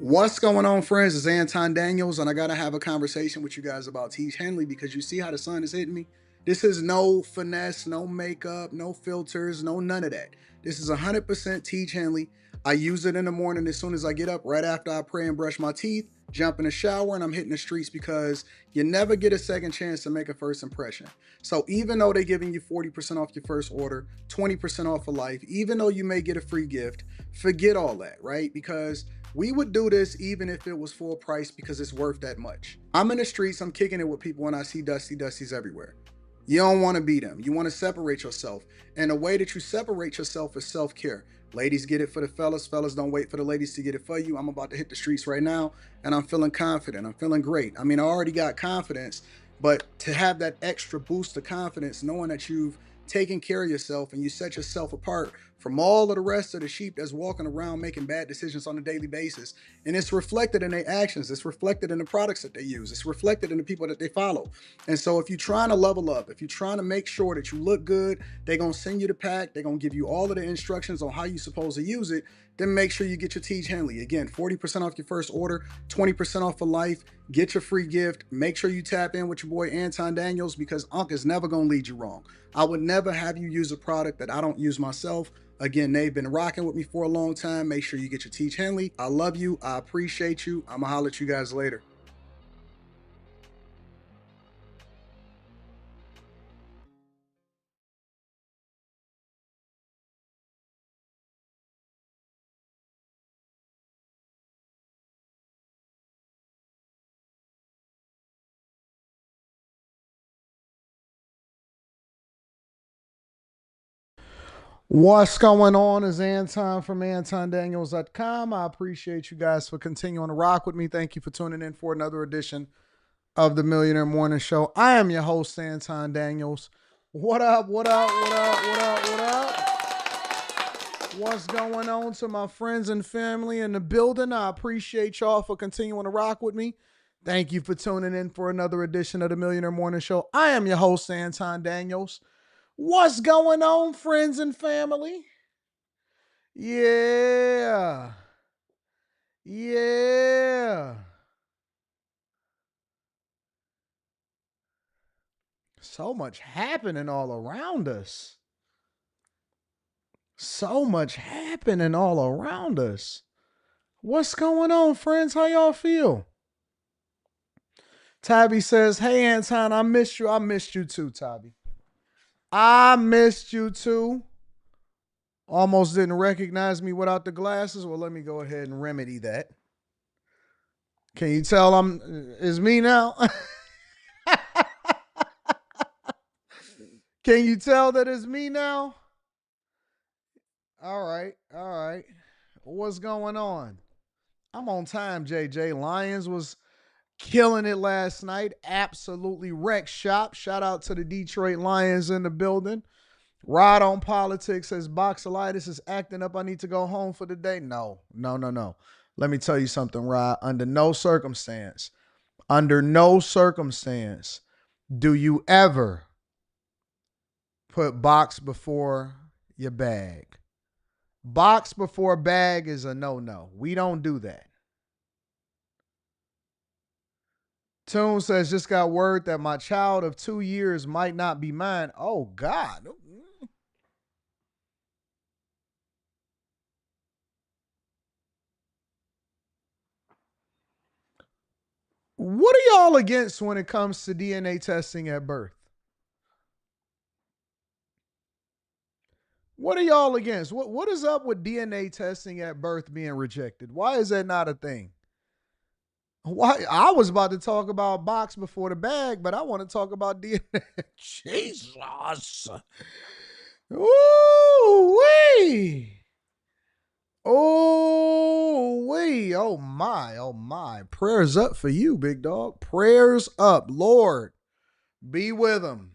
What's going on, friends? It's Anton Daniels, and I gotta have a conversation with you guys about Teach Henley because you see how the sun is hitting me. This is no finesse, no makeup, no filters, no none of that. This is 100% Teach Henley. I use it in the morning as soon as I get up, right after I pray and brush my teeth, jump in the shower, and I'm hitting the streets because you never get a second chance to make a first impression. So even though they're giving you 40% off your first order, 20% off for life, even though you may get a free gift, forget all that, right? Because we would do this even if it was full price because it's worth that much. I'm in the streets, I'm kicking it with people when I see Dusties everywhere. You don't want to be them. You want to separate yourself. And the way that you separate yourself is self-care. Ladies get it for the fellas. Fellas don't wait for the ladies to get it for you. I'm about to hit the streets right now and I'm feeling confident. I'm feeling great. I mean, I already got confidence, but to have that extra boost of confidence, knowing that you've taken care of yourself and you set yourself apart from all of the rest of the sheep that's walking around making bad decisions on a daily basis. And it's reflected in their actions. It's reflected in the products that they use. It's reflected in the people that they follow. And so if you're trying to level up, if you're trying to make sure that you look good, they're going to send you the pack. They're going to give you all of the instructions on how you're supposed to use it. Then make sure you get your Teach Henley. Again, 40% off your first order, 20% off for life. Get your free gift. Make sure you tap in with your boy Anton Daniels because Unc is never going to lead you wrong. I would never have you use a product that I don't use myself. Again, they've been rocking with me for a long time. Make sure you get your Teach Henley. I love you. I appreciate you. I'm going to holler at you guys later. What's going on is Anton from AntonDaniels.com. I appreciate you guys for continuing to rock with me. Thank you for tuning in for another edition of the Millionaire Morning Show. I am your host, Anton Daniels. What up, what up, what up, what up, what up? What's going on to my friends and family in the building? I appreciate y'all for continuing to rock with me. Thank you for tuning in for another edition of the Millionaire Morning Show. I am your host, Anton Daniels. What's going on, friends and family? Yeah. Yeah. So much happening all around us. So much happening all around us. What's going on, friends? How y'all feel? Tabby says, hey, Anton, I missed you. I missed you too, Tabby. I missed you too. Almost didn't recognize me without the glasses. Well, let me go ahead and remedy that. Can you tell it's me now? Can you tell that it's me now? All right. All right. What's going on? I'm on time, JJ. Lions was killing it last night. Absolutely wrecked shop. Shout out to the Detroit Lions in the building. Rod on Politics says Boxalitis is acting up. I need to go home for the day. No. Let me tell you something, Rod. Under no circumstance do you ever put box before your bag. Box before bag is a no-no. We don't do that. Toon says, just got word that my child of 2 years might not be mine. Oh, God. What are y'all against when it comes to DNA testing at birth? What are y'all against? What is up with DNA testing at birth being rejected? Why is that not a thing? Why I was about to talk about box before the bag, but I want to talk about DNA. Jesus. Ooh wee. Oh wee. Oh my. Oh my. Prayers up for you, big dog. Prayers up. Lord, be with him.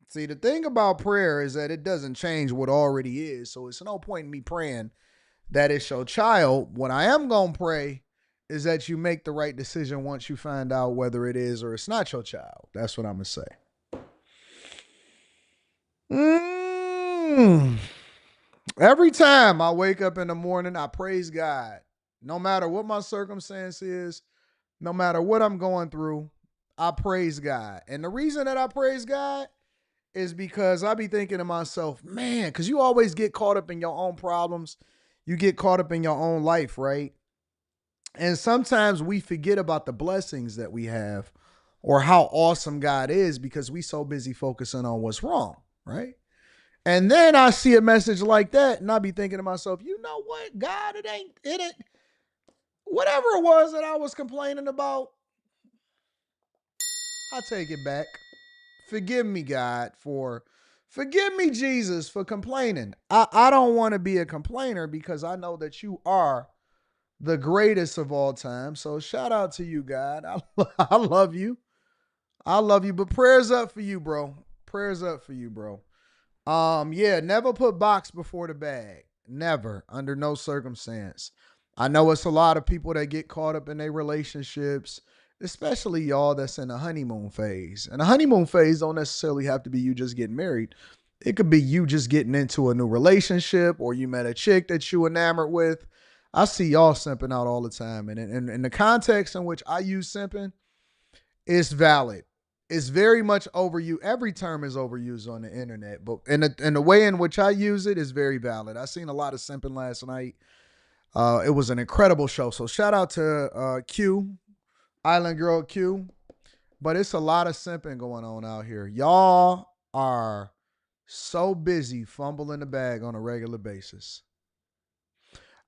See, the thing about prayer is that it doesn't change what already is. So it's no point in me praying that it's your child. What I am going to pray is that you make the right decision once you find out whether it is or it's not your child. That's what I'm going to say. Every time I wake up in the morning, I praise God No matter what my circumstance is, no matter what I'm going through, I praise God. And the reason that I praise God is because I be thinking to myself, man, because you always get caught up in your own problems. You get caught up in your own life, right? And sometimes we forget about the blessings that we have or how awesome God is because we so busy focusing on what's wrong, right? And then I see a message like that and I be thinking to myself, you know what, God, it ain't, whatever it was that I was complaining about, I take it back. Forgive me, God, forgive me, Jesus, for complaining. I don't want to be a complainer because I know that you are the greatest of all time. So shout out to you, God. I love you. I love you. But prayers up for you, bro. Prayers up for you, bro. Yeah, never put box before the bag. Never, under no circumstance. I know it's a lot of people that get caught up in their relationships, especially y'all that's in the honeymoon phase. And the honeymoon phase don't necessarily have to be you just getting married. It could be you just getting into a new relationship or you met a chick that you enamored with. I see y'all simping out all the time. And in the context in which I use simping, it's valid. It's very much overused. Every term is overused on the internet, but in the way in which I use it is very valid. I seen a lot of simping last night. It was an incredible show. So shout out to Q, Island Girl Q. But it's a lot of simping going on out here. Y'all are so busy fumbling the bag on a regular basis.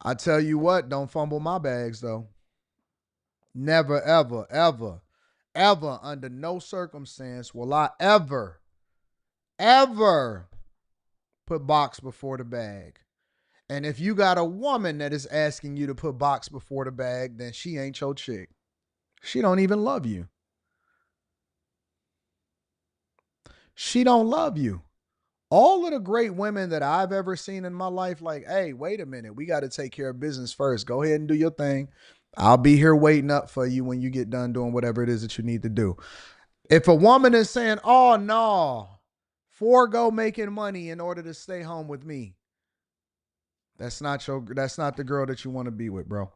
I tell you what, don't fumble my bags though. Never, ever, ever, ever, under no circumstance will I ever put box before the bag. And if you got a woman that is asking you to put box before the bag, then she ain't your chick. She don't even love you. She don't love you. All of the great women that I've ever seen in my life, like, hey, wait a minute, we got to take care of business first. Go ahead and do your thing. I'll be here waiting up for you when you get done doing whatever it is that you need to do. If a woman is saying, oh, no, forego making money in order to stay home with me, that's not the girl that you want to be with, bro.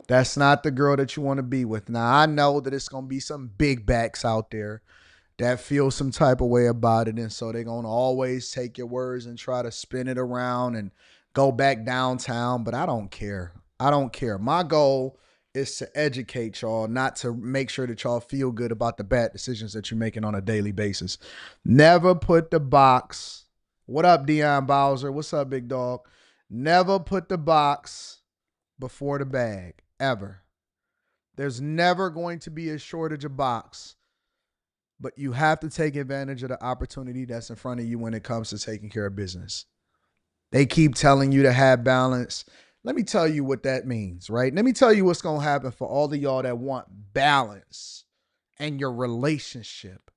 That's not the girl that you want to be with. Now, I know that it's going to be some big backs out there that feel some type of way about it. And so they're going to always take your words and try to spin it around and go back downtown. But I don't care. I don't care. My goal is to educate y'all, not to make sure that y'all feel good about the bad decisions that you're making on a daily basis. Never put the box. What up, Deion Bowser? What's up, big dog? Never put the box before the bag, ever. There's never going to be a shortage of box, but you have to take advantage of the opportunity that's in front of you when it comes to taking care of business. They keep telling you to have balance. Let me tell you what that means, right? Let me tell you what's going to happen for all of y'all that want balance in your relationship.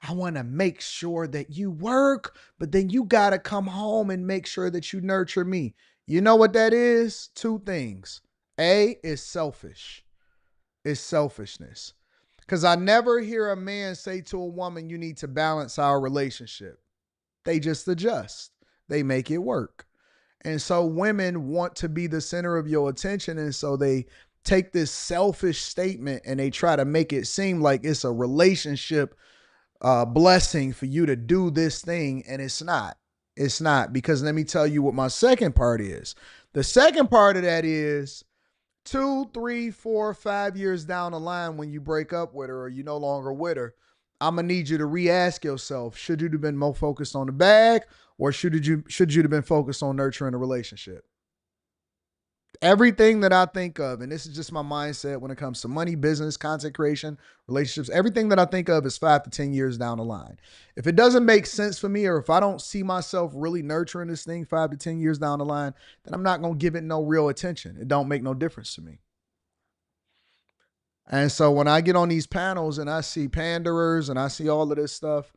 I want to make sure that you work, but then you got to come home and make sure that you nurture me. You know what that is? Two things. A is selfish. It's selfishness. Because I never hear a man say to a woman, you need to balance our relationship. They just adjust, they make it work. And so women want to be the center of your attention. And so they take this selfish statement and they try to make it seem like it's a relationship blessing for you to do this thing. And it's not. It's not. Because let me tell you what my second part is. The second part of that is 2, 3, 4, 5 years down the line when you break up with her or you no longer with her, I'm gonna need you to re-ask yourself, should you have been more focused on the bag or should you have been focused on nurturing a relationship? Everything that I think of, and this is just my mindset when it comes to money, business, content creation, relationships, everything that I think of is 5 to 10 years down the line. If it doesn't make sense for me, or if I don't see myself really nurturing this thing 5 to 10 years down the line, then I'm not going to give it no real attention. It don't make no difference to me. And so when I get on these panels and I see panderers and I see all of this stuff,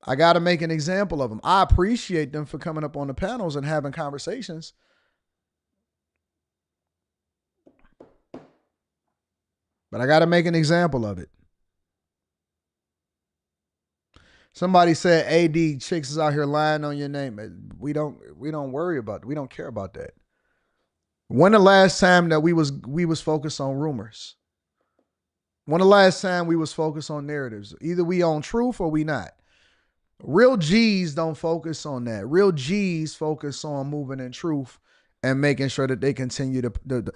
I got to make an example of them. I appreciate them for coming up on the panels and having conversations. But I got to make an example of it. Somebody said, AD, chicks is out here lying on your name. We don't worry about it. We don't care about that. When the last time that we was focused on rumors? When the last time we was focused on narratives? Either we on truth or we not. Real G's don't focus on that. Real G's focus on moving in truth and making sure that they continue to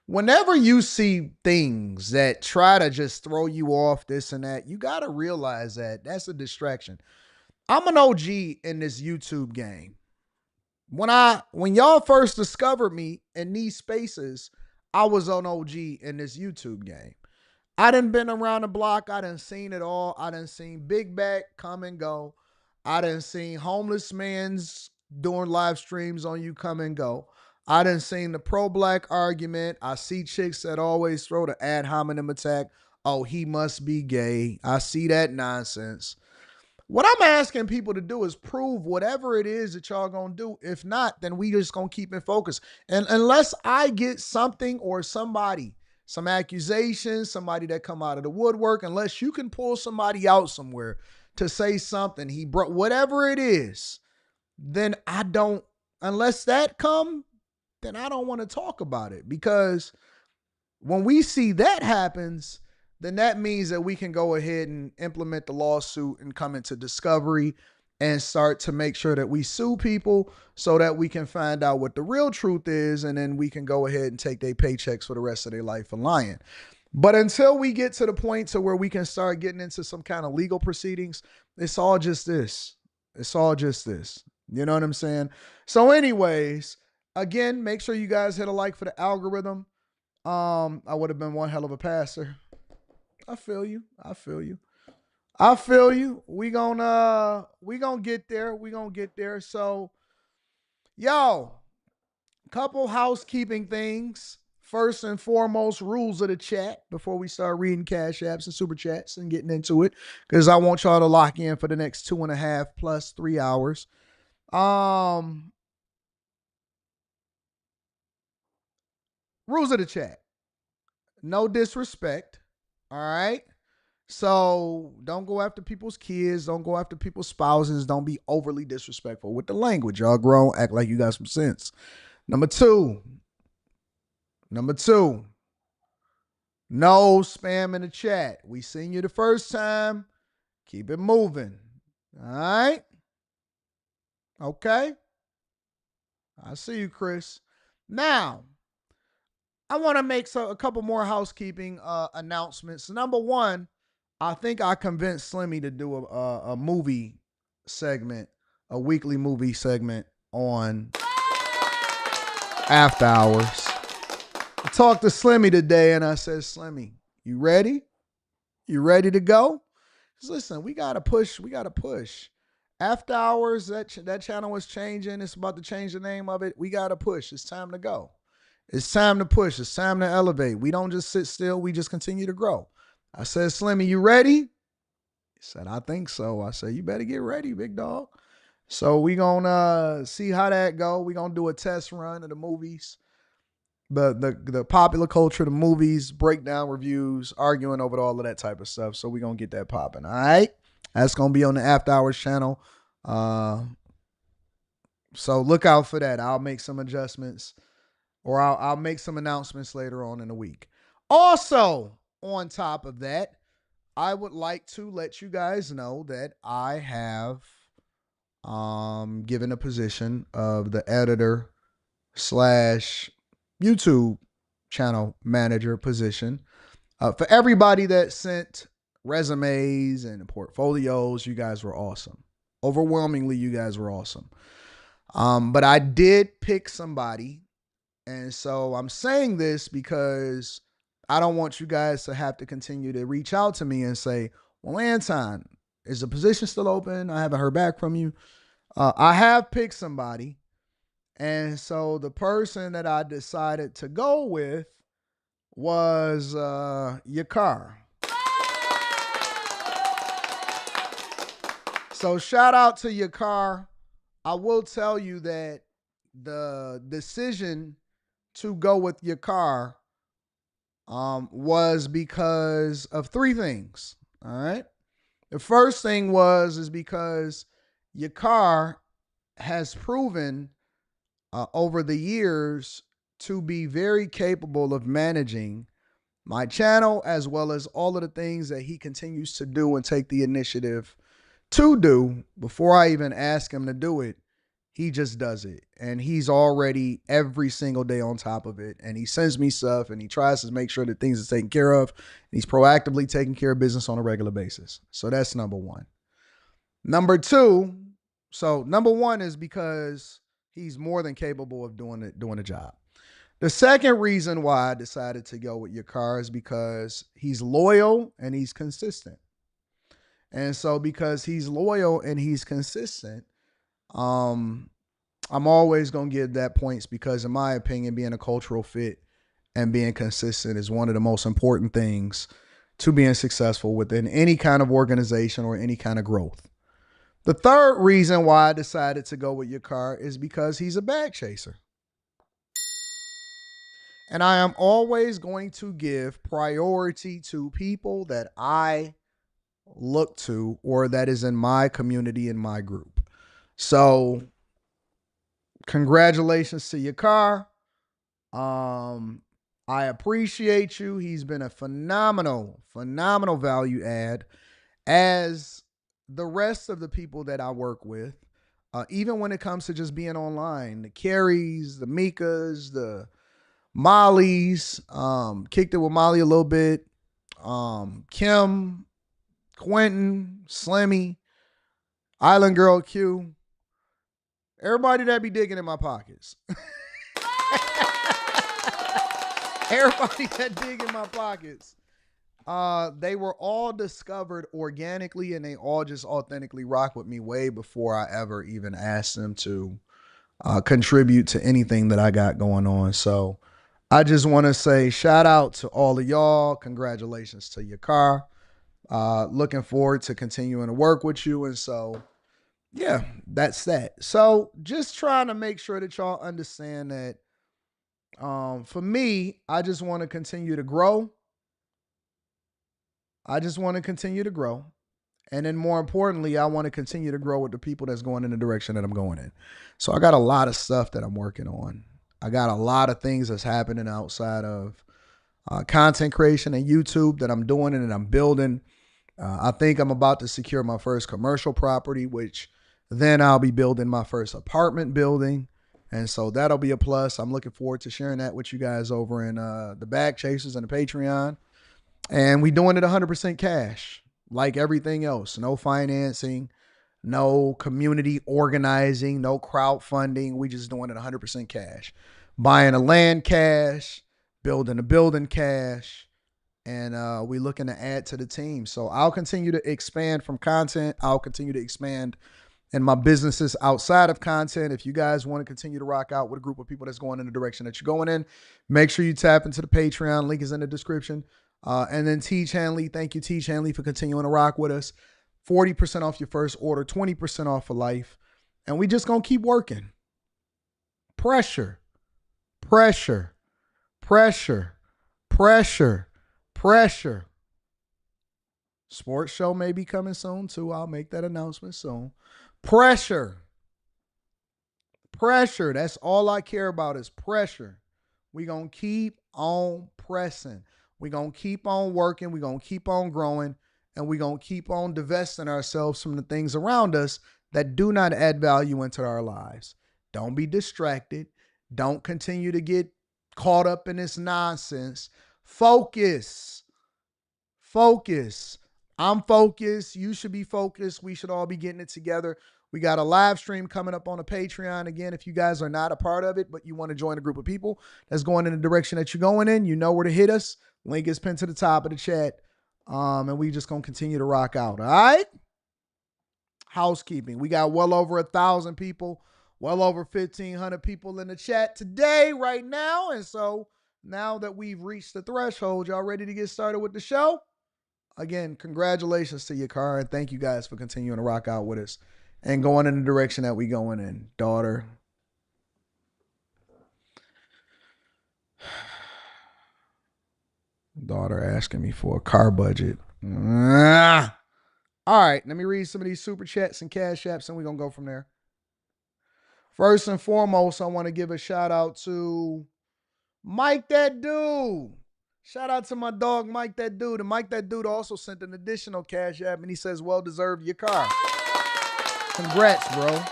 whenever you see things that try to just throw you off this and that, you got to realize that that's a distraction. I'm an OG in this YouTube game. When y'all first discovered me in these spaces, I was an OG in this YouTube game. I done been around the block. I done seen it all. I done seen Big Back come and go. I done seen homeless mans doing live streams on you come and go. I done seen the pro-black argument. I see chicks that always throw the ad hominem attack. Oh, he must be gay. I see that nonsense. What I'm asking people to do is prove whatever it is that y'all gonna do. If not, then we just gonna keep it focused. And unless I get something or somebody, some accusations, somebody that come out of the woodwork, unless you can pull somebody out somewhere to say something, he brought whatever it is, then I don't, unless that come, then I don't want to talk about it. Because when we see that happens, then that means that we can go ahead and implement the lawsuit and come into discovery and start to make sure that we sue people so that we can find out what the real truth is, and then we can go ahead and take their paychecks for the rest of their life for lying. But until we get to the point to where we can start getting into some kind of legal proceedings, it's all just this. It's all just this. You know what I'm saying? So anyways, again, make sure you guys hit a like for the algorithm. I would have been one hell of a passer. I feel you. I feel you. I feel you. We gonna get there. We gonna get there. So, yo, couple housekeeping things. First and foremost, rules of the chat before we start reading cash apps and super chats and getting into it, because I want y'all to lock in for the next 2.5 plus 3 hours. Rules of the chat. No disrespect. All right. So don't go after people's kids. Don't go after people's spouses. Don't be overly disrespectful with the language. Y'all grown. Act like you got some sense. Number two. No spam in the chat. We seen you the first time. Keep it moving. All right. Okay. I see you, Chris. Now, I want to make a couple more housekeeping announcements. Number one, I think I convinced Slimmy to do a movie segment, a weekly movie segment on After Hours. I talked to Slimmy today and I said, Slimmy, you ready? You ready to go? Just listen, we got to push. We got to push. After Hours, that channel is changing. It's about to change the name of it. We got to push. It's time to go. It's time to push. It's time to elevate. We don't just sit still. We just continue to grow. I said, Slimmy, you ready? He said, I think so. I said, you better get ready, big dog. So we gonna see how that go. We gonna do a test run of the movies, the popular culture, the movies, breakdown reviews, arguing over all of that type of stuff. So we gonna get that popping. All right, that's gonna be on the After Hours channel. So look out for that. I'll make some adjustments, or I'll make some announcements later on in the week. Also, on top of that, I would like to let you guys know that I have given a position of the editor / YouTube channel manager position for everybody that sent resumes and portfolios. You guys were awesome. Overwhelmingly, you guys were awesome. But I did pick somebody. And so I'm saying this because I don't want you guys to have to continue to reach out to me and say, well, Anton, is the position still open? I haven't heard back from you. I have picked somebody. And so the person that I decided to go with was Yakar. So shout out to Yakar. I will tell you that the decision to go with Yakar was because of 3 things. All right. The first thing is because Yakar has proven over the years to be very capable of managing my channel as well as all of the things that he continues to do and take the initiative to do before I even ask him to do it. He just does it. And he's already every single day on top of it. And he sends me stuff and he tries to make sure that things are taken care of. And he's proactively taking care of business on a regular basis. So that's number one. Number two, so number one is because he's more than capable of doing the job. The second reason why I decided to go with your car is because he's loyal and he's consistent. And so because he's loyal and he's consistent, I'm always going to give that points because in my opinion, being a cultural fit and being consistent is one of the most important things to being successful within any kind of organization or any kind of growth. The third reason why I decided to go with your car is because he's a bag chaser. And I am always going to give priority to people that I look to or that is in my community, in my group. So congratulations to your car. I appreciate you. He's been a phenomenal value add, as the rest of the people that I work with, even when it comes to just being online, the Carries, the Mikas, the Molly's, kicked it with Molly a little bit, Kim, Quentin, Slimmy, Island Girl Q, everybody that be digging in my pockets. Everybody that dig in my pockets. They were all discovered organically and they all just authentically rock with me way before I ever even asked them to contribute to anything that I got going on. So I just want to say shout out to all of y'all. Congratulations to your car. Looking forward to continuing to work with you. And so, yeah, that's that. So just trying to make sure that y'all understand that for me, I just want to continue to grow. And then more importantly, I want to continue to grow with the people that's going in the direction that I'm going in. So I got a lot of stuff that I'm working on. I got a lot of things that's happening outside of content creation and YouTube that I'm doing and that I'm building. I think I'm about to secure my first commercial property, which then I'll be building my first apartment building. And so that'll be a plus. I'm looking forward to sharing that with you guys over in the Bag Chasers and the Patreon. And we doing it 100% cash, like everything else. No financing, no community organizing, no crowdfunding. We just doing it 100% cash. Buying a land cash, building a building cash, and we looking to add to the team. So I'll continue to expand from content. I'll continue to expand in my businesses outside of content. If you guys want to continue to rock out with a group of people that's going in the direction that you're going in, make sure you tap into the Patreon. Link is in the description. And then Teach Henley. Thank you, Teach Henley, for continuing to rock with us. 40% off your first order, 20% off for life. And we just going to keep working. Pressure. Sports show may be coming soon too. I'll make that announcement soon. Pressure. That's all I care about is pressure. We're going to keep on pressing. We're going to keep on working. We're going to keep on growing. And we're going to keep on divesting ourselves from the things around us that do not add value into our lives. Don't be distracted. Don't continue to get caught up in this nonsense. Focus. I'm focused. You should be focused. We should all be getting it together. We got a live stream coming up on the Patreon. Again, if you guys are not a part of it, but you want to join a group of people that's going in the direction that you're going in, you know where to hit us. Link is pinned to the top of the chat. And we just going to continue to rock out. All right. Housekeeping. We got well over 1,000 people, well over 1,500 people in the chat today, right now. And so now that we've reached the threshold, y'all ready to get started with the show? Again, congratulations to your car. And thank you guys for continuing to rock out with us and going in the direction that we going in. Daughter. Daughter asking me for a car budget. All right, let me read some of these super chats and cash apps and we're going to go from there. First and foremost, I want to give a shout out to Mike That Dude. Shout out to my dog, Mike That Dude. And Mike That Dude also sent an additional cash app, and he says, well deserved your car. Congrats, bro.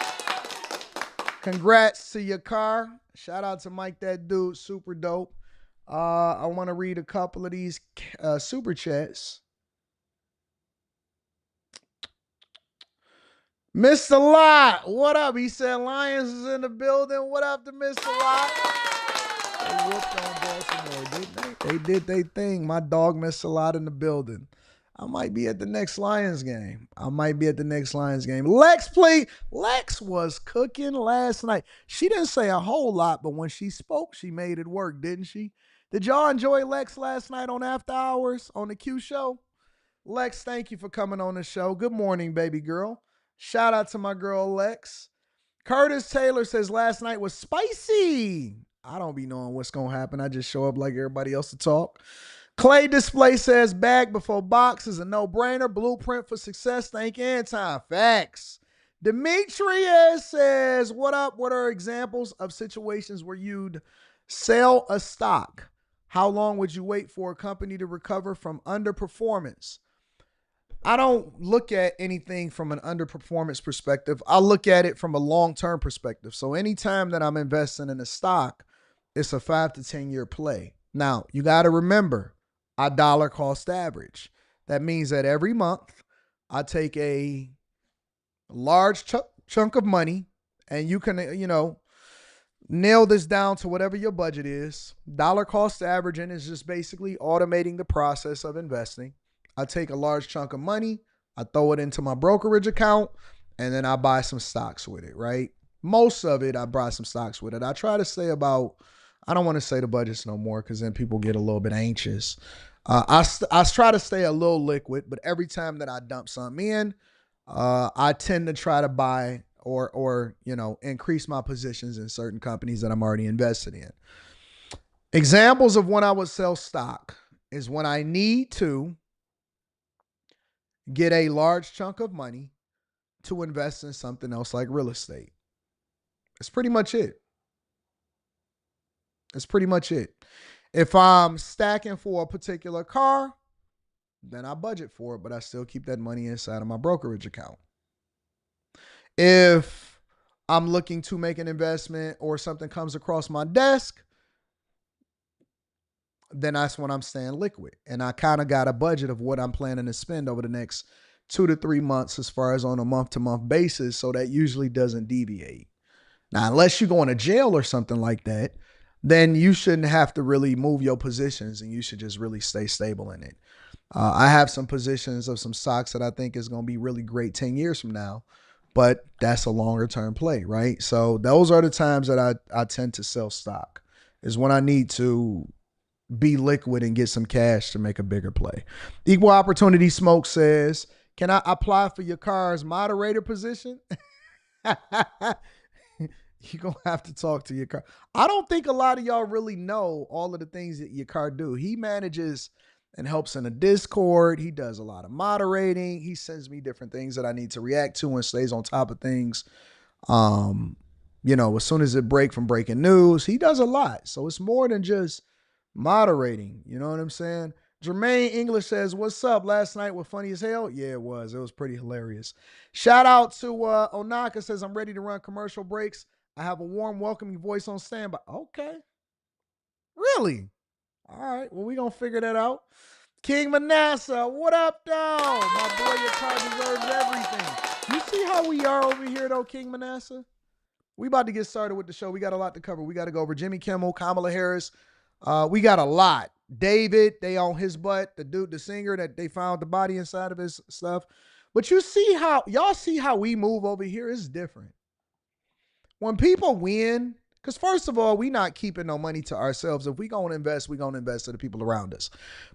Congrats to your car. Shout out to Mike That Dude. Super dope. I want to read a couple of these super chats. Mr. Lot, what up? He said Lions is in the building. What up to Mr. Lot? They whooped on Baltimore, didn't they? They did their thing. My dog Mr. Lot in the building. I might be at the next Lions game. Lex was cooking last night. She didn't say a whole lot, but when she spoke, she made it work, didn't she? Did y'all enjoy Lex last night on After Hours on the Q Show? Lex, thank you for coming on the show. Good morning, baby girl. Shout out to my girl, Lex. Curtis Taylor says last night was spicy. I don't be knowing what's going to happen. I just show up like everybody else to talk. Clay Display says bag before box is a no-brainer. Blueprint for success. Thank you, Anton. Facts. Demetrius says, what up? What are examples of situations where you'd sell a stock? How long would you wait for a company to recover from underperformance? I don't look at anything from an underperformance perspective. I look at it from a long-term perspective. So anytime that I'm investing in a stock, it's a 5 to 10 year play. Now, you got to remember, I dollar cost average. That means that every month I take a large chunk of money, and you can, nail this down to whatever your budget is. Dollar cost averaging is just basically automating the process of investing. I take a large chunk of money, I throw it into my brokerage account, and then I buy some stocks with it, right? Most of it, I buy some stocks with it. I try to stay about, I don't want to say the budgets no more because then people get a little bit anxious. I try to stay a little liquid, but every time that I dump something in, I tend to try to buy or increase my positions in certain companies that I'm already invested in. Examples of when I would sell stock is when I need to get a large chunk of money to invest in something else like real estate. That's pretty much it. If I'm stacking for a particular car, then I budget for it, but I still keep that money inside of my brokerage account. If I'm looking to make an investment or something comes across my desk, then that's when I'm staying liquid. And I kind of got a budget of what I'm planning to spend over the next 2 to 3 months as far as on a month-to-month basis, so that usually doesn't deviate. Now, unless you go into jail or something like that, then you shouldn't have to really move your positions and you should just really stay stable in it. I have some positions of some stocks that I think is going to be really great 10 years from now, but that's a longer term play, right? So those are the times that I tend to sell stock, is when I need to be liquid and get some cash to make a bigger play. Equal Opportunity Smoke says, can I apply for your car's moderator position? You're going to have to talk to your car. I don't think a lot of y'all really know all of the things that your car do. He manages and helps in a Discord. He does a lot of moderating. He sends me different things that I need to react to and stays on top of things. As soon as it breaks from breaking news, he does a lot. So it's more than just moderating. You know what I'm saying? Jermaine English says, what's up? Last night was funny as hell. Yeah, it was. It was pretty hilarious. Shout out to Onaka says, I'm ready to run commercial breaks. I have a warm, welcoming voice on standby. Okay. Really? All right. Well, we're going to figure that out. King Manasseh, what up, though? My boy, your car deserves everything. You see how we are over here, though, King Manasseh? We about to get started with the show. We got a lot to cover. We got to go over Jimmy Kimmel, Kamala Harris. We got a lot. David, they on his butt. The dude, the singer that they found the body inside of his stuff. But y'all see how we move over here? It's different. When people win, because first of all, we not keeping no money to ourselves. If we going to invest, we going to invest to the people around us.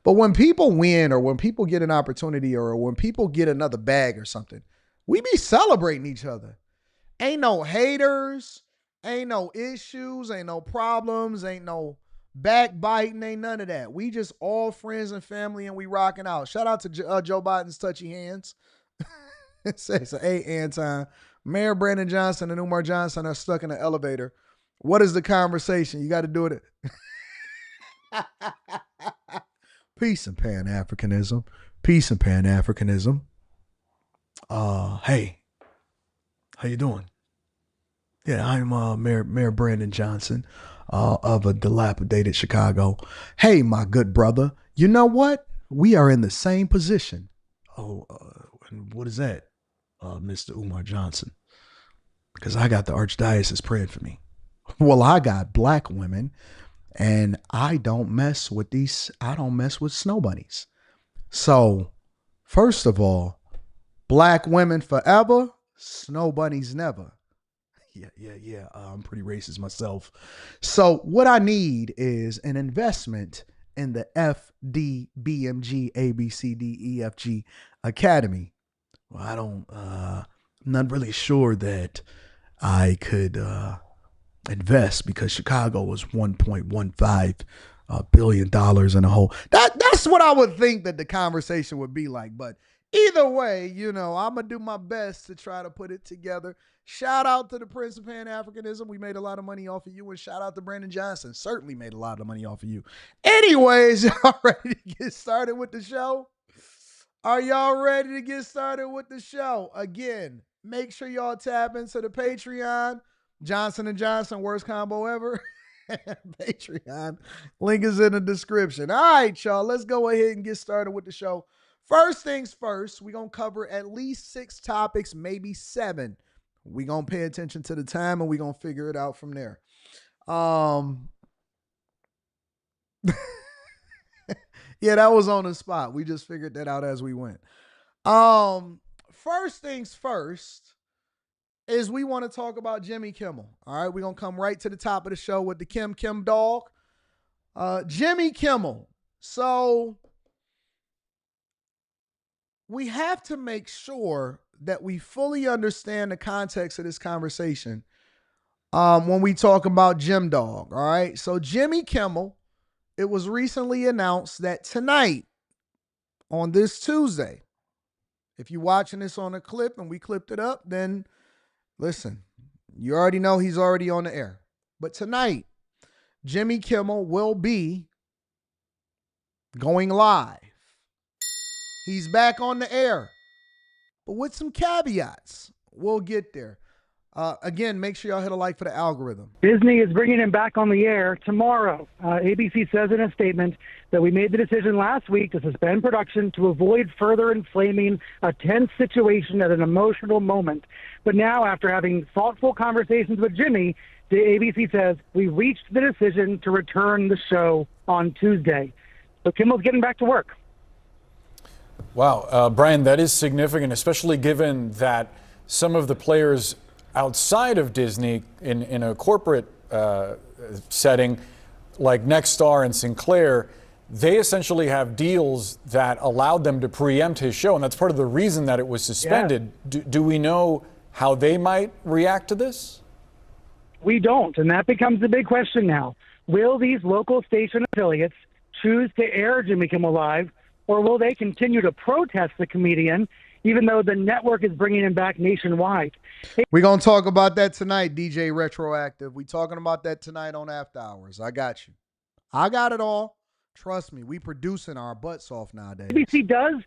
But when people win, or when people get an opportunity, or when people get another bag or something, we be celebrating each other. Ain't no haters, ain't no issues, ain't no problems, ain't no backbiting, ain't none of that. We just all friends and family, and we rocking out. Shout out to Joe Biden's touchy hands. It says, hey, Anton, Mayor Brandon Johnson and Umar Johnson are stuck in an elevator. What is the conversation? You got to do it. Peace and Pan-Africanism. Peace and Pan-Africanism. Hey, how you doing? Yeah, I'm Mayor Brandon Johnson of a dilapidated Chicago. Hey, my good brother, you know what? We are in the same position. Oh, and what is that, Mr. Umar Johnson? Because I got the Archdiocese praying for me. Well, I got black women, and I don't mess with snow bunnies. So, first of all, black women forever, snow bunnies never. Yeah. I'm pretty racist myself. So what I need is an investment in the FDBMG ABCDEFG Academy. Well, I'm not really sure that I could invest because Chicago was $1.15 billion in a hole. That's what I would think that the conversation would be like. But either way, I'm going to do my best to try to put it together. Shout out to the Prince of Pan-Africanism. We made a lot of money off of you. And shout out to Brandon Johnson. Certainly made a lot of money off of you. Anyways, y'all ready to get started with the show? Are y'all ready to get started with the show? Again, make sure y'all tap into the Patreon. Johnson & Johnson, worst combo ever. Patreon. Link is in the description. All right, y'all. Let's go ahead and get started with the show. First things first, we're going to cover at least 6 topics, maybe 7. We're going to pay attention to the time and we're going to figure it out from there. Yeah, that was on the spot. We just figured that out as we went. First things first is we want to talk about Jimmy Kimmel. All right, we're going to come right to the top of the show with the Kim dog. Jimmy Kimmel. So we have to make sure that we fully understand the context of this conversation when we talk about Jim Dog, all right? So Jimmy Kimmel, it was recently announced that tonight, on this Tuesday, if you're watching this on a clip and we clipped it up, then listen, you already know he's already on the air. But tonight, Jimmy Kimmel will be going live. He's back on the air, but with some caveats. We'll get there. Again, make sure y'all hit a like for the algorithm. Disney is bringing him back on the air tomorrow. ABC says in a statement that we made the decision last week to suspend production to avoid further inflaming a tense situation at an emotional moment. But now, after having thoughtful conversations with Jimmy, the ABC says we reached the decision to return the show on Tuesday. So Kimmel's getting back to work. Wow, Brian, that is significant, especially given that some of the players outside of Disney in a corporate setting, like Nexstar and Sinclair, they essentially have deals that allowed them to preempt his show, and that's part of the reason that it was suspended. Yeah. Do we know how they might react to this? We don't, and that becomes the big question now. Will these local station affiliates choose to air Jimmy Kimmel Live, or will they continue to protest the comedian, even though the network is bringing him back nationwide? We're going to talk about that tonight, DJ Retroactive. We're talking about that tonight on After Hours. I got you. I got it all. Trust me, we producing our butts off nowadays. ABC does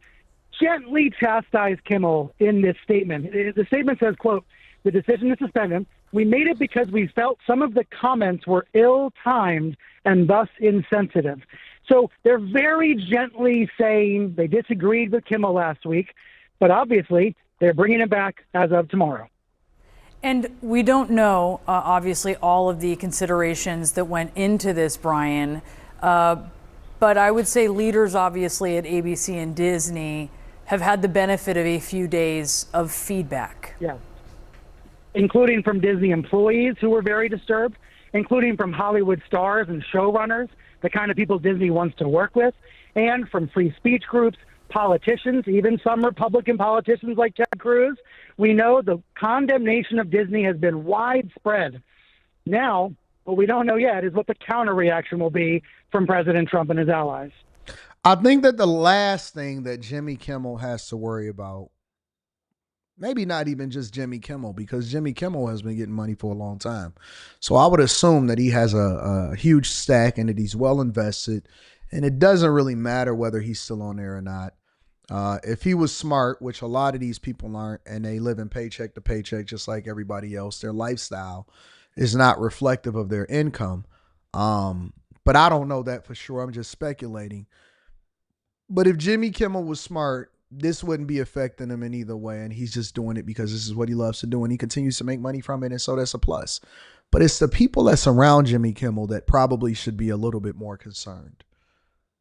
gently chastise Kimmel in this statement. The statement says, quote, "The decision to suspend him, we made it because we felt some of the comments were ill-timed and thus insensitive." So they're very gently saying they disagreed with Kimmel last week, but obviously they're bringing him back as of tomorrow. And we don't know, obviously, all of the considerations that went into this, Brian. But I would say leaders, obviously, at ABC and Disney have had the benefit of a few days of feedback. Yeah, including from Disney employees who were very disturbed, including from Hollywood stars and showrunners, the kind of people Disney wants to work with, and from free speech groups, politicians, even some Republican politicians like Ted Cruz. We know the condemnation of Disney has been widespread. Now, what we don't know yet is what the counter reaction will be from President Trump and his allies. I think that the last thing that Jimmy Kimmel has to worry about Maybe not even just Jimmy Kimmel, because Jimmy Kimmel has been getting money for a long time. So I would assume that he has a huge stack and that he's well invested. And it doesn't really matter whether he's still on there or not. If he was smart, which a lot of these people aren't, and they live in paycheck to paycheck just like everybody else, their lifestyle is not reflective of their income. But I don't know that for sure. I'm just speculating. But if Jimmy Kimmel was smart, this wouldn't be affecting him in either way. And he's just doing it because this is what he loves to do. And he continues to make money from it. And so that's a plus. But it's the people that surround Jimmy Kimmel that probably should be a little bit more concerned,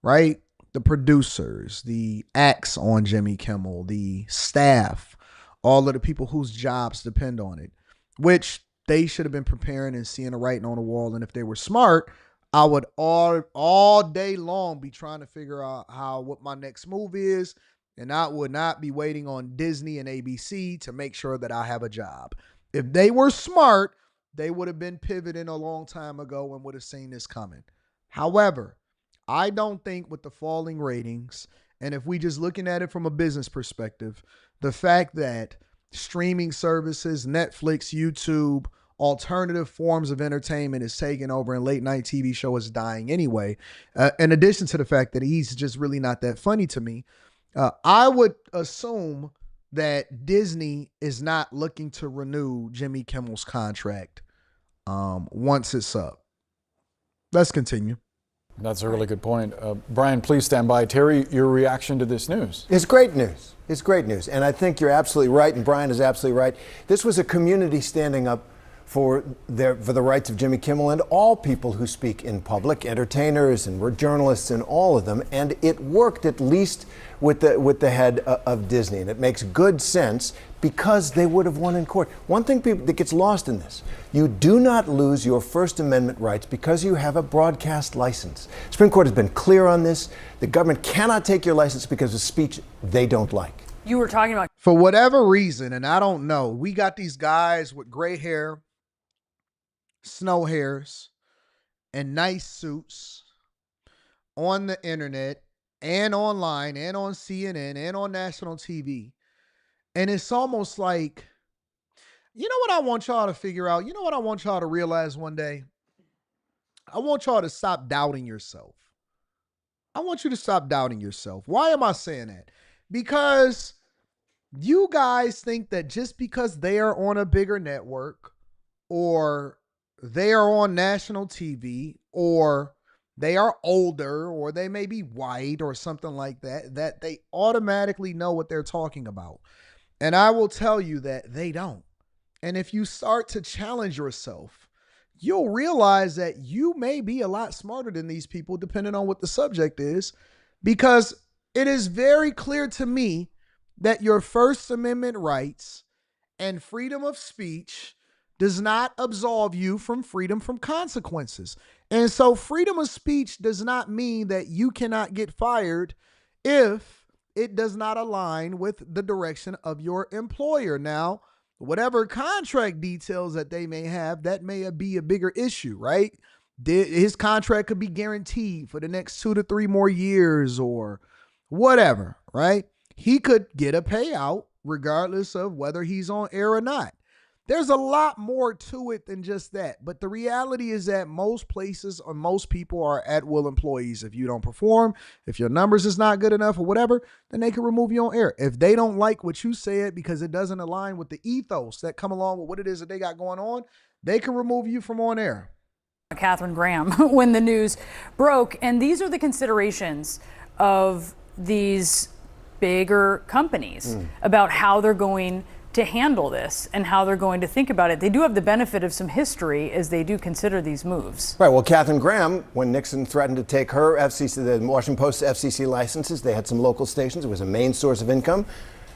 right? The producers, the acts on Jimmy Kimmel, the staff, all of the people whose jobs depend on it, which they should have been preparing and seeing the writing on the wall. And if they were smart, I would all day long be trying to figure out what my next move is. And I would not be waiting on Disney and ABC to make sure that I have a job. If they were smart, they would have been pivoting a long time ago and would have seen this coming. However, I don't think with the falling ratings, and if we just looking at it from a business perspective, the fact that streaming services, Netflix, YouTube, alternative forms of entertainment is taking over and late night TV show is dying anyway, in addition to the fact that he's just really not that funny to me, I would assume that Disney is not looking to renew Jimmy Kimmel's contract once it's up. Let's continue. That's a really good point. Brian, please stand by. Terry, your reaction to this news? It's great news. It's great news. And I think you're absolutely right, and Brian is absolutely right. This was a community standing up for the rights of Jimmy Kimmel and all people who speak in public, entertainers and we're journalists and all of them. And it worked, at least with the head of Disney. And it makes good sense because they would have won in court. One thing that gets lost in this, you do not lose your First Amendment rights because you have a broadcast license. Supreme Court has been clear on this. The government cannot take your license because of speech they don't like. You were talking about, for whatever reason, and I don't know, we got these guys with gray hair, snow hairs, and nice suits on the internet and online and on CNN and on national TV. And it's almost like, you know what I want y'all to figure out? You know what I want y'all to realize one day? I want y'all to stop doubting yourself. I want you to stop doubting yourself. Why am I saying that? Because you guys think that just because they are on a bigger network, or they are on national TV, or they are older, or they may be white or something like that, that they automatically know what they're talking about. And I will tell you that they don't. And if you start to challenge yourself, you'll realize that you may be a lot smarter than these people, depending on what the subject is, because it is very clear to me that your First Amendment rights and freedom of speech does not absolve you from freedom from consequences. And so freedom of speech does not mean that you cannot get fired if it does not align with the direction of your employer. Now, whatever contract details that they may have, that may be a bigger issue, right? His contract could be guaranteed for the next 2 to 3 more years or whatever, right? He could get a payout regardless of whether he's on air or not. There's a lot more to it than just that. But the reality is that most places or most people are at-will employees. If you don't perform, if your numbers is not good enough or whatever, then they can remove you on air. If they don't like what you said because it doesn't align with the ethos that come along with what it is that they got going on, they can remove you from on air. Katharine Graham, when the news broke. And these are the considerations of these bigger companies about how they're going to handle this and how they're going to think about it. They do have the benefit of some history as they do consider these moves. Right. Well, Katharine Graham, when Nixon threatened to take her FCC, the Washington Post FCC licenses, they had some local stations. It was a main source of income.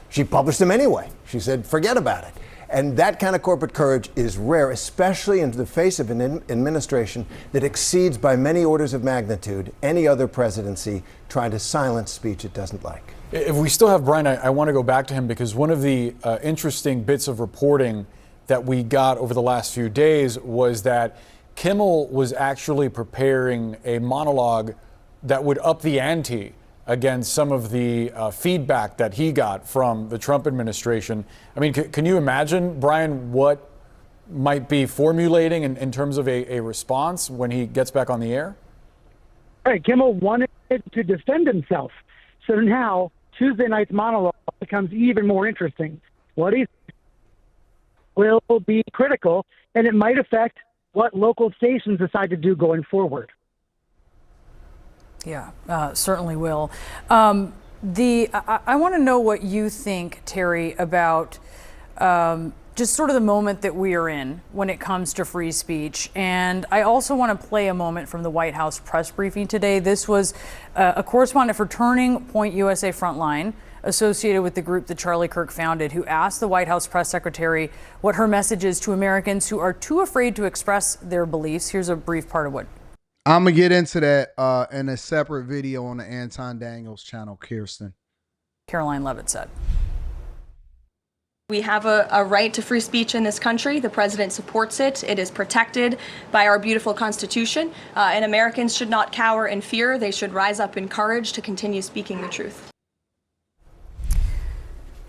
She published them anyway. She said, forget about it. And that kind of corporate courage is rare, especially in the face of an administration that exceeds by many orders of magnitude any other presidency trying to silence speech it doesn't like. If we still have Brian, I want to go back to him because one of the interesting bits of reporting that we got over the last few days was that Kimmel was actually preparing a monologue that would up the ante against some of the feedback that he got from the Trump administration. I mean, can you imagine, Brian, what might be formulating in terms of a response when he gets back on the air? Right. Kimmel wanted to defend himself. So now Tuesday night's monologue becomes even more interesting. What he will be critical, and it might affect what local stations decide to do going forward. Yeah, certainly will. I want to know what you think, Terry, about just sort of the moment that we are in when it comes to free speech. And I also want to play a moment from the White House press briefing today. This was a correspondent for Turning Point USA Frontline, associated with the group that Charlie Kirk founded, who asked the White House press secretary what her message is to Americans who are too afraid to express their beliefs. Here's a brief part of what. I'm going to get into that in a separate video on the Anton Daniels channel, Kirsten. Caroline Levitt said. We have a right to free speech in this country. The president supports it. It is protected by our beautiful Constitution. And Americans should not cower in fear. They should rise up in courage to continue speaking the truth.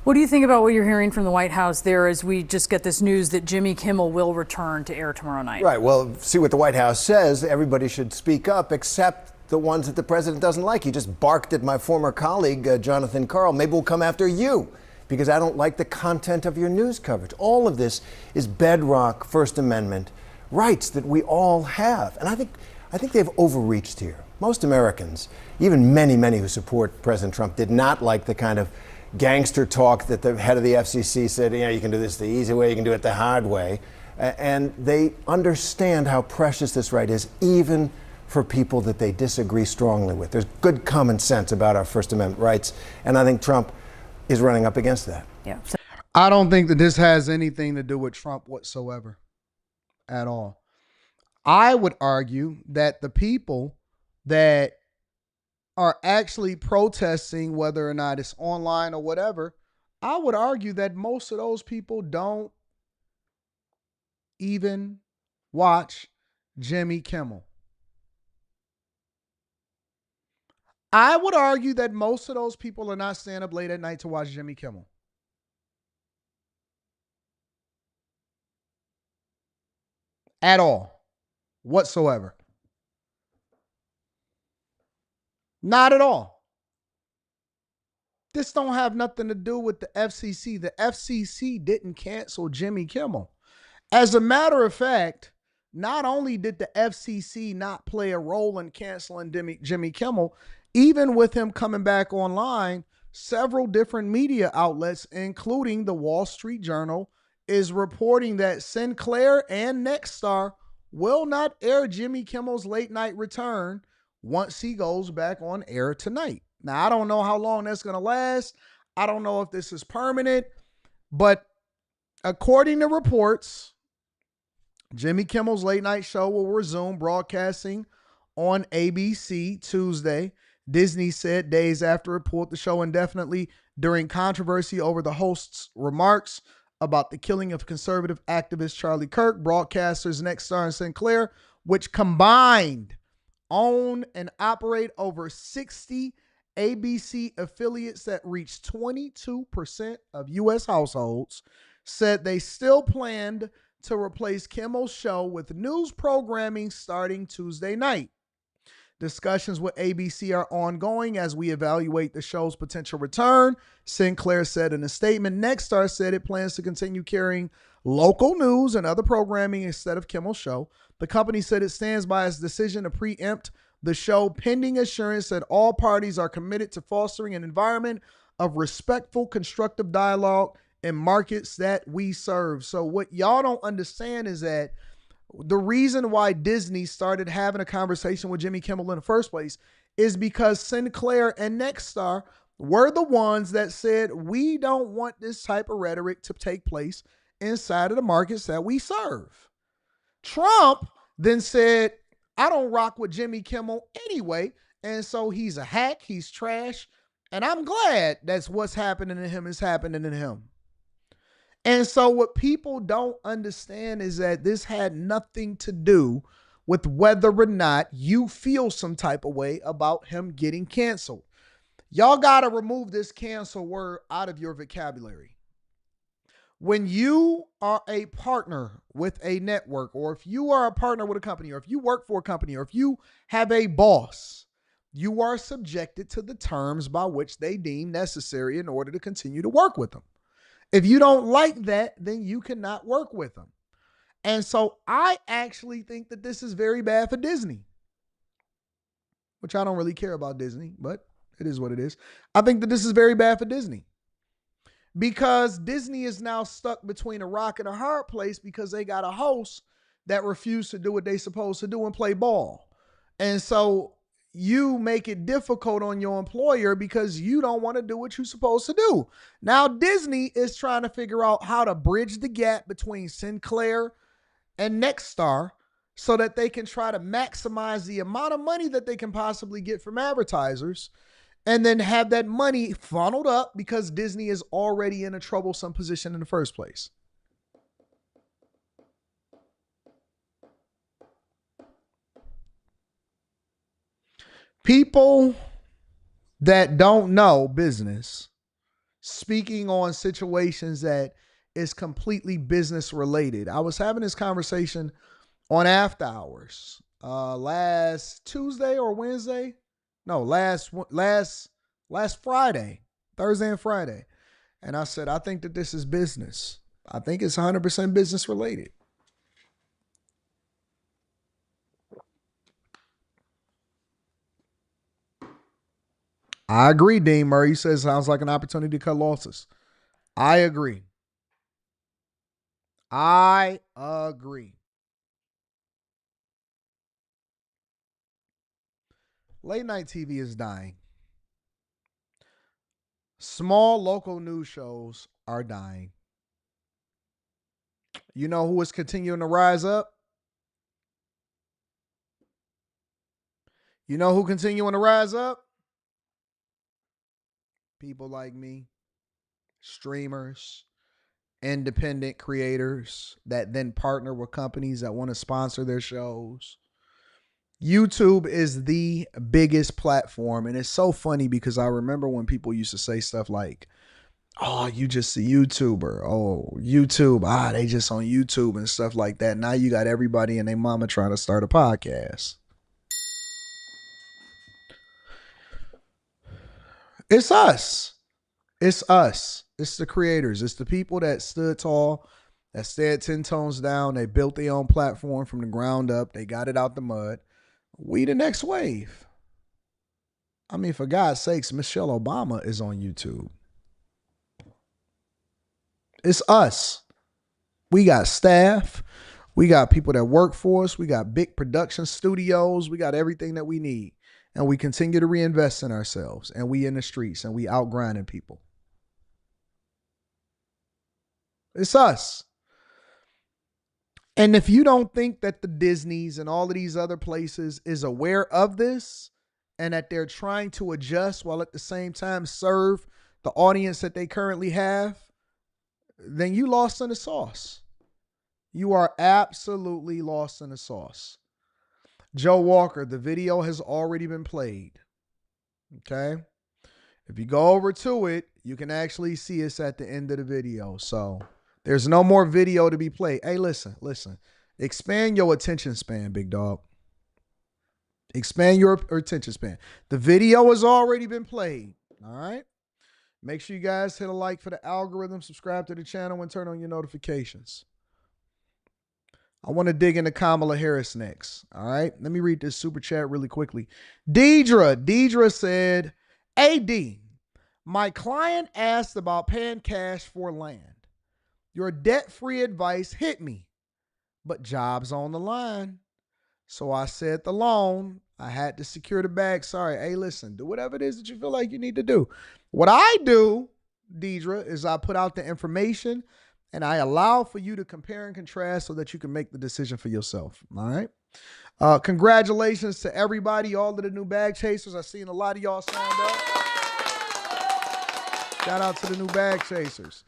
What do you think about what you're hearing from the White House there as we just get this news that Jimmy Kimmel will return to air tomorrow night? Right. Well, see what the White House says. Everybody should speak up except the ones that the president doesn't like. He just barked at my former colleague, Jonathan Karl. Maybe we'll come after you because I don't like the content of your news coverage. All of this is bedrock First Amendment rights that we all have. And I think they've overreached here. Most Americans, even many who support President Trump, did not like the kind of gangster talk that the head of the FCC said, you can do this the easy way, you can do it the hard way. And they understand how precious this right is, even for people that they disagree strongly with. There's good common sense about our First Amendment rights, and I think Trump is running up against that. Yeah. I don't think that this has anything to do with Trump whatsoever at all. I would argue that the people that are actually protesting, whether or not it's online or whatever, I would argue that most of those people don't even watch Jimmy Kimmel. I would argue that most of those people are not staying up late at night to watch Jimmy Kimmel. At all. Whatsoever. Not at all. This don't have nothing to do with the FCC. The FCC didn't cancel Jimmy Kimmel. As a matter of fact, not only did the FCC not play a role in canceling Jimmy Kimmel, even with him coming back online, several different media outlets, including the Wall Street Journal, is reporting that Sinclair and Nexstar will not air Jimmy Kimmel's late night return once he goes back on air tonight. Now, I don't know how long that's going to last. I don't know if this is permanent, but according to reports, Jimmy Kimmel's late night show will resume broadcasting on ABC Tuesday. Disney said days after it pulled the show indefinitely during controversy over the host's remarks about the killing of conservative activist Charlie Kirk. Broadcasters Nexstar and Sinclair, which combined own and operate over 60 ABC affiliates that reach 22% of U.S. households, said they still planned to replace Kimmel's show with news programming starting Tuesday night. Discussions with ABC are ongoing as we evaluate the show's potential return, Sinclair said in a statement. Nexstar said it plans to continue carrying local news and other programming instead of Kimmel's show. The company said it stands by its decision to preempt the show pending assurance that all parties are committed to fostering an environment of respectful, constructive dialogue in markets that we serve. So what y'all don't understand is that the reason why Disney started having a conversation with Jimmy Kimmel in the first place is because Sinclair and Nexstar were the ones that said, we don't want this type of rhetoric to take place inside of the markets that we serve. Trump then said, I don't rock with Jimmy Kimmel anyway, and so he's a hack, he's trash, and I'm glad that's what's happening to him is happening to him. And so what people don't understand is that this had nothing to do with whether or not you feel some type of way about him getting canceled. Y'all got to remove this cancel word out of your vocabulary. When you are a partner with a network, or if you are a partner with a company, or if you work for a company, or if you have a boss, you are subjected to the terms by which they deem necessary in order to continue to work with them. If you don't like that, then you cannot work with them. And so I actually think that this is very bad for Disney, which I don't really care about Disney, but it is what it is. I think that this is very bad for Disney because Disney is now stuck between a rock and a hard place because they got a host that refused to do what they're supposed to do and play ball. And so you make it difficult on your employer because you don't want to do what you're supposed to do. Now, Disney is trying to figure out how to bridge the gap between Sinclair and Nexstar so that they can try to maximize the amount of money that they can possibly get from advertisers and then have that money funneled up because Disney is already in a troublesome position in the first place. People that don't know business speaking on situations that is completely business related. I was having this conversation on After Hours last Tuesday or Wednesday. No, last Friday, Thursday and Friday. And I said, I think that this is business. I think it's 100% business related. I agree, Dean Murray. He says sounds like an opportunity to cut losses. I agree. I agree. Late night TV is dying. Small local news shows are dying. You know who is continuing to rise up? You know who continuing to rise up? People like me, streamers, independent creators that then partner with companies that want to sponsor their shows. YouTube is the biggest platform. And it's so funny because I remember when people used to say stuff like, oh, you just a YouTuber. Oh, YouTube. They just on YouTube and stuff like that. Now you got everybody and their mama trying to start a podcast. It's us. It's us. It's the creators. It's the people that stood tall, that stayed 10 tones down. They built their own platform from the ground up. They got it out the mud. We the next wave. I mean, for God's sakes, Michelle Obama is on YouTube. It's us. We got staff. We got people that work for us. We got big production studios. We got everything that we need. And we continue to reinvest in ourselves. And we in the streets. And we out grinding people. It's us. And if you don't think that the Disneys and all of these other places is aware of this and that they're trying to adjust while at the same time serve the audience that they currently have, then you lost in the sauce. You are absolutely lost in the sauce. Joe Walker, the video has already been played. Okay? If you go over to it, you can actually see us at the end of the video. So there's no more video to be played. Hey, listen. Expand your attention span, big dog. Expand your attention span. The video has already been played. All right? Make sure you guys hit a like for the algorithm, subscribe to the channel, and turn on your notifications. I want to dig into Kamala Harris next. All right? Let me read this super chat really quickly. Deidre said, AD, my client asked about paying cash for land. Your debt-free advice hit me, but job's on the line. So I said the loan. I had to secure the bag. Sorry. Hey, listen, do whatever it is that you feel like you need to do. What I do, Deidre, is I put out the information and I allow for you to compare and contrast so that you can make the decision for yourself. All right. Congratulations to everybody, all of the new bag chasers. I've seen a lot of y'all signed up. Shout out to the new bag chasers.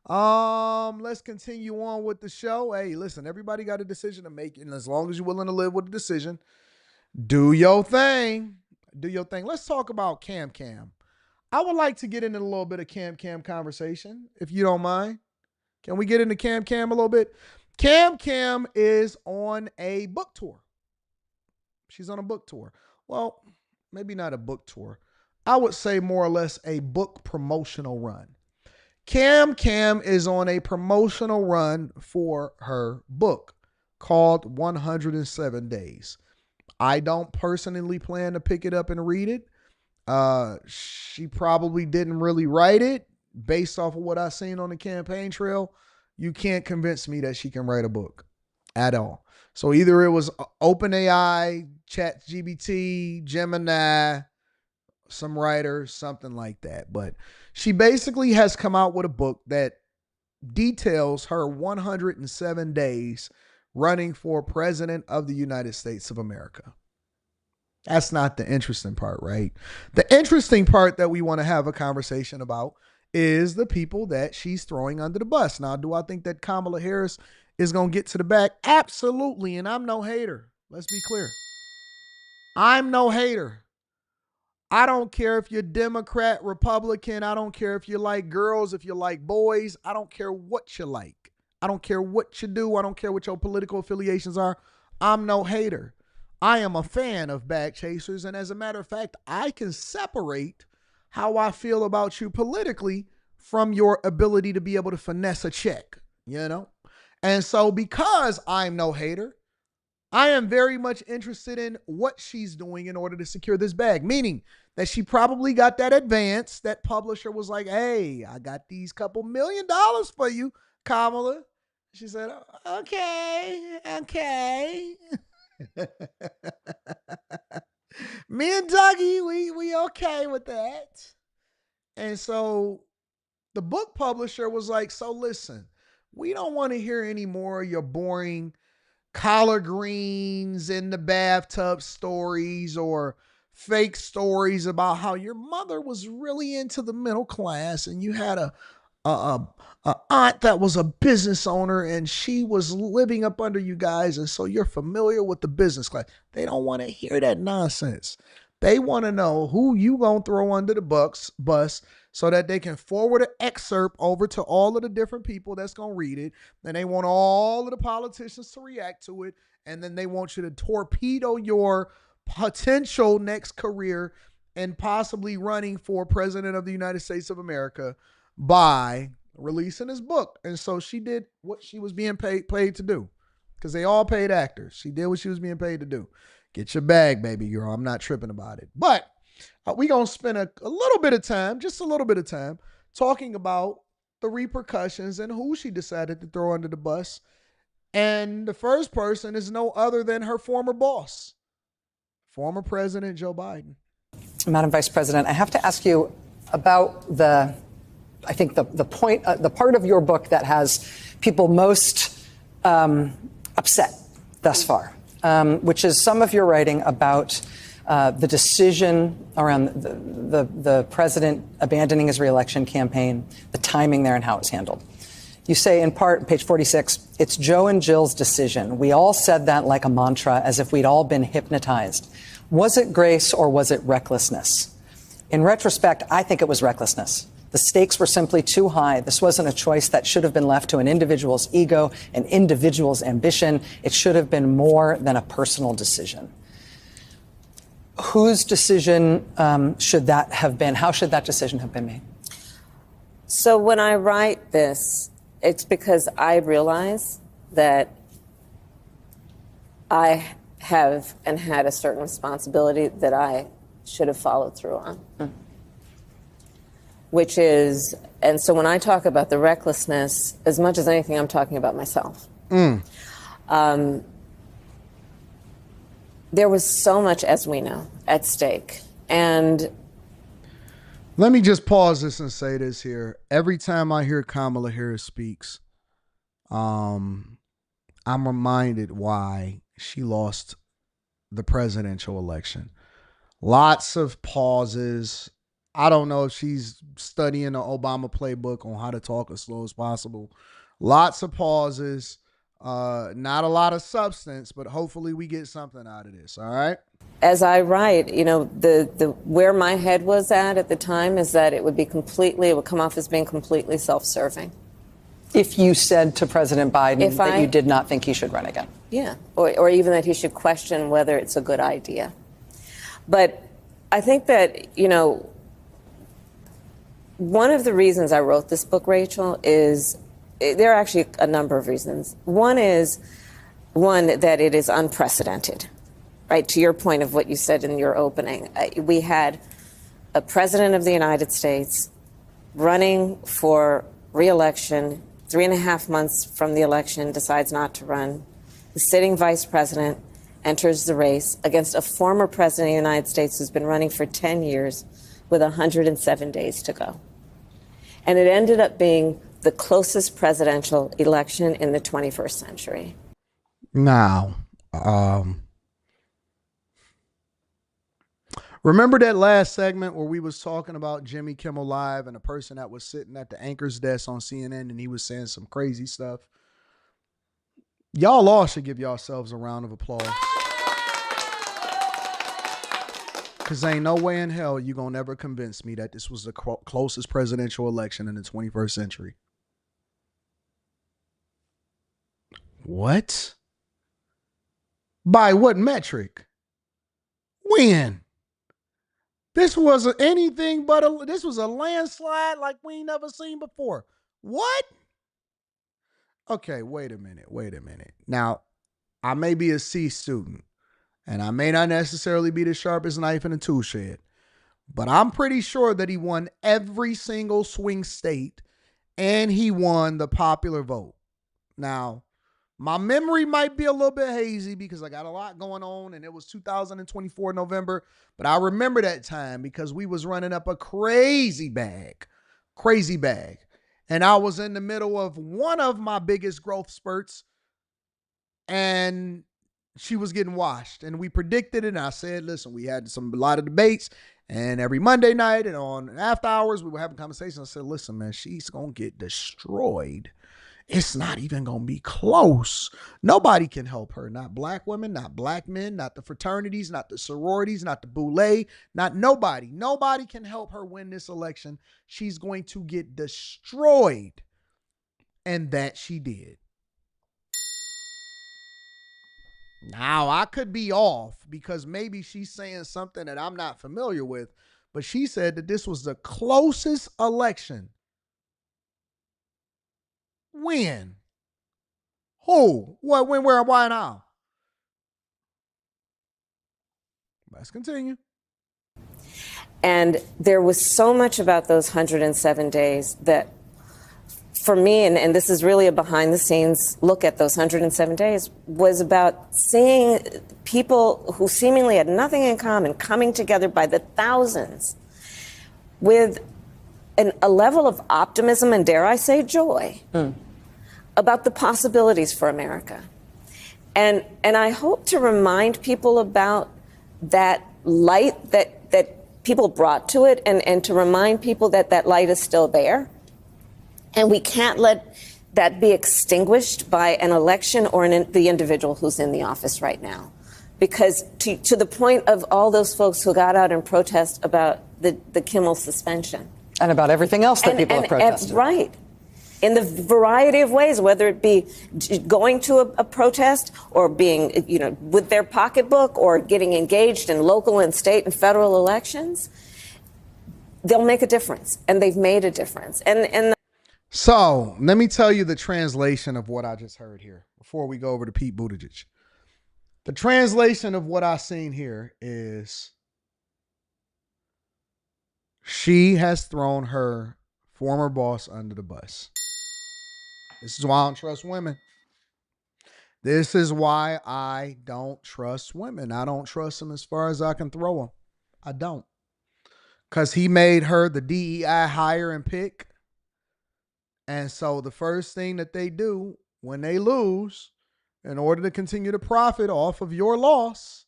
Let's continue on with the show. Hey, listen, everybody got a decision to make, and as long as you're willing to live with the decision, do your thing. Do your thing. Let's talk about Cam. I would like to get into a little bit of Cam conversation, if you don't mind. Can we get into Cam a little bit? Cam is on a book tour. She's on a book tour. Well, maybe not a book tour. I would say more or less a book promotional run. Cam is on a promotional run for her book called 107 Days. I don't personally plan to pick it up and read it. She probably didn't really write it based off of what I've seen on the campaign trail. You can't convince me that she can write a book at all. So either it was OpenAI, ChatGPT, Gemini, some writer, something like that. But she basically has come out with a book that details her 107 days running for president of the United States of America. That's not the interesting part, right? The interesting part that we want to have a conversation about is the people that she's throwing under the bus. Now, do I think that Kamala Harris is going to get to the back? Absolutely. And I'm no hater. Let's be clear. I'm no hater. I don't care if you're Democrat, Republican. I don't care if you like girls, if you like boys. I don't care what you like. I don't care what you do. I don't care what your political affiliations are. I'm no hater. I am a fan of bag chasers. And as a matter of fact, I can separate how I feel about you politically from your ability to be able to finesse a check, you know? And so because I'm no hater, I am very much interested in what she's doing in order to secure this bag, meaning that she probably got that advance. That publisher was like, hey, I got these couple $1 million for you, Kamala. She said, okay. Me and Dougie, we okay with that. And so the book publisher was like, so listen, we don't want to hear any more of your boring collard greens in the bathtub stories or fake stories about how your mother was really into the middle class and you had a aunt that was a business owner and she was living up under you guys, and so you're familiar with the business class. They don't want to hear that nonsense. They want to know who you gonna throw under the bus so that they can forward an excerpt over to all of the different people that's gonna read it. Then they want all of the politicians to react to it, and then they want you to torpedo your potential next career and possibly running for president of the United States of America by releasing his book. And so she did what she was being paid to do, because they all paid actors. She did what she was being paid to do. Get your bag, baby girl. I'm not tripping about it. But we're going to spend a little bit of time, just a little bit of time, talking about the repercussions and who she decided to throw under the bus. And the first person is no other than her former boss, former President Joe Biden. Madam Vice President, I have to ask you about the point, the part of your book that has people most upset thus far, which is some of your writing about the decision around the president abandoning his reelection campaign, the timing there and how it was handled. You say in part, page 46, it's Joe and Jill's decision. We all said that like a mantra, as if we'd all been hypnotized. Was it grace or was it recklessness? In retrospect, I think it was recklessness. The stakes were simply too high. This wasn't a choice that should have been left to an individual's ego, an individual's ambition. It should have been more than a personal decision. Whose decision should that have been? How should that decision have been made? So when I write this, it's because I realize that I have and had a certain responsibility that I should have followed through on. Which is, and so when I talk about the recklessness, as much as anything, I'm talking about myself. There was so much, as we know, at stake. And let me just pause this and say this here. Every time I hear Kamala Harris speaks, I'm reminded why she lost the presidential election. Lots of pauses. I don't know if she's studying the Obama playbook on how to talk as slow as possible. Lots of pauses. Not a lot of substance, but hopefully we get something out of this. All right. As I write, you know, the where my head was at the time is that it would come off as being completely self-serving. If you said to President Biden that you did not think he should run again. Yeah, or even that he should question whether it's a good idea. But I think that, you know, one of the reasons I wrote this book, Rachel, is there are actually a number of reasons. One that it is unprecedented, right? To your point of what you said in your opening, we had a president of the United States running for re-election, 3.5 months from the election, decides not to run. The sitting vice president enters the race against a former president of the United States who's been running for 10 years with 107 days to go. And it ended up being the closest presidential election in the 21st century. Now, remember that last segment where we was talking about Jimmy Kimmel Live and a person that was sitting at the anchor's desk on CNN and he was saying some crazy stuff? Y'all all should give yourselves a round of applause. Because ain't no way in hell you gonna never convince me that this was the closest presidential election in the 21st century. What? By what metric? When? This was anything but this was a landslide like we ain't never seen before. What? Okay, wait a minute. Now, I may be a C student, and I may not necessarily be the sharpest knife in a tool shed, but I'm pretty sure that he won every single swing state, and he won the popular vote. Now, my memory might be a little bit hazy because I got a lot going on, and it was 2024 November, but I remember that time because we was running up a crazy bag. And I was in the middle of one of my biggest growth spurts, and she was getting washed. And we predicted it, and I said, listen, we had a lot of debates, and every Monday night and on after hours, we were having conversations. I said, listen, man, she's going to get destroyed. It's not even going to be close. Nobody can help her. Not black women, not black men, not the fraternities, not the sororities, not the boule, not nobody. Nobody can help her win this election. She's going to get destroyed. And that she did. Now, I could be off because maybe she's saying something that I'm not familiar with, but she said that this was the closest election. When? Who? What? When? Where? Why now? Let's continue. And there was so much about those 107 days that, for me, and this is really a behind the scenes look at those 107 days, was about seeing people who seemingly had nothing in common coming together by the thousands with a level of optimism and, dare I say, joy about the possibilities for America. And I hope to remind people about that light that people brought to it, and to remind people that that light is still there. And we can't let that be extinguished by an election or the individual who's in the office right now. Because to the point of all those folks who got out and protest about the Kimmel suspension. And about everything else that people have protested. Right. In the variety of ways, whether it be going to a protest or being, with their pocketbook or getting engaged in local and state and federal elections, they'll make a difference. And they've made a difference. So let me tell you the translation of what I just heard here before we go over to Pete Buttigieg. The translation of what I seen here is she has thrown her former boss under the bus. This is why I don't trust women. This is why I don't trust women. I don't trust them as far as I can throw them. I don't. Because he made her the DEI hire and pick. And so the first thing that they do when they lose, in order to continue to profit off of your loss,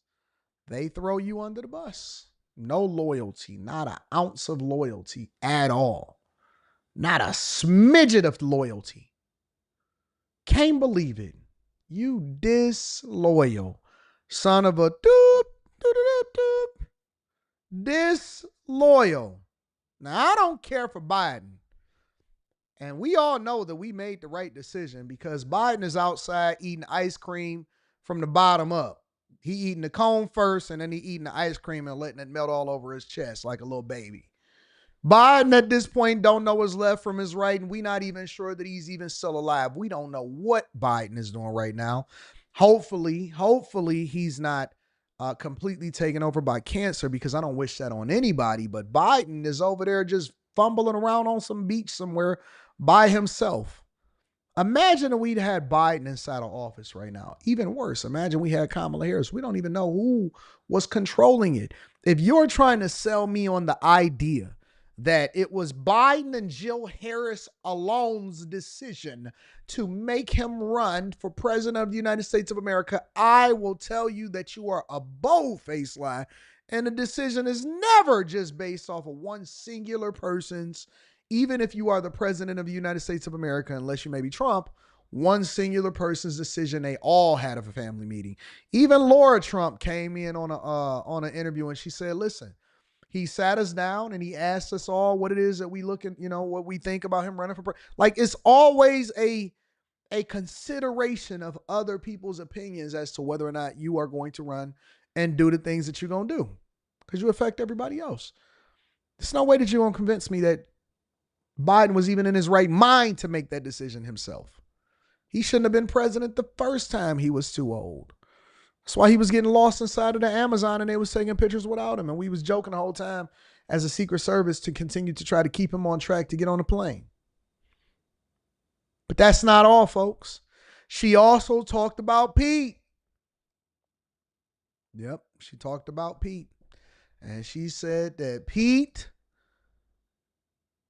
they throw you under the bus. No loyalty, not an ounce of loyalty at all. Not a smidget of loyalty. Can't believe it. You disloyal son of a doop, doop, doop, doop. Disloyal. Now, I don't care for Biden. And we all know that we made the right decision because Biden is outside eating ice cream from the bottom up. He eating the cone first, and then he eating the ice cream and letting it melt all over his chest like a little baby. Biden at this point don't know his left from his right, and we not even sure that he's even still alive. We don't know what Biden is doing right now. Hopefully he's not completely taken over by cancer, because I don't wish that on anybody. But Biden is over there just fumbling around on some beach somewhere by himself. Imagine if we'd had Biden inside of office right now. Even worse, imagine we had Kamala Harris. We don't even know who was controlling it. If you're trying to sell me on the idea that it was Biden and Jill Harris alone's decision to make him run for president of the United States of America, I will tell you that you are a bold-faced lie. And the decision is never just based off of one singular person's, even if you are the president of the United States of America, unless you may be Trump, one singular person's decision. They all had a family meeting. Even Laura Trump came in on an interview, and she said, listen, he sat us down and he asked us all what it is that we look at, what we think about him running for president. Like, it's always a consideration of other people's opinions as to whether or not you are going to run and do the things that you're going to do, because you affect everybody else. There's no way that you're going to convince me that Biden was even in his right mind to make that decision himself. He shouldn't have been president the first time. He was too old. That's why he was getting lost inside of the Amazon, and they was taking pictures without him. And we was joking the whole time as a Secret Service to continue to try to keep him on track to get on the plane. But that's not all, folks. She also talked about Pete. Yep, she talked about Pete. And she said that Pete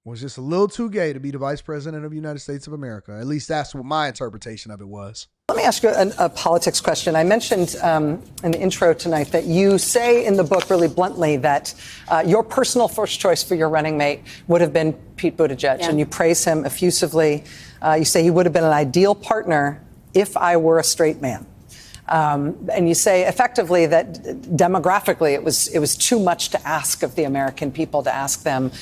was just a little too gay to be the vice president of the United States of America. At least that's what my interpretation of it was. Let me ask you a politics question. I mentioned in the intro tonight that you say in the book really bluntly that your personal first choice for your running mate would have been Pete Buttigieg, and you praise him effusively. You say he would have been an ideal partner if I were a straight man. And you say effectively that demographically it was too much to ask of the American people, to ask them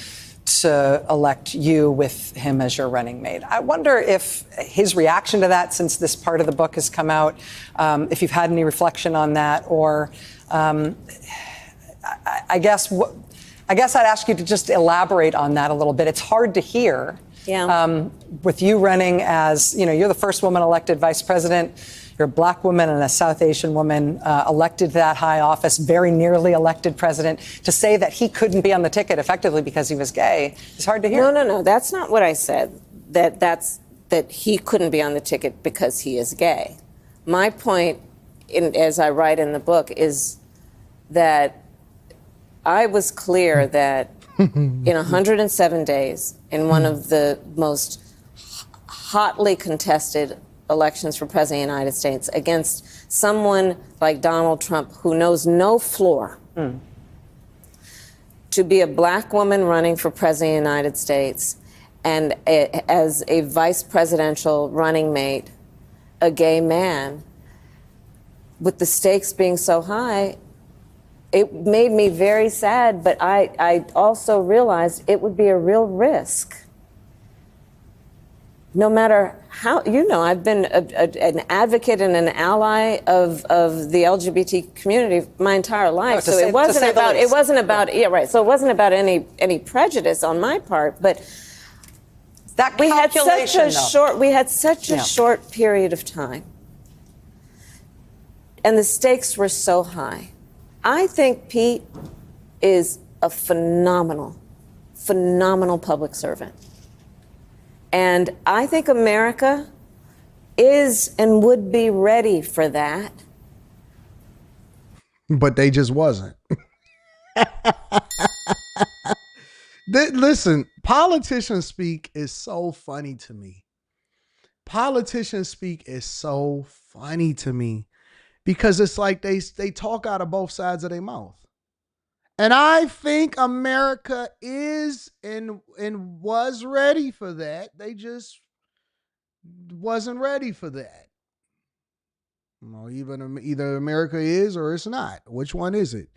to elect you with him as your running mate. I wonder if his reaction to that, since this part of the book has come out, if you've had any reflection on that, or I guess I'd ask you to just elaborate on that a little bit. It's hard to hear. Yeah. With you running as, you're the first woman elected vice president. You're a black woman and a South Asian woman elected to that high office, very nearly elected president. To say that he couldn't be on the ticket effectively because he was gay is hard to hear. No. That's not what I said. That he couldn't be on the ticket because he is gay. My point, as I write in the book, is that I was clear that in 107 days, in one of the most hotly contested elections for president of the United States, against someone like Donald Trump, who knows no floor, to be a black woman running for president of the United States, and as a vice presidential running mate, a gay man, with the stakes being so high, it made me very sad, but I also realized it would be a real risk. No matter how, I've been an advocate and an ally of the LGBT community my entire life. So it wasn't about any prejudice on my part, but that we had such a short period of time, and the stakes were so high. I think Pete is a phenomenal public servant. And I think America is and would be ready for that. But they just wasn't. Listen, politicians speak is so funny to me. Politicians speak is so funny to me because it's like they talk out of both sides of their mouth. And I think America is and was ready for that. They just wasn't ready for that. Even either America is or it's not. Which one is it?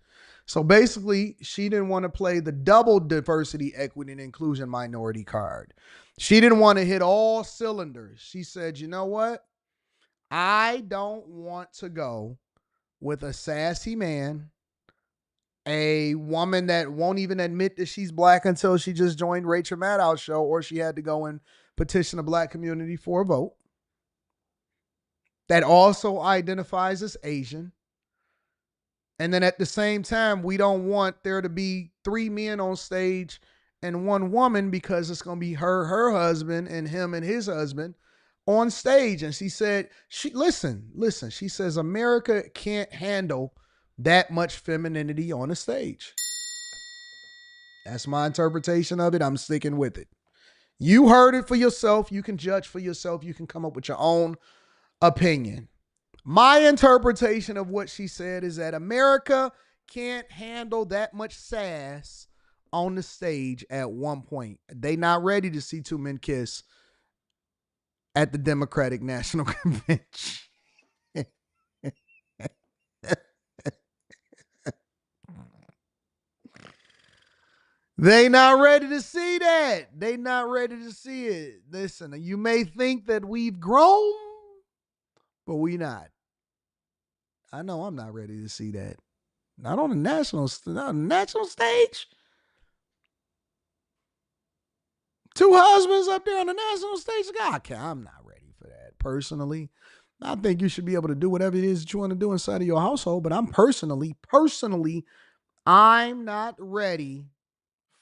So basically, she didn't want to play the double diversity, equity, and inclusion minority card. She didn't want to hit all cylinders. She said, you know what? I don't want to go with a sassy man, a woman that won't even admit that she's black until she just joined Rachel Maddow's show, or she had to go and petition the black community for a vote, that also identifies as Asian. And then at the same time, we don't want there to be 3 men on stage and 1 woman, because it's going to be her husband, and him and his husband on stage. And she said, listen, she says, America can't handle that much femininity on a stage. That's my interpretation of it. I'm sticking with it. You heard it for yourself. You can judge for yourself. You can come up with your own opinion. My interpretation of what she said is that America can't handle that much sass on the stage at one point. They not ready to see 2 men kiss at the Democratic National Convention. They not ready to see that. They not ready to see it. Listen, you may think that we've grown, but we not. I know I'm not ready to see that. Not on the national stage. 2 husbands up there on the national stage. I'm not ready for that. Personally, I think you should be able to do whatever it is that you want to do inside of your household. But I'm personally, I'm not ready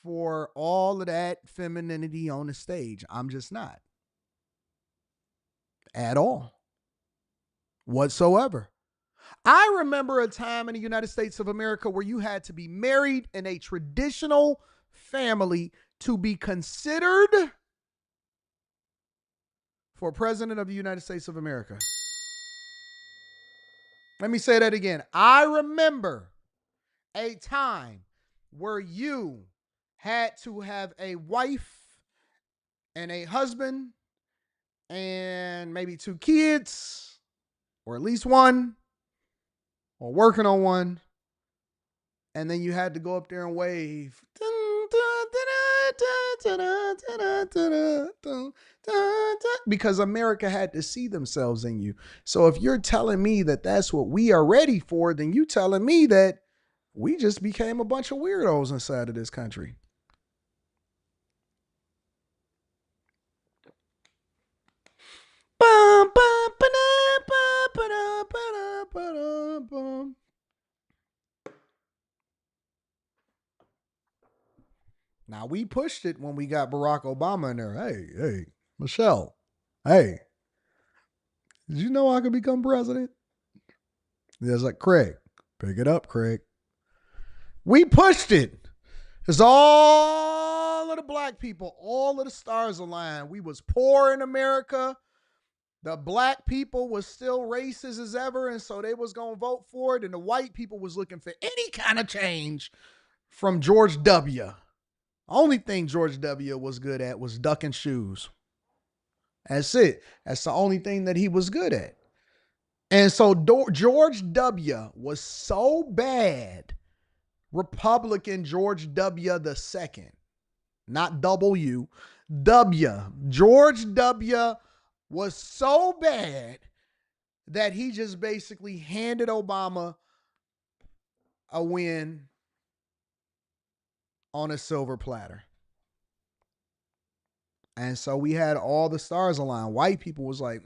for all of that femininity on the stage. I'm just not. At all. Whatsoever. I remember a time in the United States of America where you had to be married in a traditional family to be considered for president of the United States of America. Let me say that again. I remember a time where you had to have a wife and a husband and maybe 2 kids, or at least 1, or working on 1. And then you had to go up there and wave. Because America had to see themselves in you. So if you're telling me that that's what we are ready for, then you telling me that we just became a bunch of weirdos inside of this country. Now, we pushed it when we got Barack Obama in there. Hey, Michelle. Hey, did you know I could become president? It's like, Craig, pick it up, Craig. We pushed it. It's all of the black people, all of the stars aligned. We was poor in America. The black people was still racist as ever, and so they was going to vote for it, and the white people was looking for any kind of change from George W. Only thing George W. was good at was ducking shoes. That's it. That's the only thing that he was good at. And so George W. was so bad, Republican George W. the second, not W, W. George W. was so bad that he just basically handed Obama a win on a silver platter. And so we had all the stars align. White people was like,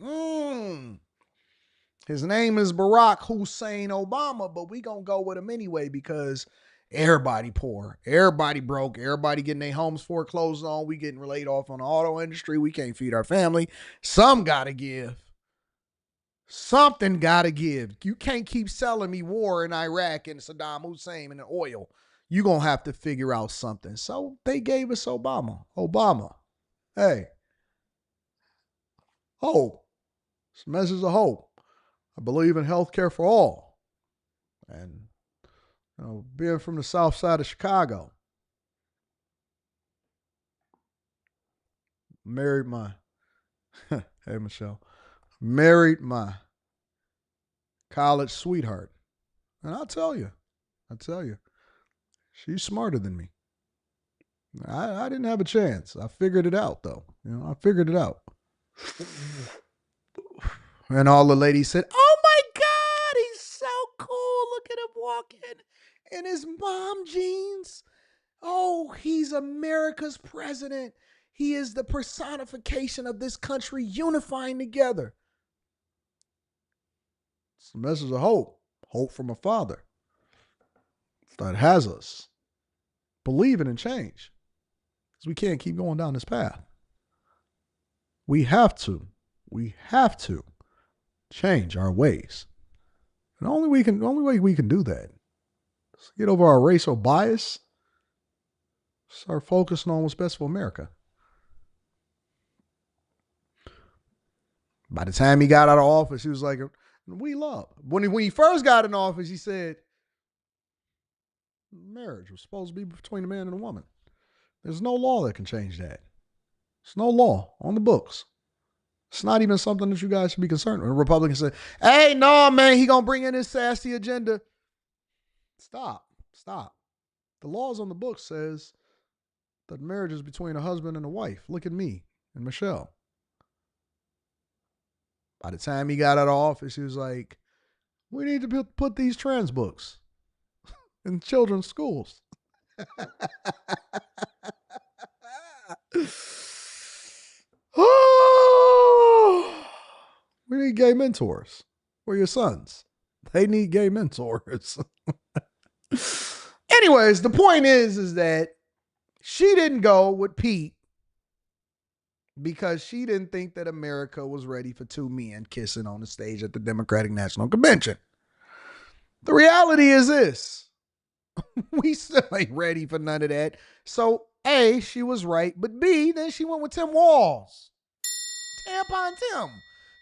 his name is Barack Hussein Obama, but we gonna go with him anyway because everybody poor, everybody broke, everybody getting their homes foreclosed on. We getting laid off on the auto industry. We can't feed our family. Some gotta give. Something gotta give. You can't keep selling me war in Iraq and Saddam Hussein and the oil. You gonna have to figure out something. So they gave us Obama. Hey, hope. It's a message of hope. I believe in healthcare for all. And being from the south side of Chicago, married my hey Michelle, married my college sweetheart. And I'll tell you, she's smarter than me. I didn't have a chance. I figured it out, though. I figured it out. And all the ladies said, "Oh my God, he's so cool. Look at him walking in his mom jeans. Oh, he's America's president. He is the personification of this country unifying together." It's a message of hope. Hope from a father that has us believing in change. Because we can't keep going down this path. We have to change our ways. And the only way we can do that is get over our racial bias, start focusing on what's best for America. By the time he got out of office, he was like, "We love." When he first got in office, he said, marriage was supposed to be between a man and a woman. There's no law that can change that. There's no law on the books. It's not even something that you guys should be concerned with. The Republicans say, "Hey, no, man, he gonna bring in his sassy agenda." Stop. The laws on the book says that marriage is between a husband and a wife. Look at me and Michelle. By the time he got out of office, he was like, "We need to put these trans books in children's schools." We need gay mentors. We're your sons. They need gay mentors. Anyways, the point is that she didn't go with Pete because she didn't think that America was ready for two men kissing on the stage at the Democratic National Convention. The reality is this. We still ain't ready for none of that. So, A, she was right, but B, then she went with Tim Walz. Tampon Tim.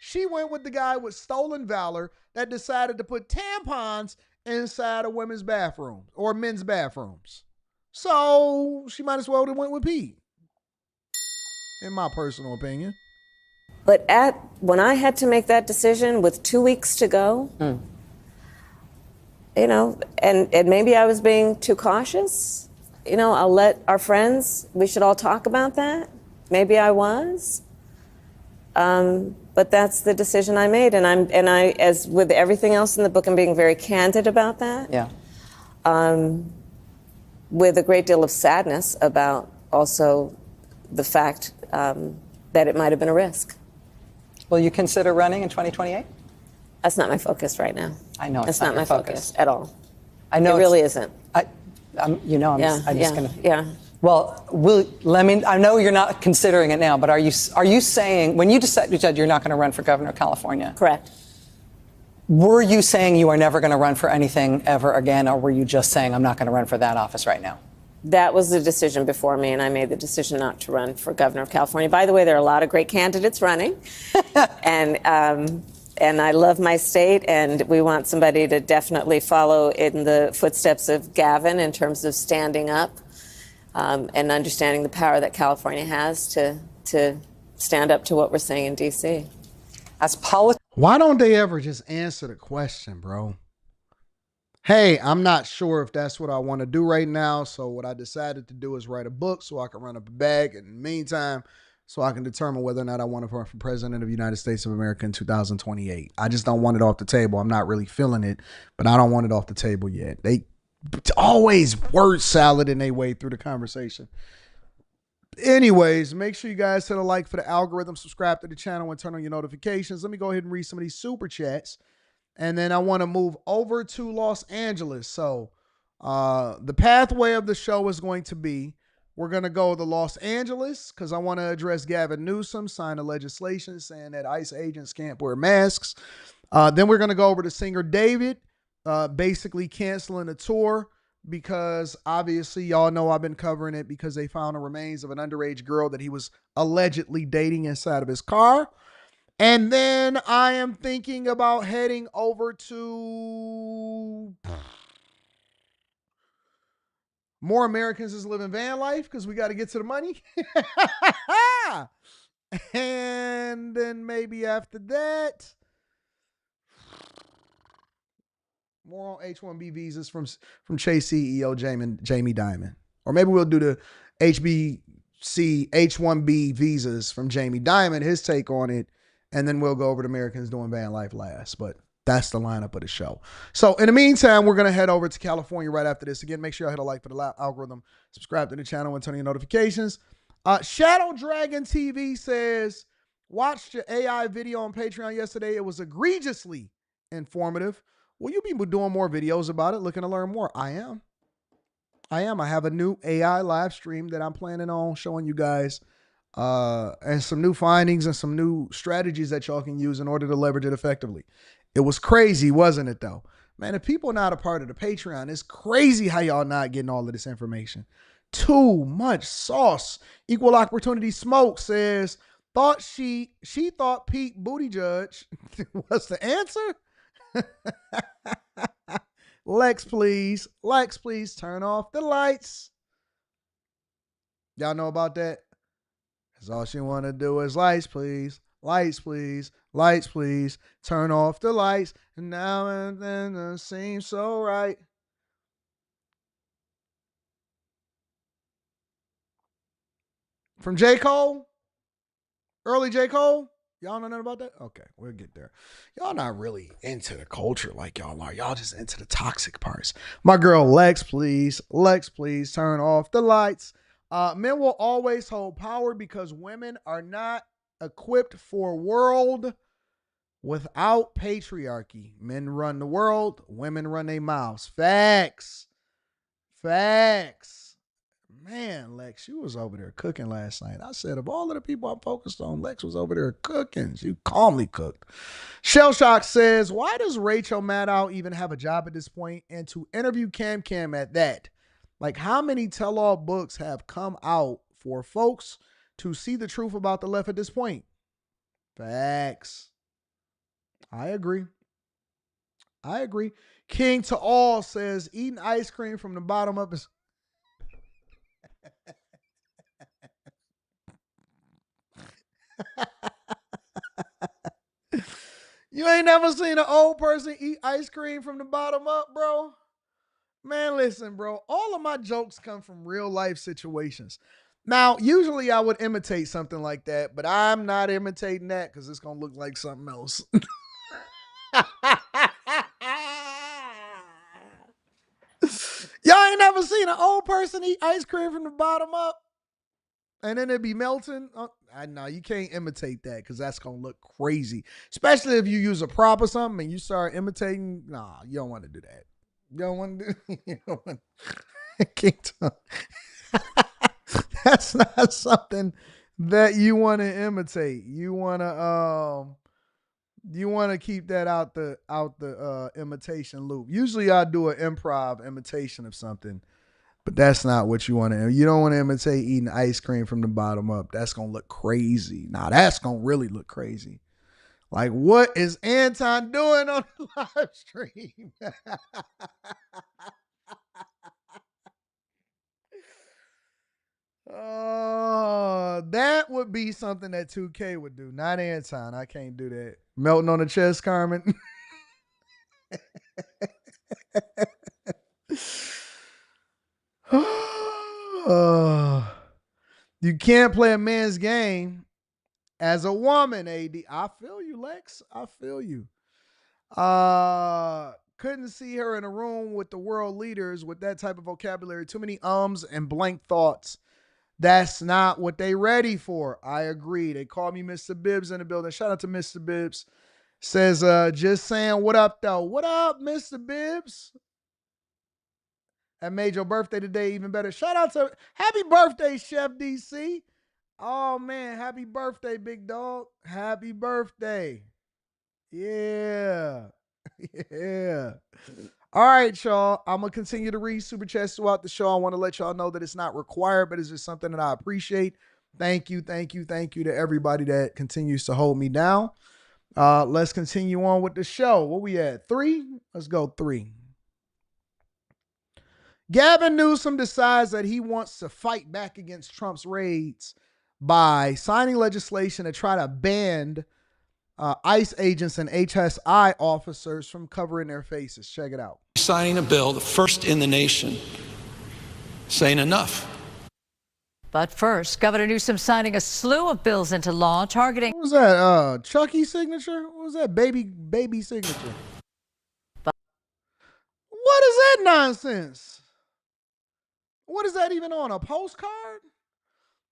She went with the guy with stolen valor that decided to put tampons inside of women's bathrooms or men's bathrooms. So she might as well have went with Pete, in my personal opinion. But when I had to make that decision with 2 weeks to go, and maybe I was being too cautious. I'll let our friends, we should all talk about that. Maybe I was. But that's the decision I made. And I, as with everything else in the book, I'm being very candid about that. Yeah. With a great deal of sadness about also the fact that it might have been a risk. Will you consider running in 2028? That's not my focus right now. I know it's not my focus at all. I know it really isn't. I'm just going to. Yeah. Well, I know you're not considering it now, but are you saying, when you said you're not going to run for governor of California? Correct. Were you saying you are never going to run for anything ever again, or were you just saying I'm not going to run for that office right now? That was the decision before me, and I made the decision not to run for governor of California. By the way, there are a lot of great candidates running, and I love my state, and we want somebody to definitely follow in the footsteps of Gavin in terms of standing up and understanding the power that California has to stand up to what we're saying in D.C. Why don't they ever just answer the question, bro? Hey, I'm not sure if that's what I want to do right now, so what I decided to do is write a book so I can run up a bag. In the meantime, so I can determine whether or not I want to run for president of the United States of America in 2028. I just don't want it off the table. I'm not really feeling it, but I don't want it off the table yet. They always word salad in their way through the conversation. Anyways, make sure you guys hit a like for the algorithm, subscribe to the channel, and turn on your notifications. Let me go ahead and read some of these super chats. And then I want to move over to Los Angeles. So the pathway of the show is going to be, we're going to go to Los Angeles because I want to address Gavin Newsom, sign a legislation saying that ICE agents can't wear masks. Then we're going to go over to singer David, basically canceling the tour because obviously y'all know I've been covering it because they found the remains of an underage girl that he was allegedly dating inside of his car. And then I am thinking about heading over to More Americans is Living Van Life because we got to get to the money. And then maybe after that, More on H-1B visas from Chase CEO Jamie Dimon. Or maybe we'll do the HBC H-1B visas from Jamie Dimon, his take on it, and then we'll go over to Americans Doing Van Life last. But that's the lineup of the show. So in the meantime, we're going to head over to California right after this. Again, make sure you hit a like for the algorithm, subscribe to the channel, and turn on your notifications. Shadow Dragon TV says, watched your AI video on Patreon yesterday. It was egregiously informative. Will you be doing more videos about it? Looking to learn more? I am. I have a new AI live stream that I'm planning on showing you guys and some new findings and some new strategies that y'all can use in order to leverage it effectively. It was crazy, wasn't it, though? Man, if people are not a part of the Patreon, it's crazy how y'all not getting all of this information. Too much sauce. Equal Opportunity Smoke says, she thought Pete Buttigieg was the answer. Lex, please, turn off the lights. Y'all know about that? Because all she want to do is lights, please, turn off the lights. And now and then it seems so right. From J. Cole, early J. Cole. Y'all know nothing about that? Okay, we'll get there. Y'all not really into the culture like y'all are. Y'all just into the toxic parts. My girl, Lex, please, turn off the lights. Men will always hold power because women are not equipped for a world without patriarchy. Men run the world, women run their mouths. Facts. Man, Lex, you was over there cooking last night. I said, of all of the people I'm focused on, Lex was over there cooking. She calmly cooked. Shell Shock says, why does Rachel Maddow even have a job at this point? And to interview Cam at that, like how many tell-all books have come out for folks to see the truth about the left at this point? Facts. I agree. King to all says, eating ice cream from the bottom up is... You ain't never seen an old person eat ice cream from the bottom up, bro? Man, listen, bro. All of my jokes come from real life situations. Now, usually I would imitate something like that, but I'm not imitating that because it's going to look like something else. Y'all ain't never seen an old person eat ice cream from the bottom up? And then it'd be melting. I know you can't imitate that because that's gonna look crazy. Especially if you use a prop or something and you start imitating. Nah, you don't want to do that. You don't want to do. You don't want. That's not something that you want to imitate. You want to keep that out the imitation loop. Usually I do an improv imitation of something. But that's not what you want to. You don't want to imitate eating ice cream from the bottom up. That's going to look crazy. Nah, that's going to really look crazy. Like, what is Anton doing on the live stream? Oh, that would be something that 2K would do. Not Anton. I can't do that. Melting on the chest, Carmen. You can't play a man's game as a woman, AD. I feel you, Lex. I feel you. Couldn't see her in a room with the world leaders with that type of vocabulary. Too many ums and blank thoughts. That's not what they ready for. I agree. They call me Mr. Bibbs in the building. Shout out to Mr. Bibbs. Says, just saying, what up, though? What up, Mr. Bibbs? That made your birthday today even better. Shout out to happy birthday, Chef DC. Oh, man. Happy birthday, big dog. Happy birthday. Yeah. Yeah. All right, y'all. I'm going to continue to read Super Chats throughout the show. I want to let y'all know that it's not required, but it's just something that I appreciate. Thank you to everybody that continues to hold me down. Let's continue on with the show. What we at? 3? Let's go 3. Gavin Newsom decides that he wants to fight back against Trump's raids by signing legislation to try to ban ICE agents and HSI officers from covering their faces. Check it out. Signing a bill, the first in the nation, saying enough. But first, Governor Newsom signing a slew of bills into law targeting. What was that? Chucky's signature? What was that? Baby signature? What is that nonsense? What is that even on a postcard?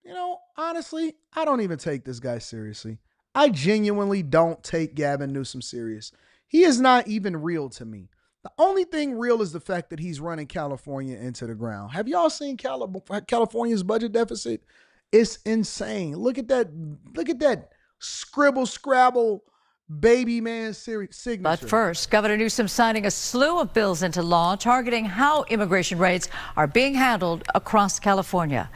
You know, honestly, I don't even take this guy seriously. I genuinely don't take Gavin Newsom serious. He is not even real to me. The only thing real is the fact that he's running California into the ground. Have y'all seen California's budget deficit? It's insane. Look at that. Look at that scribble scrabble baby man signature. But first, Governor Newsom signing a slew of bills into law targeting how immigration raids are being handled across California.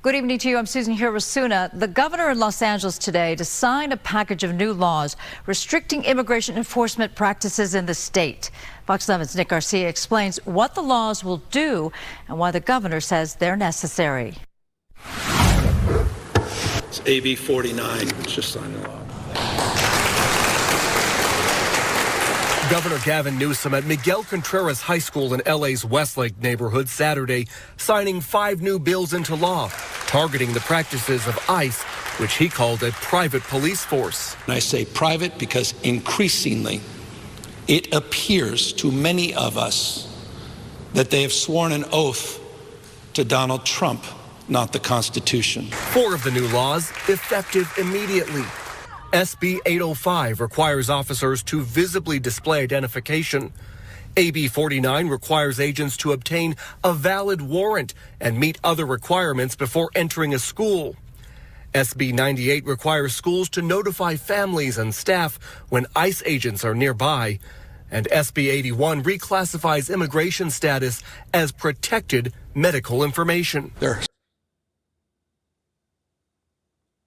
Good evening to you. I'm Susan Hirosuna. The governor in Los Angeles today to sign a package of new laws restricting immigration enforcement practices in the state. Fox 11's Nick Garcia explains what the laws will do and why the governor says they're necessary. It's AB 49. Let's just sign the law. Governor Gavin Newsom at Miguel Contreras High School in LA's Westlake neighborhood Saturday, signing 5 new bills into law, targeting the practices of ICE, which he called a private police force. And I say private because increasingly it appears to many of us that they have sworn an oath to Donald Trump, not the Constitution. 4 of the new laws effective immediately. S5.E192 requires officers to visibly display identification. AB 49 requires agents to obtain a valid warrant and meet other requirements before entering a school. SB 98 requires schools to notify families and staff when ICE agents are nearby. And SB 81 reclassifies immigration status as protected medical information. There are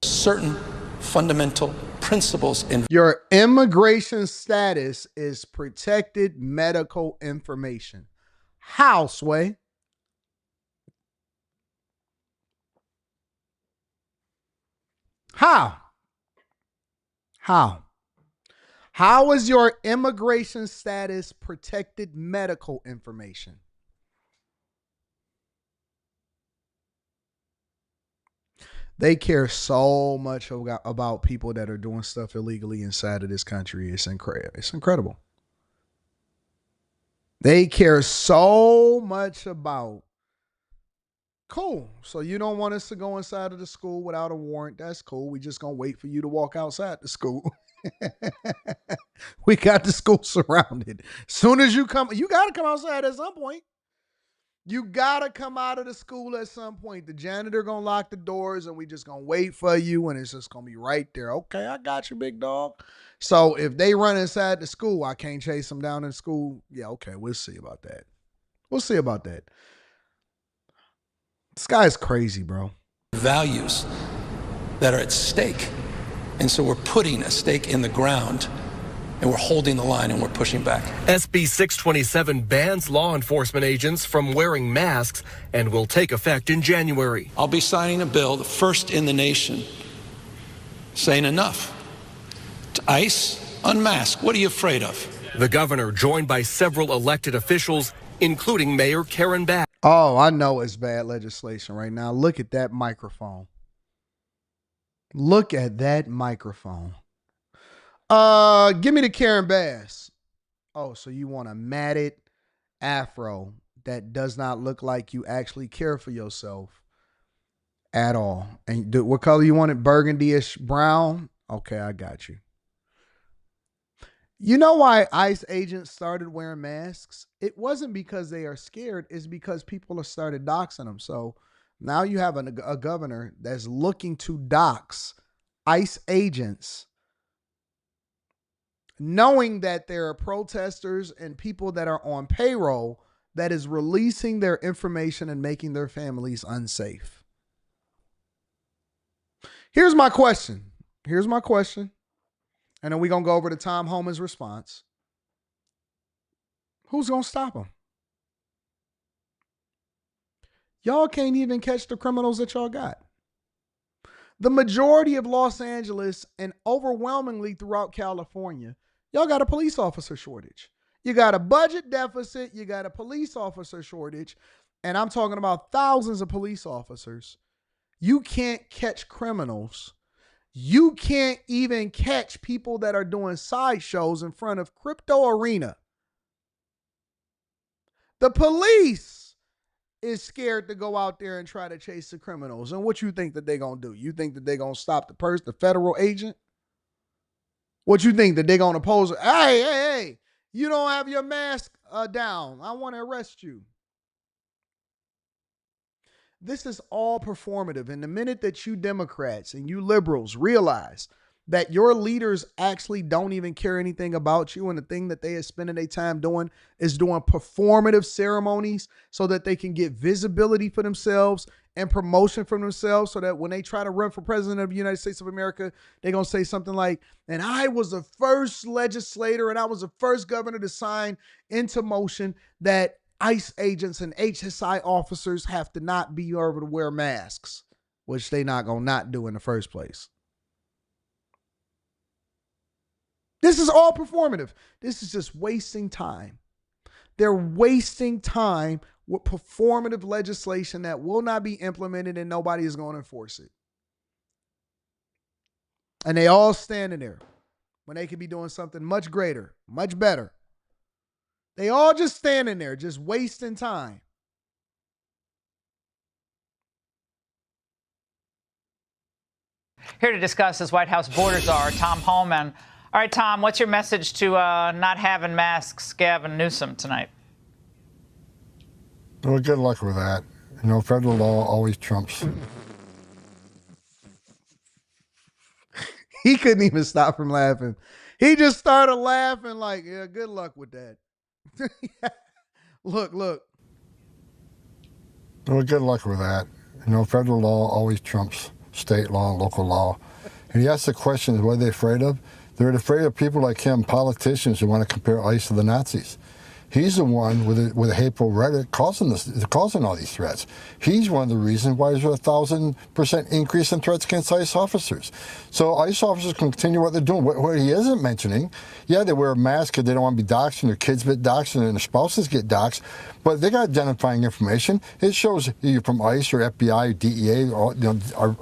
certain fundamental principles in your immigration status is protected medical information. How, Sway? How? How is your immigration status protected medical information? They care so much about people that are doing stuff illegally inside of this country. It's incredible. It's incredible. They care so much about. Cool. So you don't want us to go inside of the school without a warrant. That's cool. We just going to wait for you to walk outside the school. We got the school surrounded. Soon as you come, you got to come outside at some point. You got to come out of the school at some point. The janitor going to lock the doors and we just going to wait for you and it's just going to be right there. Okay, I got you, big dog. So if they run inside the school, I can't chase them down in school. Yeah, okay, we'll see about that. We'll see about that. This guy's crazy, bro. values that are at stake. And so we're putting a stake in the ground and we're holding the line and we're pushing back. SB 627 bans law enforcement agents from wearing masks and will take effect in January. I'll be signing a bill, the first in the nation, saying enough. To ICE, unmask. What are you afraid of? The governor joined by several elected officials, including Mayor Karen Bass. Oh, I know it's bad legislation right now. Look at that microphone. Look at that microphone. Give me the Karen Bass. Oh, so you want a matted afro that does not look like you actually care for yourself at all. And what color you want it? Burgundy-ish brown? Okay, I got you. You know why ICE agents started wearing masks? It wasn't because they are scared. It's because people have started doxing them. So now you have a governor that's looking to dox ICE agents, knowing that there are protesters and people that are on payroll that is releasing their information and making their families unsafe. Here's my question. And then we're going to go over to Tom Homan's response. Who's going to stop him? Y'all can't even catch the criminals that y'all got. The majority of Los Angeles and overwhelmingly throughout California, y'all got a police officer shortage. You got a budget deficit, you got a police officer shortage, and I'm talking about thousands of police officers. You can't catch criminals. You can't even catch people that are doing sideshows in front of Crypto Arena. The police is scared to go out there and try to chase the criminals. And what you think that they're going to do? You think that they're going to stop the federal agent? What you think that they're going to pose? Hey, you don't have your mask down. I want to arrest you. This is all performative. And the minute that you Democrats and you liberals realize that your leaders actually don't even care anything about you, and the thing that they are spending their time doing is doing performative ceremonies so that they can get visibility for themselves and promotion for themselves, so that when they try to run for president of the United States of America, they're going to say something like, and I was the first legislator and I was the first governor to sign into motion that ICE agents and HSI officers have to not be able to wear masks, which they not going to not do in the first place. This is all performative. This is just wasting time. They're wasting time with performative legislation that will not be implemented and nobody is going to enforce it. And they all standing there when they could be doing something much greater, much better. They all just standing there, just wasting time. Here to discuss as White House borders are Tom Homan. All right, Tom, what's your message to not having masks, Gavin Newsom, tonight? Well, good luck with that. You know, federal law always trumps. He couldn't even stop from laughing. He just started laughing like, yeah, good luck with that. Look. Well, good luck with that. You know, federal law always trumps state law and local law. And he asked the question, what are they afraid of? They're afraid of people like him, politicians who want to compare ICE to the Nazis. He's the one with a hateful rhetoric causing all these threats. He's one of the reasons why there's a 1,000% increase in threats against ICE officers. So ICE officers can continue what they're doing. What he isn't mentioning, yeah, they wear a mask because they don't want to be doxxed, and their kids get doxxed, and their spouses get doxxed, but they got identifying information. It shows you're from ICE or FBI or DEA, or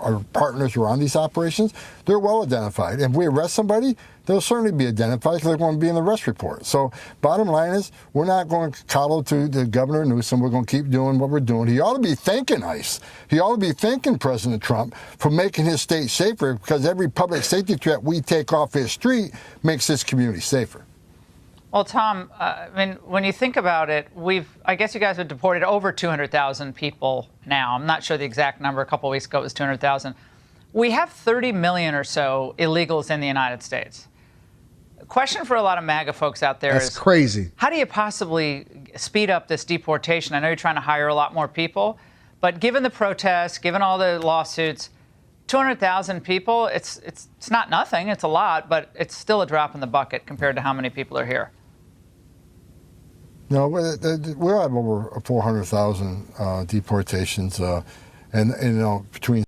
our partners who are on these operations. They're well identified. And if we arrest somebody, they'll certainly be identified because they're going to be in the arrest report. So bottom line is, we're not going to coddle to the Governor Newsom. We're going to keep doing what we're doing. He ought to be thanking ICE. He ought to be thanking President Trump for making his state safer, because every public safety threat we take off his street makes this community safer. Well, Tom, I mean, when you think about it, I guess you guys have deported over 200,000 people now. I'm not sure the exact number. A couple of weeks ago it was 200,000. We have 30 million or so illegals in the United States. Question for a lot of MAGA folks out there is crazy. How do you possibly speed up this deportation? I know you're trying to hire a lot more people, but given the protests, given all the lawsuits, 200,000 people, it's not nothing. It's a lot, but it's still a drop in the bucket compared to how many people are here. No, we'll have over 400,000 deportations, and you know, between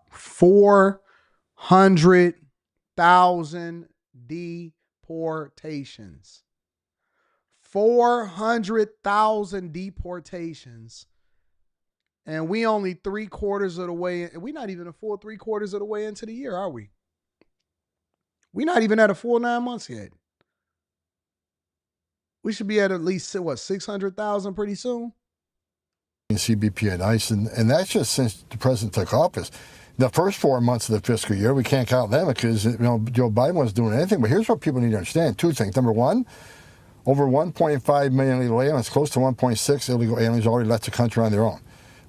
400,000 deportations. 400,000 deportations. And we only 3/4 of the way. We're not even a full 3/4 of the way into the year, are we? We're not even at a full 9 months yet. We should be at least, what, 600,000 pretty soon? CBP and ICE, and that's just since the president took office. The first 4 months of the fiscal year, we can't count them because Joe Biden wasn't doing anything. But here's what people need to understand: two things. Number one, over 1.5 million illegal aliens, close to 1.6 illegal aliens already left the country on their own.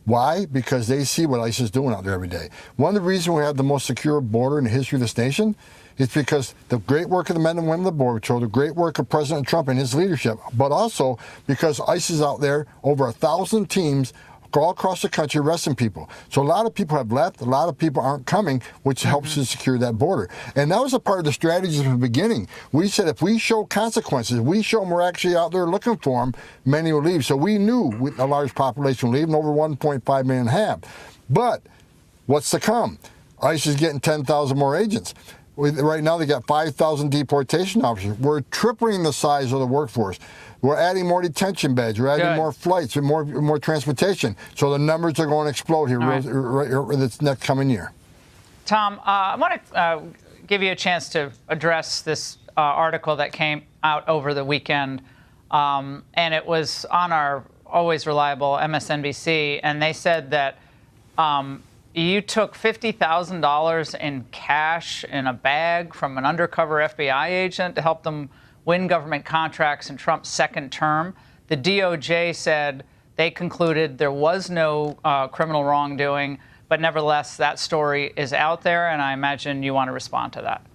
Why? Because they see what ICE is doing out there every day. One of the reasons we have the most secure border in the history of this nation is because the great work of the men and women of the Border Patrol, the great work of President Trump and his leadership, but also because ICE is out there, over 1,000 teams all across the country arresting people. So a lot of people have left. A lot of people aren't coming, which helps to secure that border. And that was a part of the strategy from the beginning. We said if we show consequences, we show them we're actually out there looking for them, many will leave. So we knew a large population will leave, and over 1.5 million have. But what's to come? ICE is getting 10,000 more agents. Right now they got 5,000 deportation officers. We're tripling the size of the workforce. We're adding more detention beds. We're adding more flights and more transportation. So the numbers are going to explode here this next coming year. Tom, I want to give you a chance to address this article that came out over the weekend, and it was on our always reliable MSNBC, and they said that you took $50,000 in cash in a bag from an undercover FBI agent to help them win government contracts in Trump's second term. The DOJ said they concluded there was no criminal wrongdoing, but nevertheless, that story is out there, and I imagine you want to respond to that.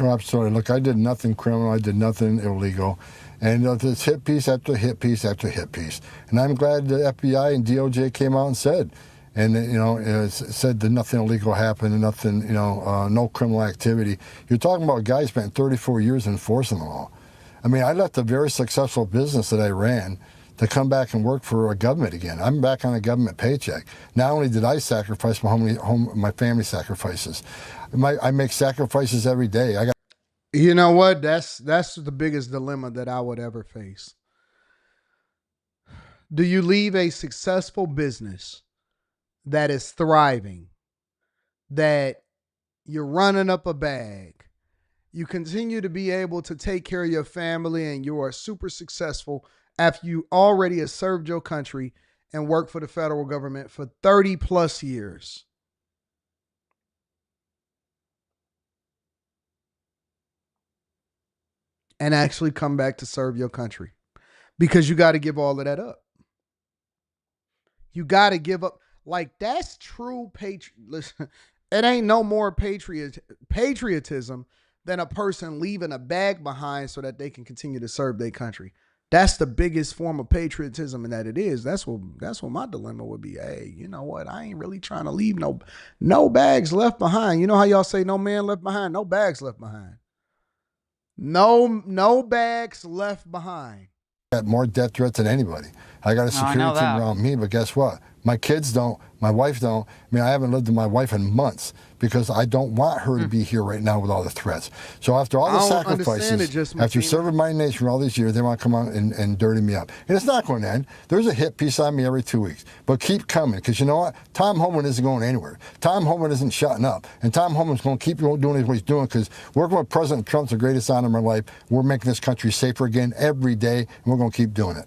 Oh, absolutely. Look, I did nothing criminal. I did nothing illegal. And it's hit piece after hit piece after hit piece. And I'm glad the FBI and DOJ came out and said, said that nothing illegal happened and nothing, no criminal activity. You're talking about a guy who spent 34 years enforcing the law. I mean, I left a very successful business that I ran to come back and work for a government again. I'm back on a government paycheck. Not only did I sacrifice my family sacrifices, I make sacrifices every day. You know what? That's the biggest dilemma that I would ever face. Do you leave a successful business that is thriving, that you're running up a bag, you continue to be able to take care of your family, and you are super successful after you already have served your country and worked for the federal government for 30 plus years? And actually come back to serve your country, because you got to give all of that up. You got to give up. Like, that's true listen, it ain't no more patriotism than a person leaving a bag behind so that they can continue to serve their country. That's the biggest form of patriotism, and that it is. That's what my dilemma would be. Hey, you know what? I ain't really trying to leave no bags left behind. You know how y'all say no man left behind? No bags left behind. No bags left behind. I got more death threats than anybody. I got a security team around me, but guess what? My kids don't. My wife don't. I mean, I haven't lived with my wife in months because I don't want her to be here right now with all the threats. So after all the sacrifices, after serving my nation for all these years, they want to come out and dirty me up. And it's not going to end. There's a hit piece on me every 2 weeks. But keep coming, because you know what? Tom Homan isn't going anywhere. Tom Homan isn't shutting up. And Tom Homan's going to keep doing what he's doing, because working with President Trump's the greatest honor of my life. We're making this country safer again every day, and we're going to keep doing it.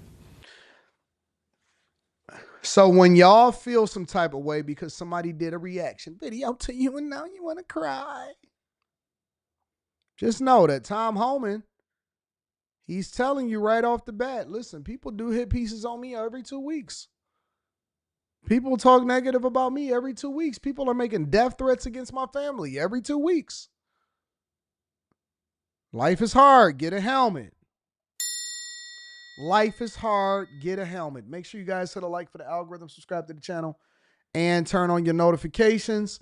So when y'all feel some type of way because somebody did a reaction video to you and now you want to cry, just know that Tom Homan, he's telling you right off the bat, listen, people do hit pieces on me every 2 weeks. People talk negative about me every 2 weeks. People are making death threats against my family every 2 weeks. Life is hard. Get a helmet. Life is hard. Get a helmet. Make sure you guys hit a like for the algorithm, subscribe to the channel, and turn on your notifications.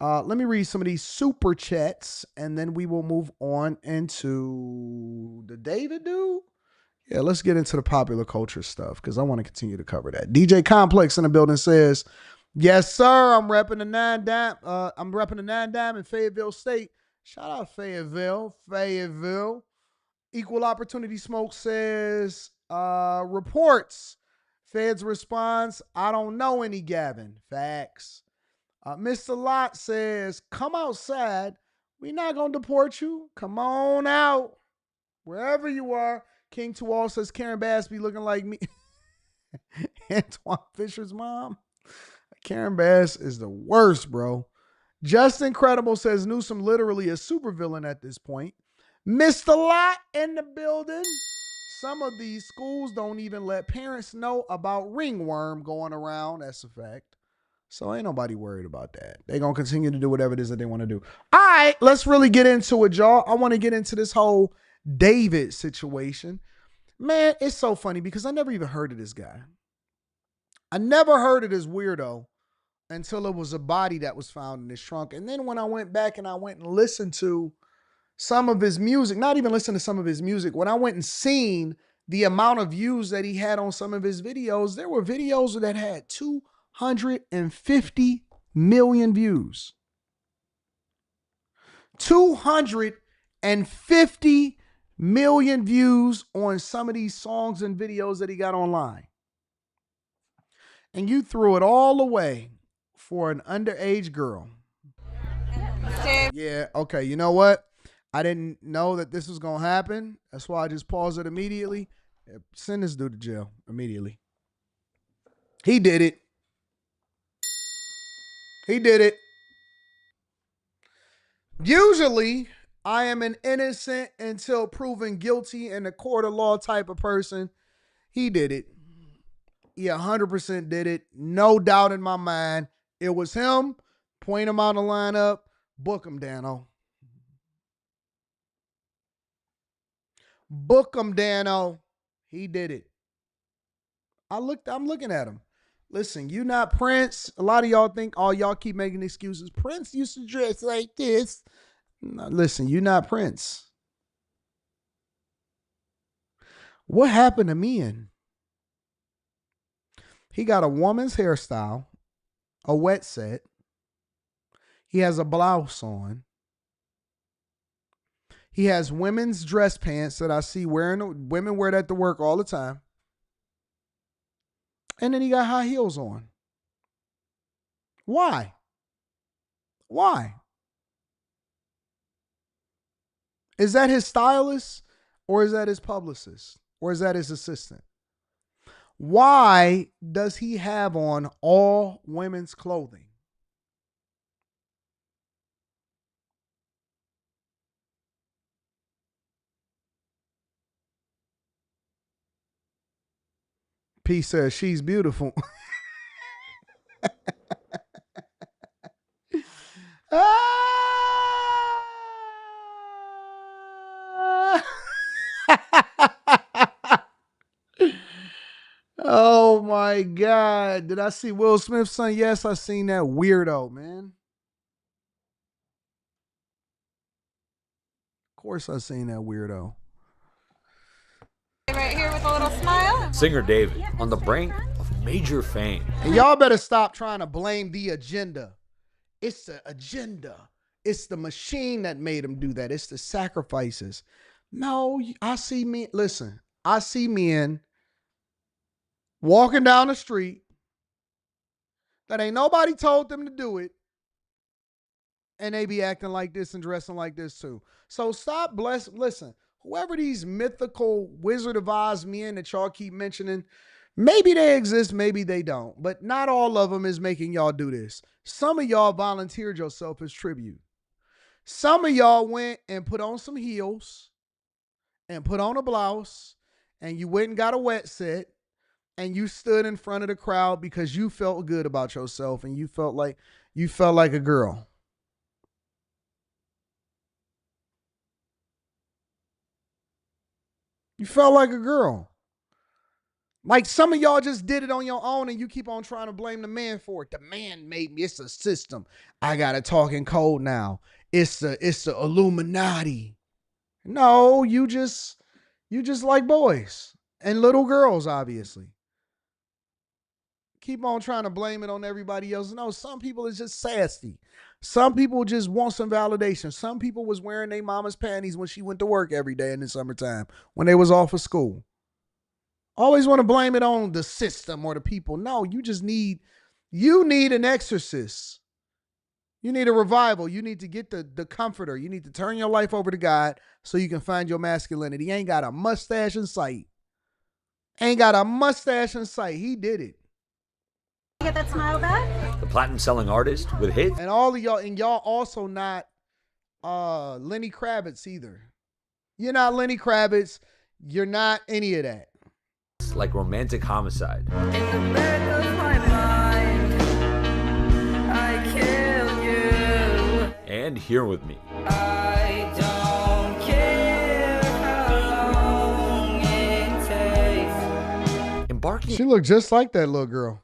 Let me read some of these super chats, and then we will move on into the David dude. Yeah, let's get into the popular culture stuff, because I want to continue to cover that. DJ Complex in the building says, yes, sir, I'm repping the 9 Dime. I'm repping the 9 Dime in Fayetteville State. Shout out Fayetteville. Equal Opportunity Smoke says, reports. Feds response, I don't know any, Gavin. Facts. Mr. Lott says, come outside. We're not going to deport you. Come on out. Wherever you are. King Tual says, Karen Bass be looking like me. Antoine Fisher's mom. Karen Bass is the worst, bro. Just Incredible says, Newsom literally a supervillain at this point. Mr. Lott in the building. Some of these schools don't even let parents know about ringworm going around. That's a fact. So ain't nobody worried about that. They're going to continue to do whatever it is that they want to do. All right, let's really get into it, y'all. I want to get into this whole David situation. Man, it's so funny because I never even heard of this guy. I never heard of this weirdo until it was a body that was found in his trunk. And then when I went back and I went and listened to some of his music, not even listen to some of his music, when I went and seen the amount of views that he had on some of his videos, there were videos that had 250 million views. 250 million views on some of these songs and videos that he got online. And you threw it all away for an underage girl. Yeah, okay, you know what? I didn't know that this was going to happen. That's why I just paused it immediately. Send this dude to jail immediately. He did it. He did it. Usually, I am an innocent until proven guilty in a court of law type of person. He did it. He 100% did it. No doubt in my mind. It was him. Point him out of the lineup. Book him, Dano. Book him, Dano. He did it. I'm looking at him. Listen, you not Prince. A lot of y'all think, oh, y'all keep making excuses. Prince used to dress like this. No, listen, you not Prince. What happened to men? He got a woman's hairstyle, a wet set. He has a blouse on. He has women's dress pants that I see women wear that to work all the time. And then he got high heels on. Why? Why? Is that his stylist, or is that his publicist, or is that his assistant? Why does he have on all women's clothing? P says she's beautiful. Oh my God. Did I see Will Smith's son? Yes, I seen that weirdo, man. Of course I seen that weirdo. Right here with a little smile. Singer David on the brink of major fame. And y'all better stop trying to blame the agenda. It's the agenda. It's the machine that made him do that. It's the sacrifices. No, I see men. Listen, I see men walking down the street that ain't nobody told them to do it, and they be acting like this and dressing like this too. So stop listen, whoever these mythical Wizard of Oz men that y'all keep mentioning, maybe they exist, maybe they don't, but not all of them is making y'all do this. Some of y'all volunteered yourself as tribute. Some of y'all went and put on some heels and put on a blouse, and you went and got a wet set, and you stood in front of the crowd because you felt good about yourself and you felt like a girl. You felt like a girl. Like some of y'all just did it on your own and you keep on trying to blame the man for it. The man made me. It's a system. I got to talk in code now. It's the Illuminati. No, you just like boys and little girls, obviously. Keep on trying to blame it on everybody else. No, some people is just sassy. Some people just want some validation. Some people was wearing their mama's panties when she went to work every day in the summertime when they was off of school. Always want to blame it on the system or the people. No, you need an exorcist. You need a revival. You need to get the comforter. You need to turn your life over to God so you can find your masculinity. He ain't got a mustache in sight. Ain't got a mustache in sight. He did it. Get that smile back? The platinum-selling artist with hits. And all of y'all, and y'all also not Lenny Kravitz either. You're not Lenny Kravitz. You're not any of that. Like Romantic Homicide. In the back of my mind, I kill you. And Here With Me. I don't care how long it takes. Embarking. She looked just like that little girl.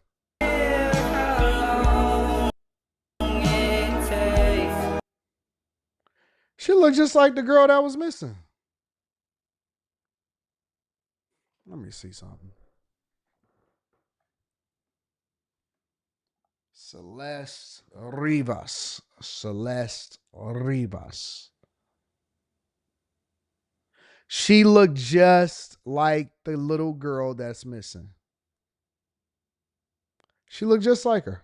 looked just like the girl that was missing. Let me see something. Celeste Rivas. Celeste Rivas. She looked just like the little girl that's missing. She looked just like her.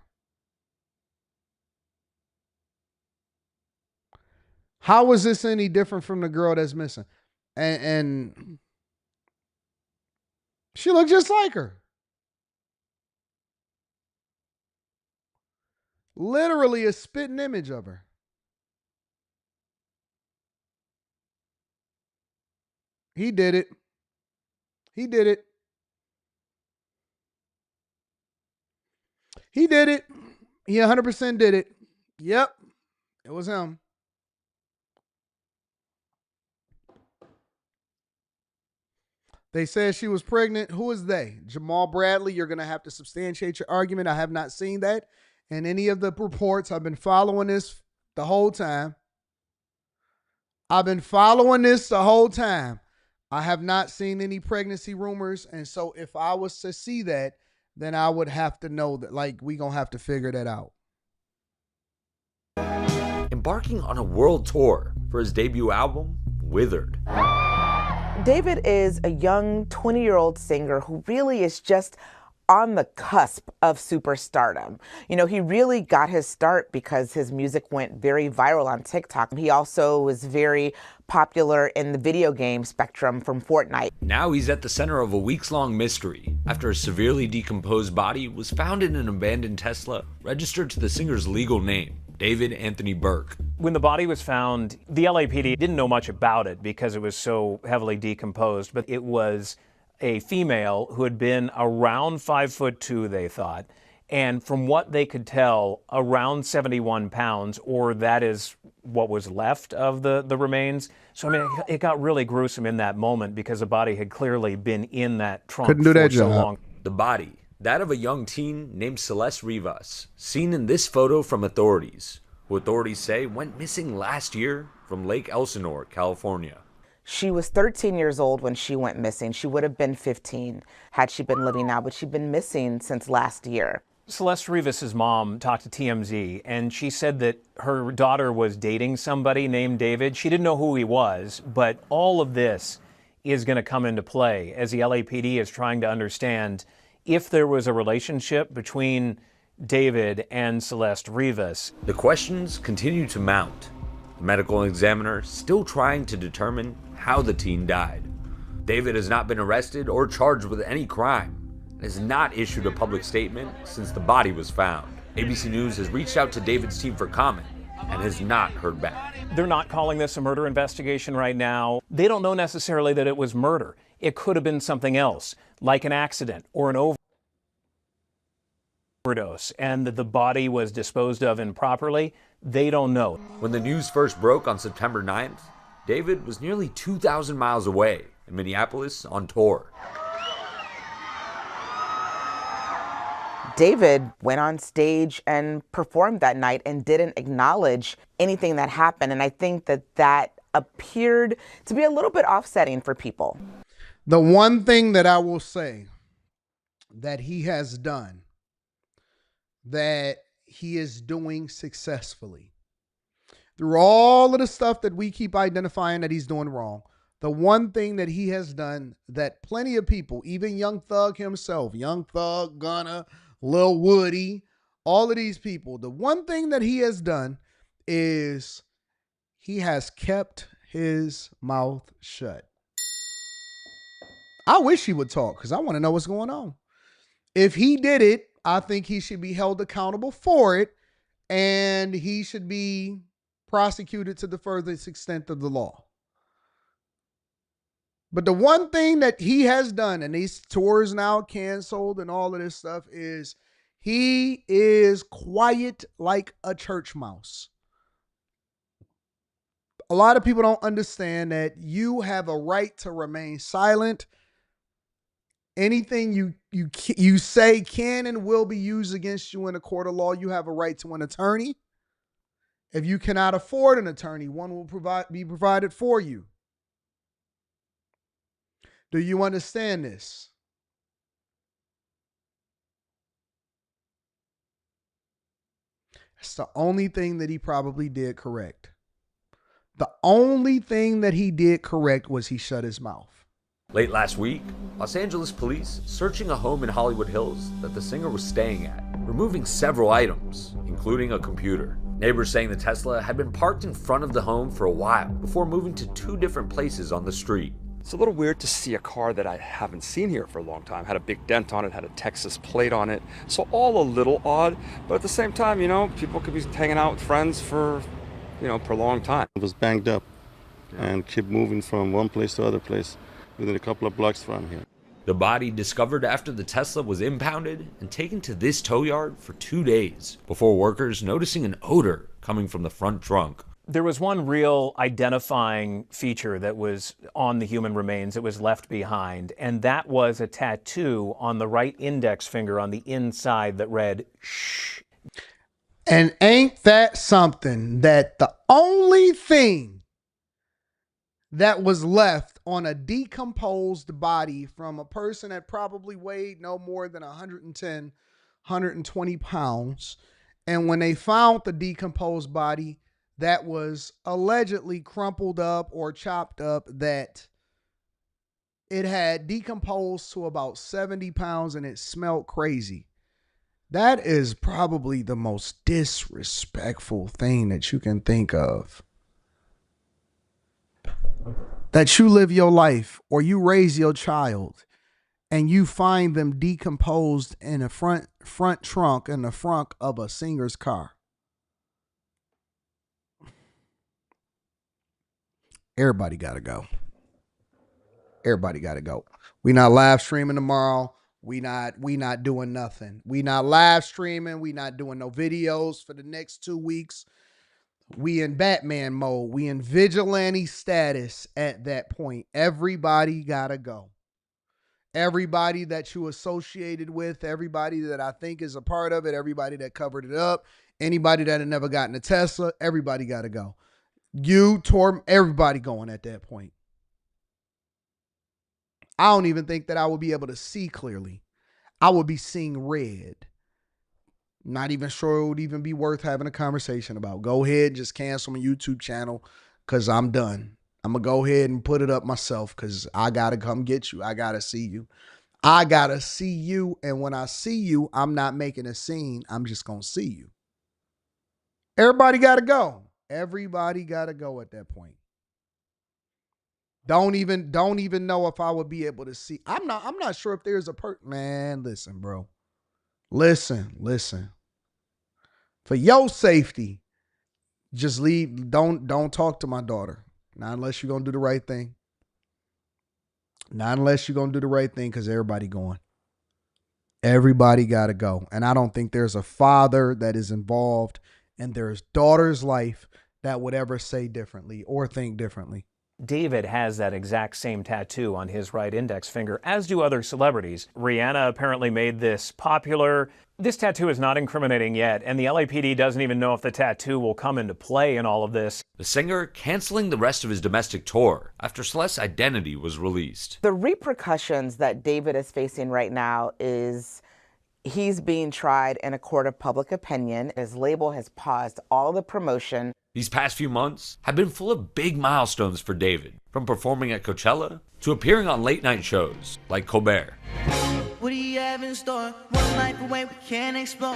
How was this any different from the girl that's missing? And she looked just like her. Literally a spitting image of her. He did it. He did it. He did it. He 100% did it. Yep. It was him. They said she was pregnant. Who is they? Jamal Bradley, you're going to have to substantiate your argument. I have not seen that in any of the reports. I've been following this the whole time. I have not seen any pregnancy rumors. And so if I was to see that, then I would have to know that, like, we going to have to figure that out. Embarking on a world tour for his debut album, Withered. David is a young 20-year-old singer who really is just on the cusp of superstardom. You know, he really got his start because his music went very viral on TikTok. He also was very popular in the video game spectrum from Fortnite. Now he's at the center of a weeks-long mystery after a severely decomposed body was found in an abandoned Tesla registered to the singer's legal name, David Anthony Burke. When the body was found, the LAPD didn't know much about it because it was so heavily decomposed, but it was a female who had been around 5'2", they thought, and from what they could tell, around 71 pounds, or that is what was left of the remains. So, I mean, it got really gruesome in that moment because the body had clearly been in that trunk for so long. The body, that of a young teen named Celeste Rivas, seen in this photo from authorities, who authorities say went missing last year from Lake Elsinore, California. She was 13 years old when she went missing. She would have been 15 had she been living now, but she'd been missing since last year. Celeste Rivas' mom talked to TMZ, and she said that her daughter was dating somebody named David. She didn't know who he was, but all of this is going to come into play as the LAPD is trying to understand if there was a relationship between David and Celeste Rivas. The questions continue to mount. The medical examiner still trying to determine how the teen died. David has not been arrested or charged with any crime and has not issued a public statement since the body was found. ABC News has reached out to David's team for comment and has not heard back. They're not calling this a murder investigation right now. They don't know necessarily that it was murder. It could have been something else, like an accident or an overdose, and that the body was disposed of improperly. They don't know. When the news first broke on September 9th, David was nearly 2,000 miles away in Minneapolis on tour. David went on stage and performed that night and didn't acknowledge anything that happened. And I think that appeared to be a little bit offsetting for people. The one thing that I will say that he has done, that he is doing successfully, through all of the stuff that we keep identifying that he's doing wrong, the one thing that he has done that plenty of people, even Young Thug himself, Young Thug, Gunna, Lil Woody, all of these people, the one thing that he has done is he has kept his mouth shut. I wish he would talk because I want to know what's going on. If he did it, I think he should be held accountable for it, and he should be prosecuted to the furthest extent of the law. But the one thing that he has done, and these tours now canceled and all of this stuff, is he is quiet like a church mouse. A lot of people don't understand that you have a right to remain silent. Anything you say can and will be used against you in a court of law. You have a right to an attorney. If you cannot afford an attorney, one will be provided for you. Do you understand this? It's the only thing that he probably did correct. The only thing that he did correct was he shut his mouth. Late last week, Los Angeles police searching a home in Hollywood Hills that the singer was staying at, removing several items, including a computer. Neighbors saying the Tesla had been parked in front of the home for a while before moving to 2 different places on the street. It's a little weird to see a car that I haven't seen here for a long time. Had a big dent on it, had a Texas plate on it. So all a little odd, but at the same time, you know, people could be hanging out with friends for, you know, prolonged time. It was banged up and kept moving from one place to other place within a couple of blocks from here. The body discovered after the Tesla was impounded and taken to this tow yard for 2 days before workers noticing an odor coming from the front trunk. There was one real identifying feature that was on the human remains that was left behind, and that was a tattoo on the right index finger on the inside that read, "Shh." And ain't that something that the only thing that was left on a decomposed body from a person that probably weighed no more than 110, 120 pounds. And when they found the decomposed body, that was allegedly crumpled up or chopped up, that it had decomposed to about 70 pounds and it smelled crazy. That is probably the most disrespectful thing that you can think of. That you live your life or you raise your child and you find them decomposed in a front trunk in the front of a singer's car. Everybody got to go. Everybody got to go. We not live streaming tomorrow. We not doing nothing. We not live streaming. We not doing no videos for the next 2 weeks. We in Batman mode. We in vigilante status at that point. Everybody got to go. Everybody that you associated with, everybody that I think is a part of it, everybody that covered it up, anybody that had never gotten a Tesla, everybody got to go. You, Torm, everybody going at that point. I don't even think that I would be able to see clearly. I would be seeing red. Not even sure it would even be worth having a conversation about. Go ahead, just cancel my YouTube channel because I'm done. I'm going to go ahead and put it up myself because I got to come get you. I got to see you. I got to see you. And when I see you, I'm not making a scene. I'm just going to see you. Everybody got to go. Everybody got to go at that point. Don't even know if I would be able to see. I'm not sure if there's a man, listen, bro. Listen. For your safety, just leave. Don't talk to my daughter. Not unless you're going to do the right thing. Not unless you're going to do the right thing, because everybody going. Everybody got to go. And I don't think there's a father that is involved in their daughter's life that would ever say differently or think differently. David has that exact same tattoo on his right index finger, as do other celebrities. Rihanna apparently made this popular. This tattoo is not incriminating yet, and the LAPD doesn't even know if the tattoo will come into play in all of this. The singer canceling the rest of his domestic tour after Celeste's identity was released. The repercussions that David is facing right now is he's being tried in a court of public opinion. His label has paused all the promotion. These past few months have been full of big milestones for David, from performing at Coachella to appearing on late night shows like Colbert. What do you have in store? One life away we can't explore.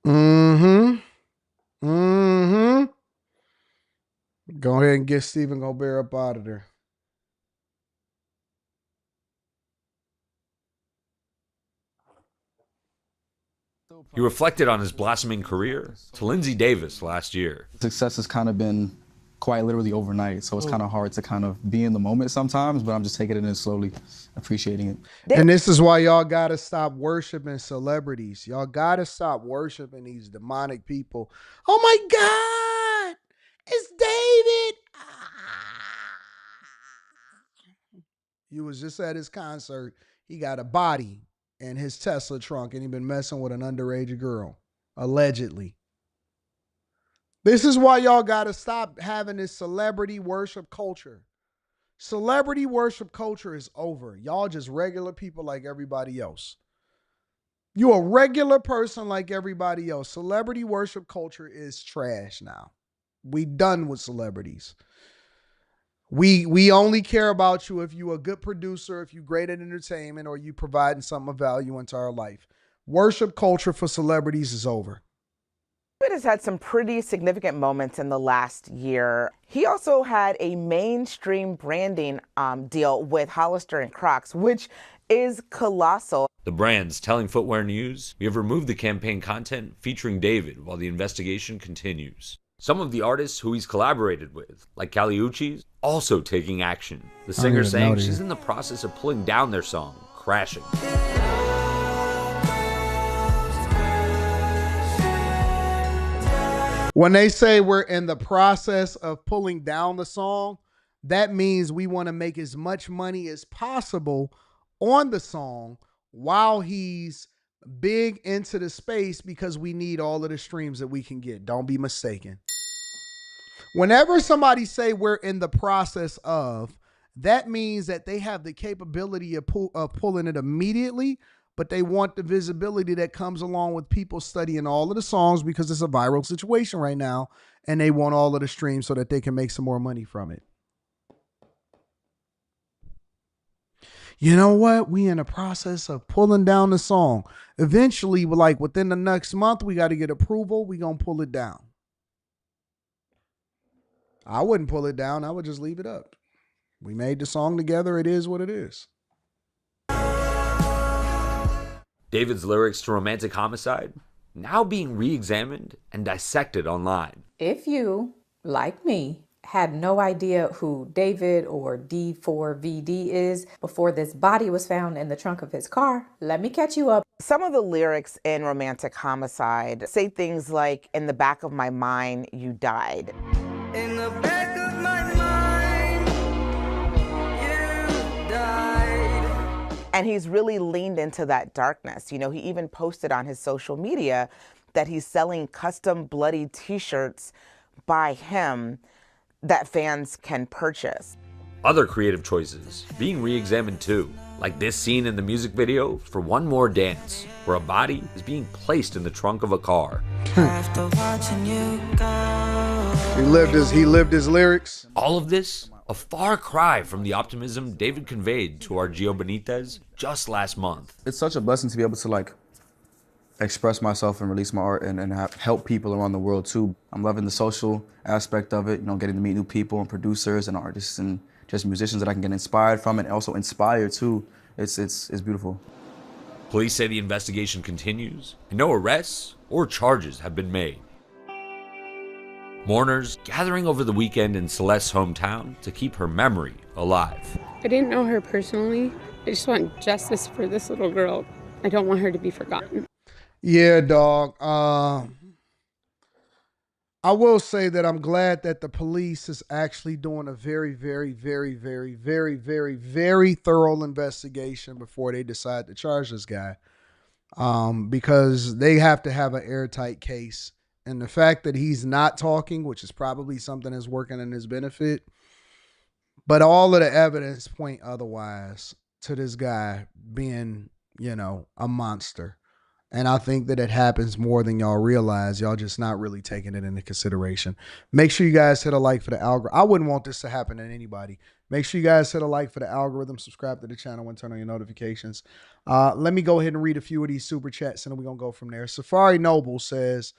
Mm-hmm. Go ahead and get Stephen Colbert up out of there. He reflected on his blossoming career to Lindsay Davis last year. Success has kind of been quite literally overnight, so it's kind of hard to kind of be in the moment sometimes, but I'm just taking it in slowly, appreciating it. And this is why y'all got to stop worshiping celebrities. Y'all got to stop worshiping these demonic people. Oh my God, it's David. You was just at his concert. He got a body in his Tesla trunk and he been messing with an underage girl, allegedly. This is why y'all got to stop having this celebrity worship culture. Celebrity worship culture is over. Y'all just regular people like everybody else. You a regular person like everybody else. Celebrity worship culture is trash now. We done with celebrities. We only care about you if you a good producer, if you great at entertainment, or you providing something of value into our life. Worship culture for celebrities is over. David has had some pretty significant moments in the last year. He also had a mainstream branding deal with Hollister and Crocs, which is colossal. The brand's telling Footwear News, we have removed the campaign content featuring David while the investigation continues. Some of the artists who he's collaborated with, like Kali Uchis, also taking action. The singer saying she's in the process of pulling down their song, Crashing. When they say we're in the process of pulling down the song, that means we want to make as much money as possible on the song while he's big into the space, because we need all of the streams that we can get. Don't be mistaken. Whenever somebody say we're in the process of, that means that they have the capability of pulling it immediately, but they want the visibility that comes along with people studying all of the songs because it's a viral situation right now, and they want all of the streams so that they can make some more money from it. You know what? We in the process of pulling down the song. Eventually, like within the next month, we got to get approval. We going to pull it down. I wouldn't pull it down. I would just leave it up. We made the song together. It is what it is. David's lyrics to Romantic Homicide now being re-examined and dissected online. If you, like me, had no idea who David or D4VD is before this body was found in the trunk of his car, let me catch you up. Some of the lyrics in Romantic Homicide say things like, "In the back of my mind, you died." In the back of my mind, you died. And he's really leaned into that darkness. You know, he even posted on his social media that he's selling custom bloody t-shirts by him that fans can purchase. Other creative choices being re-examined too, like this scene in the music video for One More Dance, where a body is being placed in the trunk of a car. After watching you go. He lived his lyrics. All of this, a far cry from the optimism David conveyed to our Gio Benitez just last month. It's such a blessing to be able to like express myself and release my art and help people around the world too. I'm loving the social aspect of it, you know, getting to meet new people and producers and artists and just musicians that I can get inspired from and also inspire too. It's beautiful. Police say the investigation continues and no arrests or charges have been made. Mourners gathering over the weekend in Celeste's hometown to keep her memory alive. I didn't know her personally. I just want justice for this little girl. I don't want her to be forgotten. Yeah, dog. I will say that I'm glad that the police is actually doing a very, very, very, very, very, very, very thorough investigation before they decide to charge this guy. Because they have to have an airtight case. And the fact that he's not talking, which is probably something that's working in his benefit, but all of the evidence point otherwise to this guy being, you know, a monster. And I think that it happens more than y'all realize. Y'all just not really taking it into consideration. Make sure you guys hit a like for the algorithm. I wouldn't want this to happen to anybody. Make sure you guys hit a like for the algorithm, subscribe to the channel, and turn on your notifications. Let me go ahead and read a few of these super chats, and then we're going to go from there. Safari Noble says,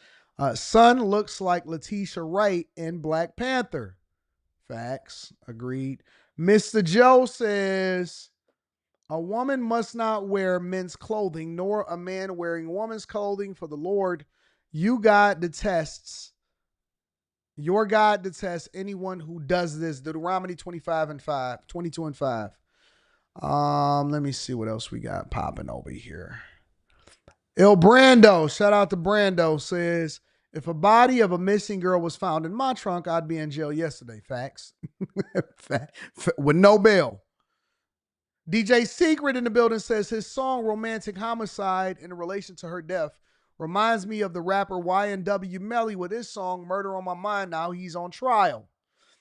son looks like Letitia Wright in Black Panther. Facts. Agreed. Mr. Joe says, a woman must not wear men's clothing, nor a man wearing woman's clothing, for the Lord, your God detests anyone who does this. Deuteronomy 22 and 5. Let me see what else we got popping over here. Il Brando, shout out to Brando, says, if a body of a missing girl was found in my trunk, I'd be in jail yesterday. Facts. With no bail. DJ Secret in the building says his song Romantic Homicide in relation to her death Reminds me of the rapper YNW Melly with his song Murder on My Mind. Now he's on trial.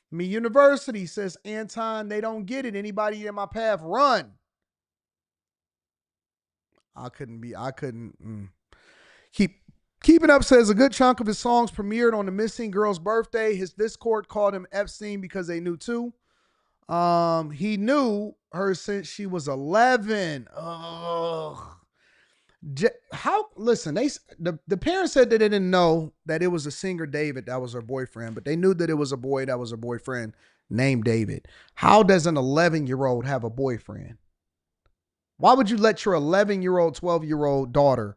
Me University says, Anton, they don't get it. Anybody in my path, run. Keeping Up says a good chunk of his songs premiered on the missing girl's birthday. His Discord called him Epstein because they knew too. He knew her since she was 11. Ugh. Listen, the parents said that they didn't know that it was a singer David that was her boyfriend, but they knew that it was a boy that was her boyfriend named David. How does an 11-year-old have a boyfriend? Why would you let your 11-year-old, 12-year-old daughter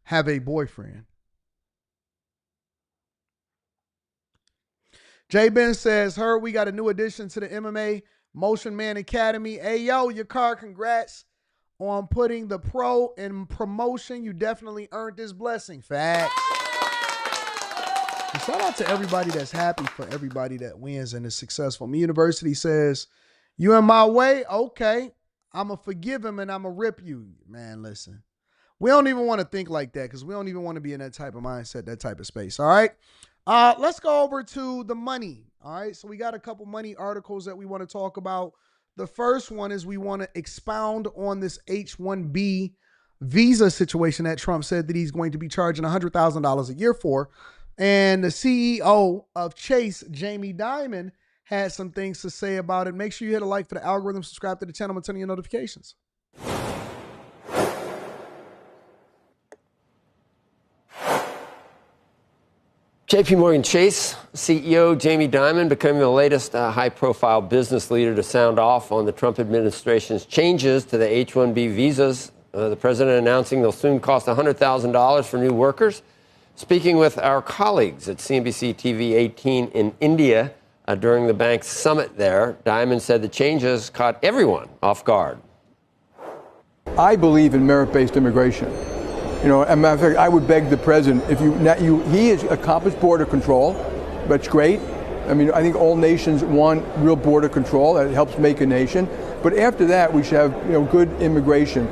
have a boyfriend? J Ben says, heard we got a new addition to the MMA Motion Man Academy. Hey, yo, your car, congrats on putting the pro in promotion. You definitely earned this blessing. Facts. And shout out to everybody that's happy for everybody that wins and is successful. Me University says, you in my way? Okay. I'm going to forgive him and I'm going to rip you. Man, listen. We don't even want to think like that because we don't even want to be in that type of mindset, that type of space. All right. Let's go over to the money. All right. So we got a couple money articles that we want to talk about. The first one is we want to expound on this H-1B visa situation that Trump said that he's going to be charging $100,000 a year for. And the CEO of Chase, Jamie Dimon, had some things to say about it. Make sure you hit a like for the algorithm, subscribe to the channel, and turn on your notifications. JP Morgan Chase CEO Jamie Dimon becoming the latest high-profile business leader to sound off on the Trump administration's changes to the H-1B visas. The president announcing they'll soon cost $100,000 for new workers. Speaking with our colleagues at CNBC TV 18 in India during the bank's summit there, Dimon said the changes caught everyone off guard. I believe in merit-based immigration. You know, as a matter of fact, I would beg the president, he has accomplished border control, that's great. I mean, I think all nations want real border control. That helps make a nation. But after that, we should have, good immigration.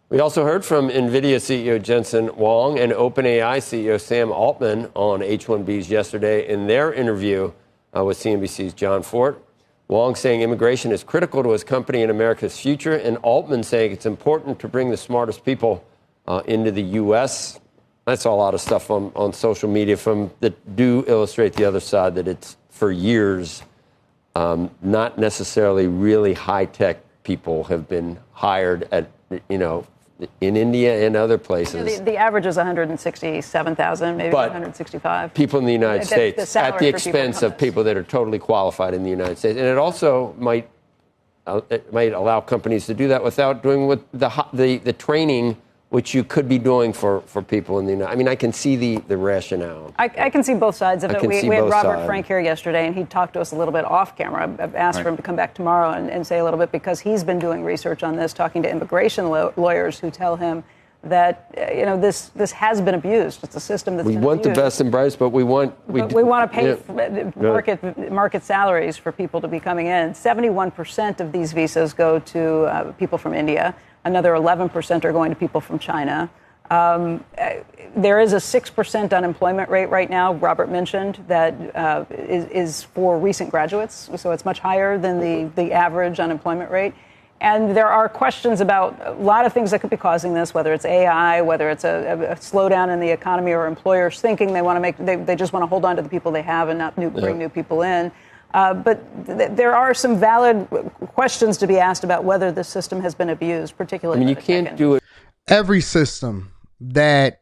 We also heard from NVIDIA CEO Jensen Huang and OpenAI CEO Sam Altman on H-1Bs yesterday in their interview with CNBC's John Fort. Huang saying immigration is critical to his company and America's future, and Altman saying it's important to bring the smartest people into the U.S. I saw a lot of stuff on social media that do illustrate the other side, that it's for years not necessarily really high-tech people have been hired at, in India and other places. The average is 167,000, maybe 165. People in the United States at the expense of people that are totally qualified in the United States. And it also might allow companies to do that without doing the training which you could be doing for people in the United States. I mean, I can see the rationale. I can see both sides of it. We had Robert sides. Frank here yesterday, and he talked to us a little bit off camera. I've asked for him to come back tomorrow and say a little bit, because he's been doing research on this, talking to immigration lawyers who tell him that this has been abused. It's a system that's been want abused. The best and brightest, but we want to pay market salaries for people to be coming in. 71% of these visas go to people from India. Another 11% are going to people from China. There is a 6% unemployment rate right now, Robert mentioned, that is for recent graduates. So it's much higher than the average unemployment rate. And there are questions about a lot of things that could be causing this, whether it's AI, whether it's a slowdown in the economy, or employers thinking they just want to hold on to the people they have and not bring new people in. But there are some valid questions to be asked about whether the system has been abused, particularly. I mean, you can't do it. Every system that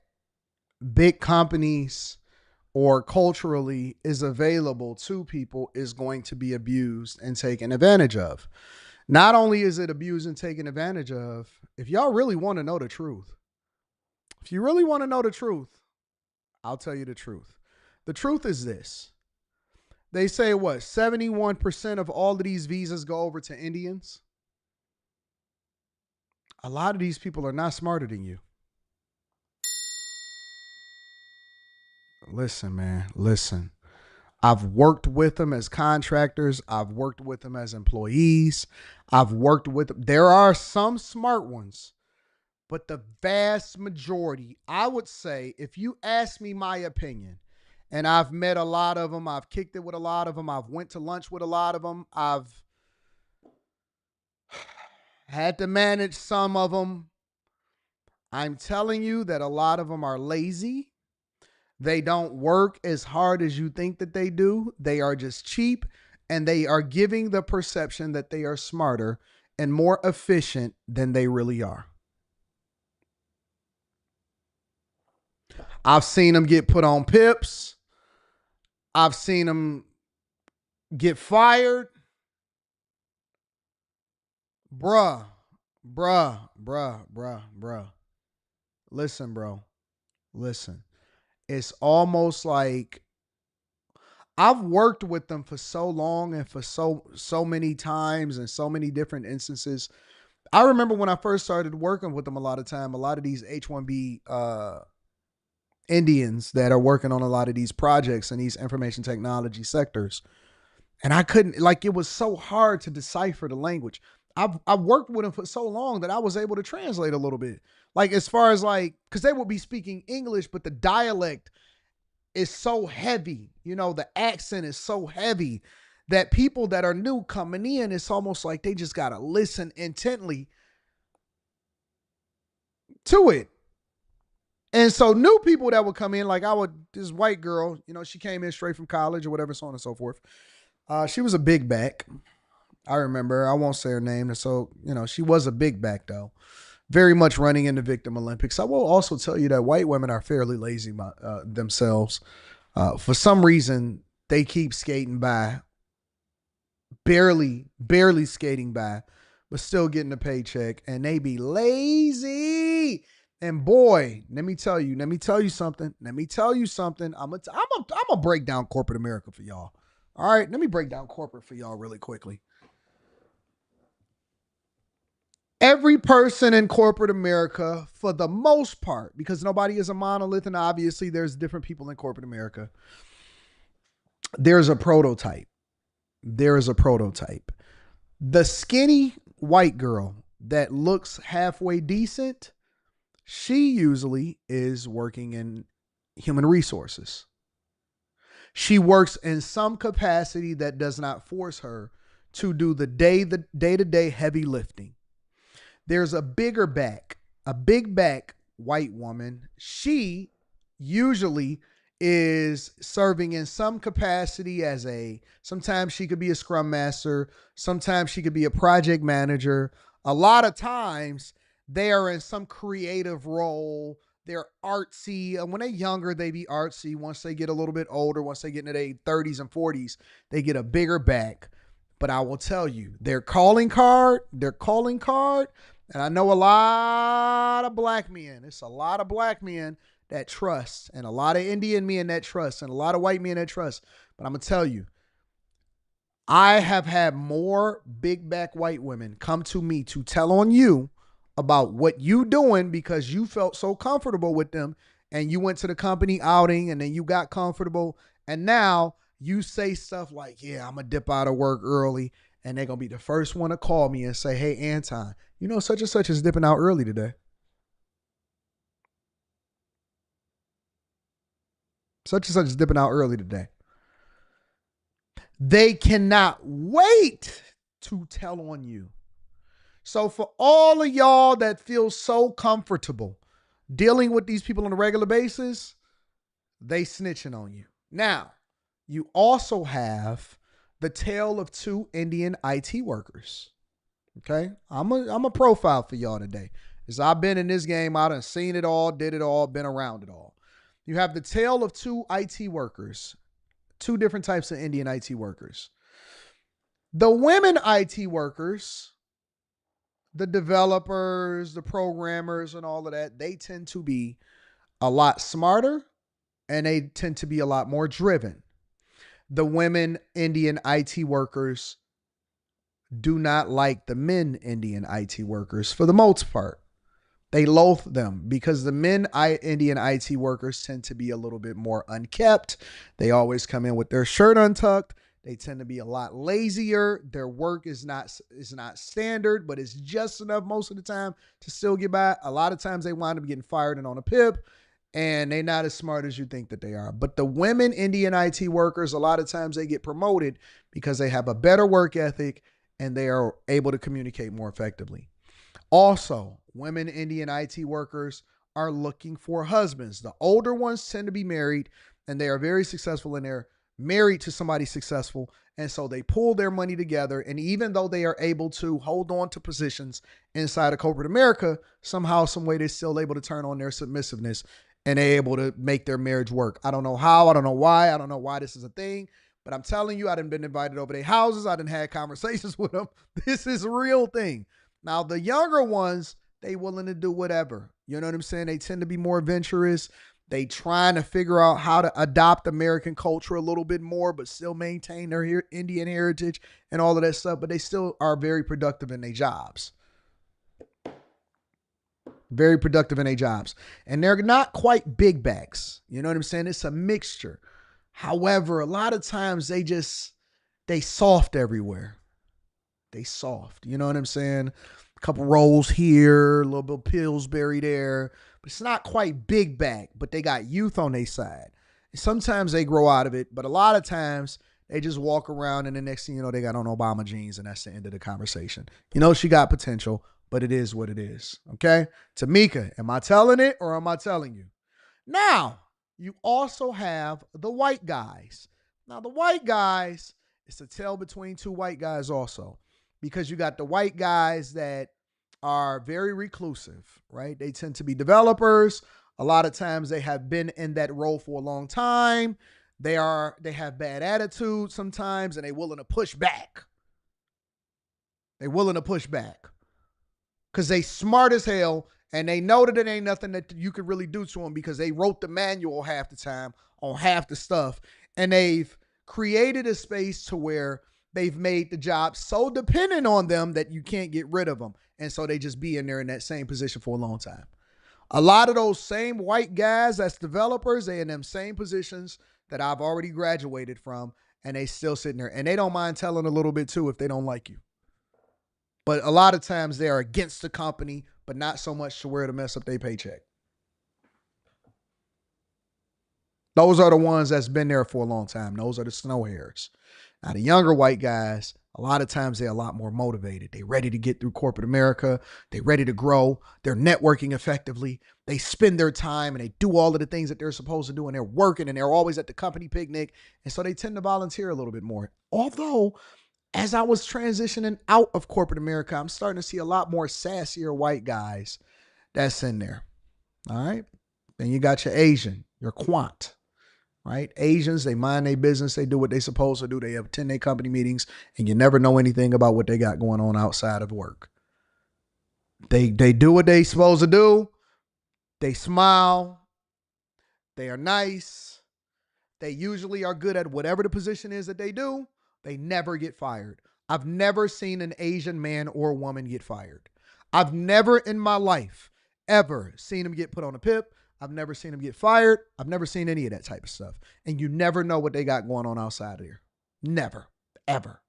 big companies or culturally is available to people is going to be abused and taken advantage of. Not only is it abused and taken advantage of, if y'all really want to know the truth, if you really want to know the truth, I'll tell you the truth. The truth is this. They say 71% of all of these visas go over to Indians. A lot of these people are not smarter than you. Listen, man, listen. I've worked with them as contractors. I've worked with them as employees. I've worked with them. There are some smart ones, But the vast majority, I would say, if you ask me my opinion, and I've met a lot of them, I've kicked it with a lot of them, I've went to lunch with a lot of them, I've had to manage some of them. I'm telling you that a lot of them are lazy. They don't work as hard as you think that they do. They are just cheap, and they are giving the perception that they are smarter and more efficient than they really are. I've seen them get put on pips. I've seen them get fired. Bruh. Listen, bro. Listen. It's almost like I've worked with them for so long and for so many times and so many different instances. I remember when I first started working with them a lot of these H-1B Indians that are working on a lot of these projects in these information technology sectors. And I couldn't, like, it was so hard to decipher the language. I've worked with them for so long that I was able to translate a little bit. Like, as far as like, because they would be speaking English, but the dialect is so heavy. You know, the accent is so heavy that people that are new coming in, it's almost like they just got to listen intently to it. And so new people that would come in, like this white girl, you know, she came in straight from college or whatever, so on and so forth. She was a big back. I remember, I won't say her name. So, you know, she was a big back though. Very much running in the victim Olympics. I will also tell you that white women are fairly lazy themselves. For some reason, they keep skating by, barely skating by, but still getting a paycheck, and they be lazy. And boy, let me tell you something. I'm gonna break down corporate America for y'all. All right, let me break down corporate for y'all really quickly. Every person in corporate America, for the most part, because nobody is a monolith, and obviously there's different people in corporate America, there's a prototype. There is a prototype. The skinny white girl that looks halfway decent, she usually is working in human resources. She works in some capacity that does not force her to do the day-to-day heavy lifting. There's a big back white woman. She usually is serving in some capacity as sometimes she could be a scrum master. Sometimes she could be a project manager. A lot of times they are in some creative role. They're artsy. And when they're younger, they be artsy. Once they get a little bit older, once they get into their 30s and 40s, they get a bigger back. But I will tell you, their calling card, and I know a lot of black men. It's a lot of black men that trust, and a lot of Indian men that trust, and a lot of white men that trust. But I'm going to tell you, I have had more big back white women come to me to tell on you about what you doing because you felt so comfortable with them, and you went to the company outing, and then you got comfortable, and now you say stuff like, yeah, I'm going to dip out of work early, and they're going to be the first one to call me and say, hey, Anton, you know, such and such is dipping out early today. Such and such is dipping out early today. They cannot wait to tell on you. So for all of y'all that feel so comfortable dealing with these people on a regular basis, they snitching on you. Now, you also have the tale of two Indian IT workers. Okay, I'm a profile for y'all today. As I've been in this game, I done seen it all, did it all, been around it all. You have the tale of two IT workers, two different types of Indian IT workers. The women IT workers, the developers, the programmers, and all of that, they tend to be a lot smarter, and they tend to be a lot more driven. The women Indian IT workers do not like the men Indian IT workers for the most part. They loathe them because the men Indian IT workers tend to be a little bit more unkept. They always come in with their shirt untucked. They tend to be a lot lazier. Their work is not standard, but it's just enough most of the time to still get by. A lot of times they wind up getting fired and on a PIP, and they're not as smart as you think that they are. But the women Indian IT workers, a lot of times they get promoted because they have a better work ethic and they are able to communicate more effectively. Also, women Indian IT workers are looking for husbands. The older ones tend to be married, and they are very successful, and they're married to somebody successful. And so they pull their money together. And even though they are able to hold on to positions inside of corporate America, somehow, some way, they're still able to turn on their submissiveness and they're able to make their marriage work. I don't know how, I don't know why, I don't know why this is a thing, but I'm telling you, I done been invited over their houses. I done had conversations with them. This is a real thing. Now, the younger ones, they willing to do whatever. You know what I'm saying? They tend to be more adventurous. They trying to figure out how to adopt American culture a little bit more, but still maintain their Indian heritage and all of that stuff. But they still are very productive in their jobs. Very productive in their jobs. And they're not quite big bags. You know what I'm saying? It's a mixture. However, a lot of times they soft everywhere. They soft. You know what I'm saying? A couple rolls here, a little bit of Pillsbury there. But it's not quite big bag, but they got youth on their side. And sometimes they grow out of it, but a lot of times they just walk around and the next thing you know, they got on Obama jeans and that's the end of the conversation. You know, she got potential, but it is what it is. Okay? Tamika, am I telling it or am I telling you? Now, you also have the white guys. Now, the white guys, it's a tale between two white guys also, because you got the white guys that are very reclusive, right? They tend to be developers. A lot of times they have been in that role for a long time. They have bad attitude sometimes, and they're willing to push back. They're willing to push back because they smart as hell, and they know that it ain't nothing that you could really do to them because they wrote the manual half the time on half the stuff, and they've created a space to where they've made the job so dependent on them that you can't get rid of them. And so they just be in there in that same position for a long time. A lot of those same white guys that's developers, they in them same positions that I've already graduated from, and they still sitting there. And they don't mind telling a little bit too if they don't like you. But a lot of times they are against the company, but not so much to where to mess up their paycheck. Those are the ones that's been there for a long time. Those are the snow hairs. Now, the younger white guys, a lot of times they're a lot more motivated. They're ready to get through corporate America. They're ready to grow. They're networking effectively. They spend their time and they do all of the things that they're supposed to do, and they're working and they're always at the company picnic. And so they tend to volunteer a little bit more. Although, as I was transitioning out of corporate America, I'm starting to see a lot more sassier white guys that's in there. All right. Then you got your Asian, your quant. Right? Asians, they mind their business. They do what they're supposed to do. They attend their company meetings, and you never know anything about what they got going on outside of work. They do what they supposed to do. They smile. They are nice. They usually are good at whatever the position is that they do. They never get fired. I've never seen an Asian man or woman get fired. I've never in my life ever seen them get put on a PIP. I've never seen them get fired. I've never seen any of that type of stuff. And you never know what they got going on outside of here. Never, ever.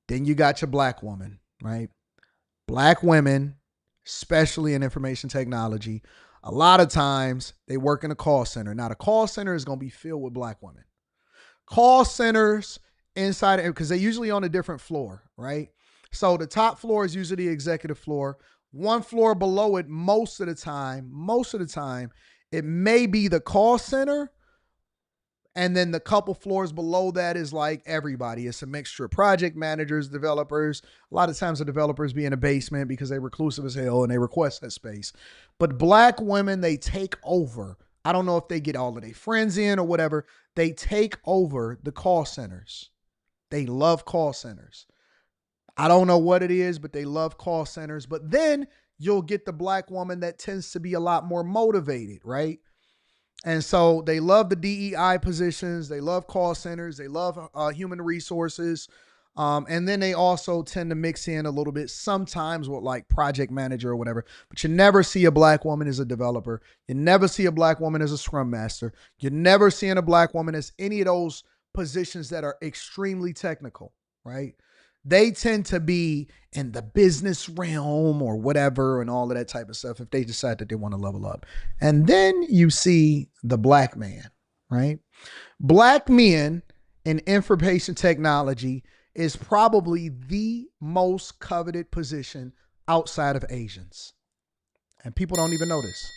Then you got your black woman, right? Black women, especially in information technology, a lot of times they work in a call center. Now, the call center is going to be filled with black women. Call centers inside, because they're usually on a different floor, right? So the top floor is usually the executive floor. One floor below it, most of the time, it may be the call center. And then the couple floors below that is like everybody. It's a mixture of project managers, developers. A lot of times the developers be in a basement because they're reclusive as hell and they request that space. But black women, they take over. I don't know if they get all of their friends in or whatever. They take over the call centers. They love call centers. I don't know what it is, but they love call centers. But then you'll get the black woman that tends to be a lot more motivated, right? And so they love the DEI positions. They love call centers. They love human resources. And then they also tend to mix in a little bit sometimes with like project manager or whatever. But you never see a black woman as a developer. You never see a black woman as a scrum master. You're never seeing a black woman as any of those positions that are extremely technical, right? They tend to be in the business realm or whatever and all of that type of stuff if they decide that they want to level up. And then you see the black man, right? Black men in information technology is probably the most coveted position outside of Asians. And people don't even know this.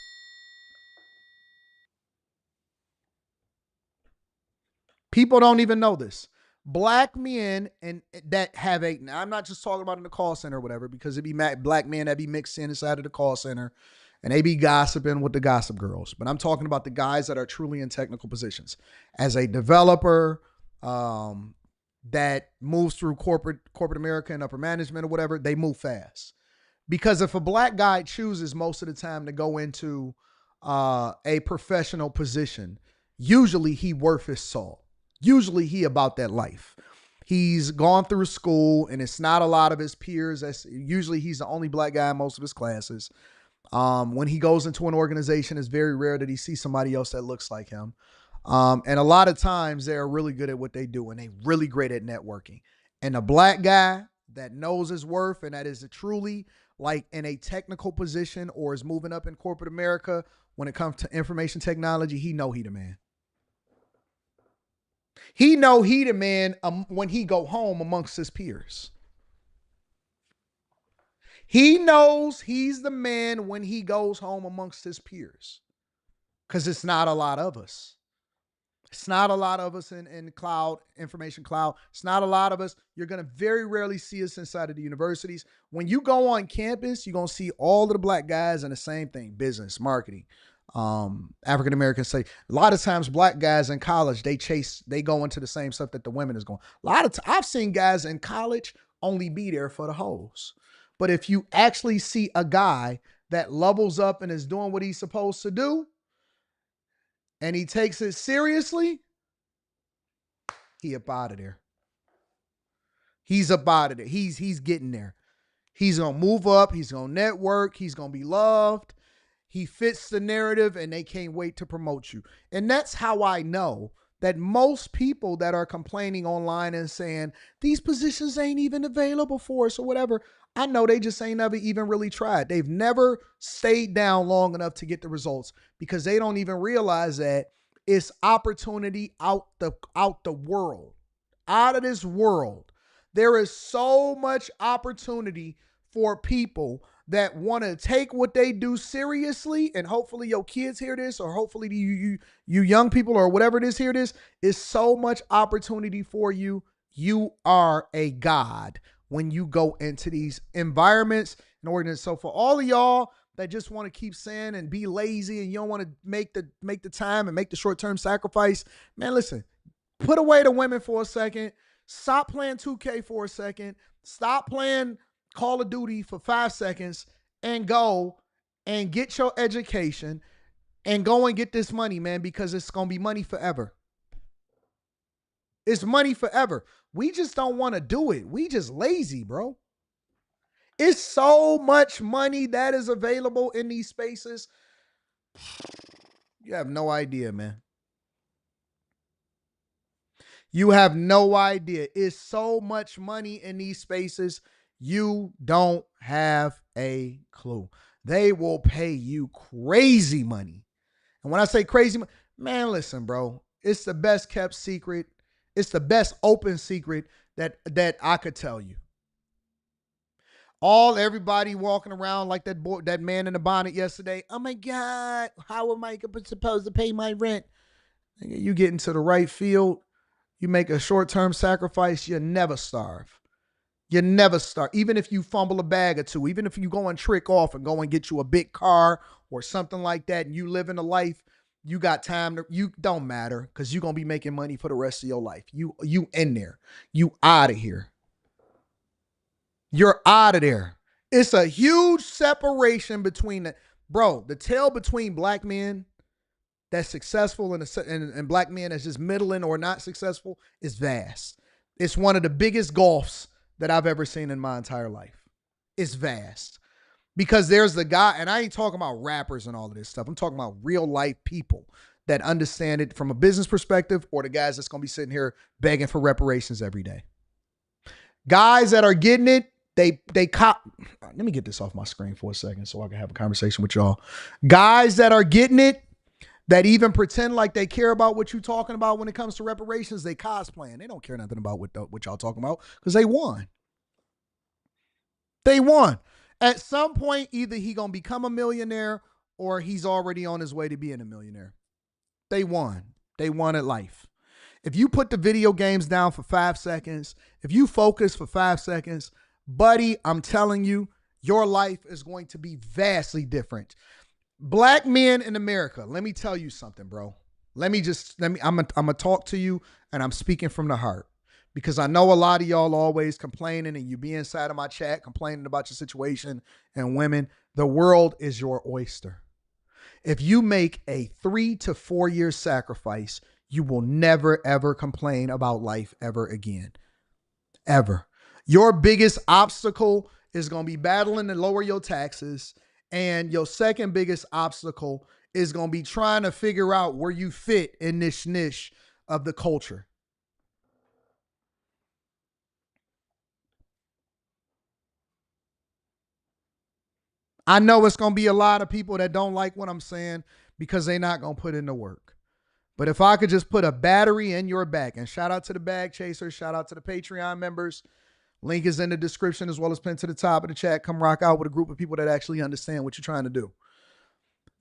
People don't even know this. Black men and that have a, now I'm not just talking about in the call center or whatever, because it'd be black men that be mixed in inside of the call center and they be gossiping with the gossip girls. But I'm talking about the guys that are truly in technical positions. As a developer that moves through corporate America and upper management or whatever, they move fast. Because if a black guy chooses most of the time to go into a professional position, usually he worth his salt. Usually he about that life. He's gone through school and it's not a lot of his peers. Usually he's the only black guy in most of his classes. When he goes into an organization, it's very rare that he sees somebody else that looks like him. And a lot of times they're really good at what they do and they're really great at networking. And a black guy that knows his worth and that is truly like in a technical position or is moving up in corporate America when it comes to information technology, he know he the man. He know he the man when he go home amongst his peers. He knows he's the man when he goes home amongst his peers. Because it's not a lot of us. It's not a lot of us in cloud, information cloud. It's not a lot of us. You're going to very rarely see us inside of the universities. When you go on campus, you're going to see all of the black guys in the same thing, business, marketing. African Americans say a lot of times black guys in college, they go into the same stuff that the women is going. I've seen guys in college only be there for the hoes. But if you actually see a guy that levels up and is doing what he's supposed to do, and he takes it seriously, he up out of there. He's up out of there. He's getting there. He's going to move up. He's going to network. He's going to be loved. He fits the narrative and they can't wait to promote you. And that's how I know that most people that are complaining online and saying these positions ain't even available for us or whatever, I know they just ain't never even really tried. They've never stayed down long enough to get the results because they don't even realize that it's opportunity out the world, out of this world. There is so much opportunity for people that want to take what they do seriously, and hopefully your kids hear this, or hopefully you young people or whatever it is hear this, is so much opportunity for you. You are a god when you go into these environments and organizations. So for all of y'all that just want to keep saying and be lazy and you don't want to make the time and make the short-term sacrifice, man, listen, put away the women for a second. Stop playing 2K for a second. Stop playing Call of Duty for 5 seconds and go and get your education and go and get this money, man, because it's going to be money forever. It's money forever. We just don't want to do it. We just lazy, bro. It's so much money that is available in these spaces. You have no idea, man. You have no idea. It's so much money in these spaces. You don't have a clue. They will pay you crazy money. And when I say crazy, man, listen, bro, it's the best kept secret. It's the best open secret that I could tell you. Everybody walking around like that man in the bonnet yesterday. Oh my God, how am I supposed to pay my rent? You get into the right field, you make a short-term sacrifice, you never starve. You never starve. Even if you fumble a bag or two, even if you go and trick off and go and get you a big car or something like that, and you live in a life, you got time you don't matter because you're going to be making money for the rest of your life. You in there. You out of here. You're out of there. It's a huge separation between the tale between black men that's successful and black men that's just middling or not successful is vast. It's one of the biggest gulfs that I've ever seen in my entire life. It's vast. Because there's the guy, and I ain't talking about rappers and all of this stuff. I'm talking about real life people that understand it from a business perspective, or the guys that's going to be sitting here begging for reparations every day. Guys that are getting it, they cop. Let me get this off my screen for a second so I can have a conversation with y'all. Guys that are getting it, that even pretend like they care about what you're talking about when it comes to reparations, they cosplaying. They don't care nothing about what y'all talking about because they won. They won. At some point, either he going to become a millionaire or he's already on his way to being a millionaire. They won. They won at life. If you put the video games down for 5 seconds, if you focus for 5 seconds, buddy, I'm telling you, your life is going to be vastly different. Black men in America, let me tell you something, bro. I'm gonna talk to you, and I'm speaking from the heart, because I know a lot of y'all always complaining, and you be inside of my chat complaining about your situation and women. The world is your oyster. If you make a 3 to 4 year sacrifice, you will never, ever complain about life ever again. Ever. Your biggest obstacle is going to be battling to lower your taxes. And your second biggest obstacle is going to be trying to figure out where you fit in this niche of the culture. I know it's going to be a lot of people that don't like what I'm saying because they're not going to put in the work. But if I could just put a battery in your back, and shout out to the bag chasers, shout out to the Patreon members. Link is in the description as well as pinned to the top of the chat. Come rock out with a group of people that actually understand what you're trying to do.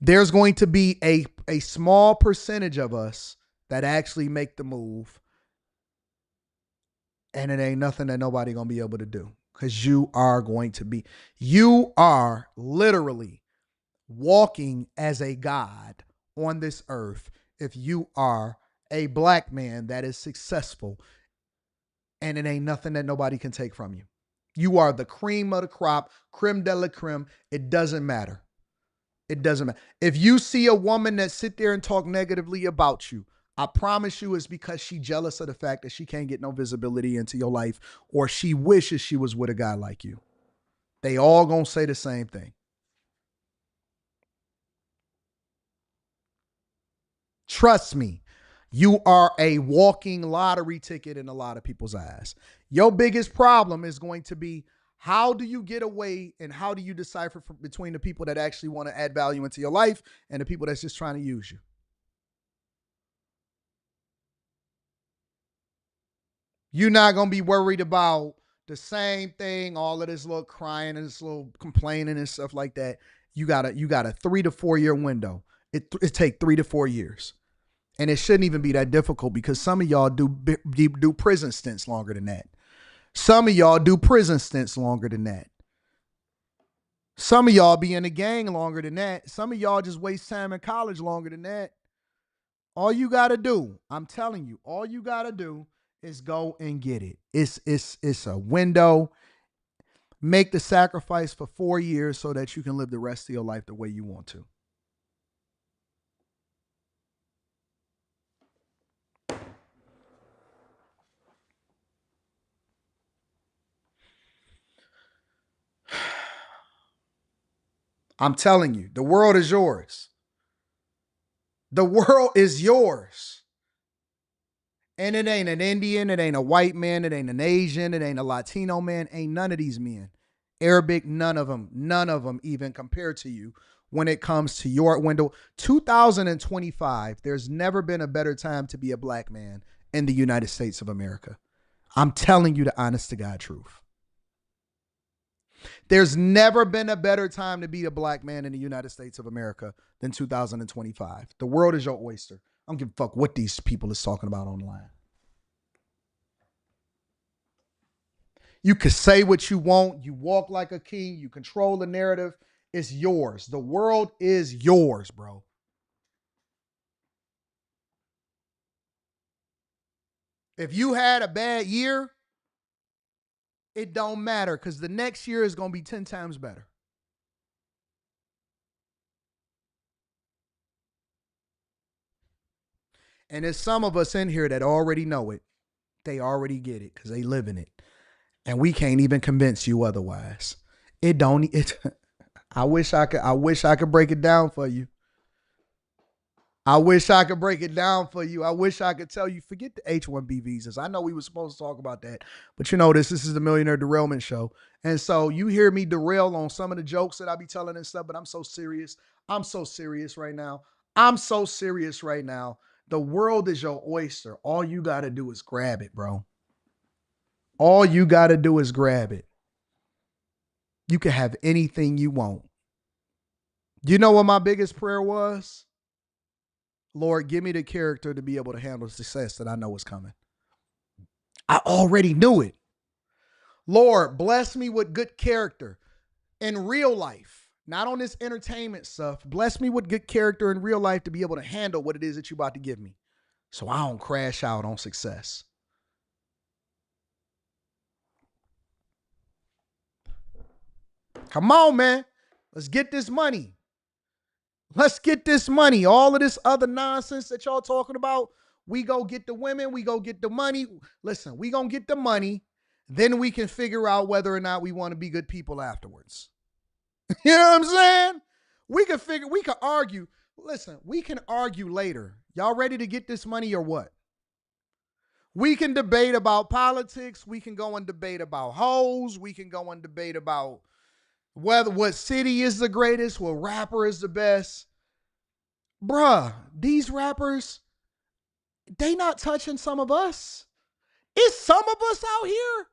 There's going to be a small percentage of us that actually make the move. And it ain't nothing that nobody going to be able to do, because you are literally walking as a god on this earth if you are a black man that is successful, and it ain't nothing that nobody can take from you. You are the cream of the crop, creme de la creme. It doesn't matter. It doesn't matter. If you see a woman that sit there and talk negatively about you, I promise you it's because she jealous of the fact that she can't get no visibility into your life, or she wishes she was with a guy like you. They all gonna say the same thing. Trust me, you are a walking lottery ticket in a lot of people's eyes. Your biggest problem is going to be, how do you get away and how do you decipher between the people that actually want to add value into your life and the people that's just trying to use you? You're not going to be worried about the same thing, all of this little crying and this little complaining and stuff like that. You got a 3 to 4 year window. It take 3 to 4 years. And it shouldn't even be that difficult, because some of y'all do prison stints longer than that. Some of y'all do prison stints longer than that. Some of y'all be in a gang longer than that. Some of y'all just waste time in college longer than that. All you got to do, I'm telling you, all you got to do is go and get it. It's a window. Make the sacrifice for 4 years so that you can live the rest of your life the way you want to. I'm telling you, the world is yours. The world is yours. And it ain't an Indian, it ain't a white man, it ain't an Asian, it ain't a Latino man, ain't none of these men. Arabic, none of them even compare to you when it comes to your window. 2025, there's never been a better time to be a black man in the United States of America. I'm telling you the honest to God truth. There's never been a better time to be a black man in the United States of America than 2025. The world is your oyster. I don't give a fuck what these people is talking about online. You can say what you want. You walk like a king. You control the narrative. It's yours. The world is yours, bro. If you had a bad year, it don't matter, because the next year is going to be 10 times better. And there's some of us in here that already know it. They already get it because they live in it. And we can't even convince you otherwise. I wish I could break it down for you. I wish I could break it down for you. I wish I could tell you, forget the H-1B visas. I know we were supposed to talk about that, but you know this is the Millionaire Derailment Show. And so you hear me derail on some of the jokes that I be telling and stuff, but I'm so serious. I'm so serious right now. I'm so serious right now. The world is your oyster. All you got to do is grab it, bro. All you got to do is grab it. You can have anything you want. You know what my biggest prayer was? Lord, give me the character to be able to handle success that I know is coming. I already knew it. Lord, bless me with good character in real life, not on this entertainment stuff. Bless me with good character in real life to be able to handle what it is that you're about to give me so I don't crash out on success. Come on, man. Let's get this money. Let's get this money. All of this other nonsense that y'all talking about, we go get the women, we go get the money. Listen, we gonna get the money, then we can figure out whether or not we want to be good people afterwards. You know what I'm saying? We can argue. Listen, we can argue later. Y'all ready to get this money or what? We can debate about politics. We can go and debate about hoes. We can go and debate about what city is the greatest, what rapper is the best. Bruh, these rappers, they not touching some of us. It's some of us out here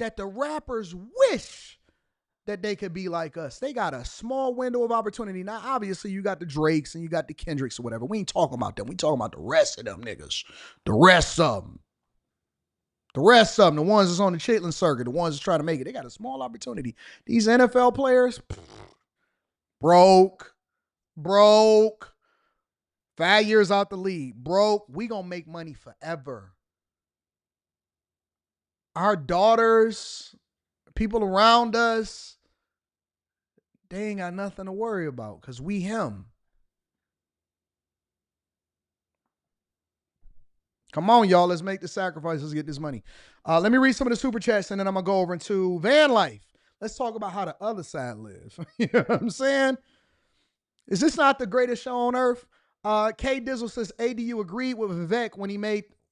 that the rappers wish that they could be like us. They got a small window of opportunity. Now, obviously, you got the Drakes and you got the Kendricks or whatever. We ain't talking about them. We talking about the rest of them niggas. The rest of them. The rest of them, the ones that's on the Chitlin circuit, the ones that's trying to make it, they got a small opportunity. These NFL players, broke. 5 years out the league, broke. We gonna make money forever. Our daughters, people around us, they ain't got nothing to worry about because we him. Come on, y'all. Let's make the sacrifice. Let's get this money. Let me read some of the super chats, and then I'm going to go over into van life. Let's talk about how the other side lives. You know what I'm saying? Is this not the greatest show on earth? K Dizzle says, ADU agreed with Vivek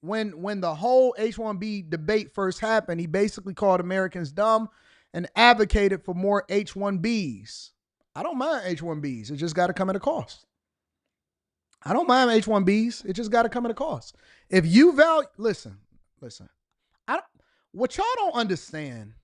when the whole H-1B debate first happened. He basically called Americans dumb and advocated for more H-1Bs. I don't mind H-1Bs. It just got to come at a cost. I don't mind H-1Bs. It just got to come at a cost. If you value, listen. What y'all don't understand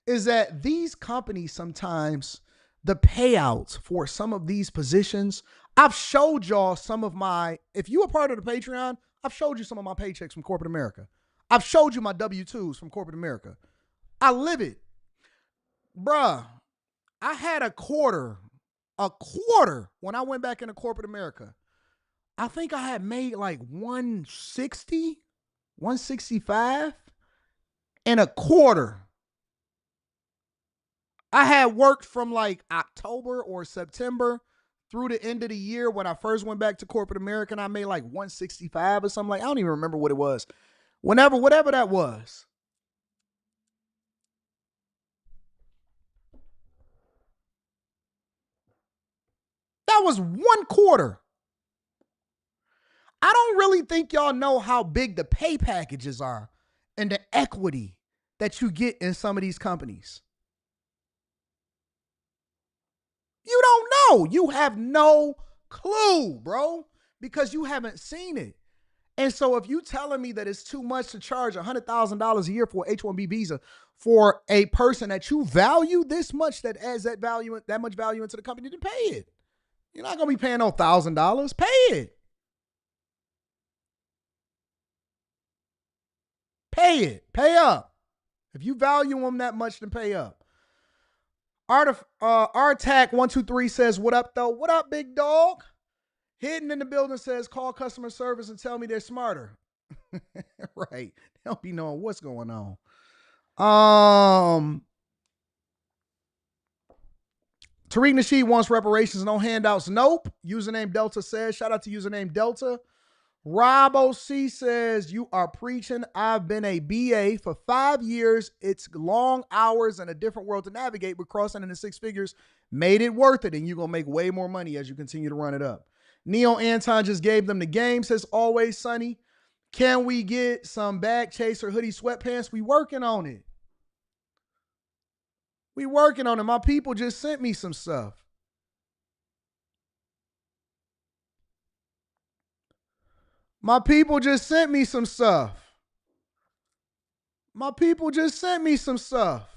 is that these companies sometimes, the payouts for some of these positions, I've showed y'all some of my, if you are part of the Patreon, I've showed you some of my paychecks from corporate America. I've showed you my W-2s from corporate America. I live it. Bruh, I had a quarter when I went back into corporate America. I think I had made like 160, 165 and a quarter. I had worked from like October or September through the end of the year when I first went back to corporate America, and I made like 165 or something. Like, I don't even remember what it was. Whatever that was. That was one quarter. I don't really think y'all know how big the pay packages are and the equity that you get in some of these companies. You don't know. You have no clue, bro, because you haven't seen it. And so if you telling me that it's too much to charge $100,000 a year for an H-1B visa for a person that you value this much, that adds that much value into the company, then pay it. You're not going to be paying no $1,000. Pay it. Pay it. Pay up. If you value them that much, then pay up. Artac123 says, what up, though? What up, big dog? Hidden in the building says, call customer service and tell me they're smarter. Right. They don't be knowing what's going on. Tariq Nasheed wants reparations, no handouts. Nope. Username Delta says, shout out to username Delta. Rob OC says, you are preaching. I've been a BA for 5 years. It's long hours and a different world to navigate, but crossing into six figures made it worth it. And you're going to make way more money as you continue to run it up. Neo Anton just gave them the game, says Always Sunny. Can we get some bag chaser hoodie sweatpants? We working on it. We working on it. My people just sent me some stuff. My people just sent me some stuff. My people just sent me some stuff.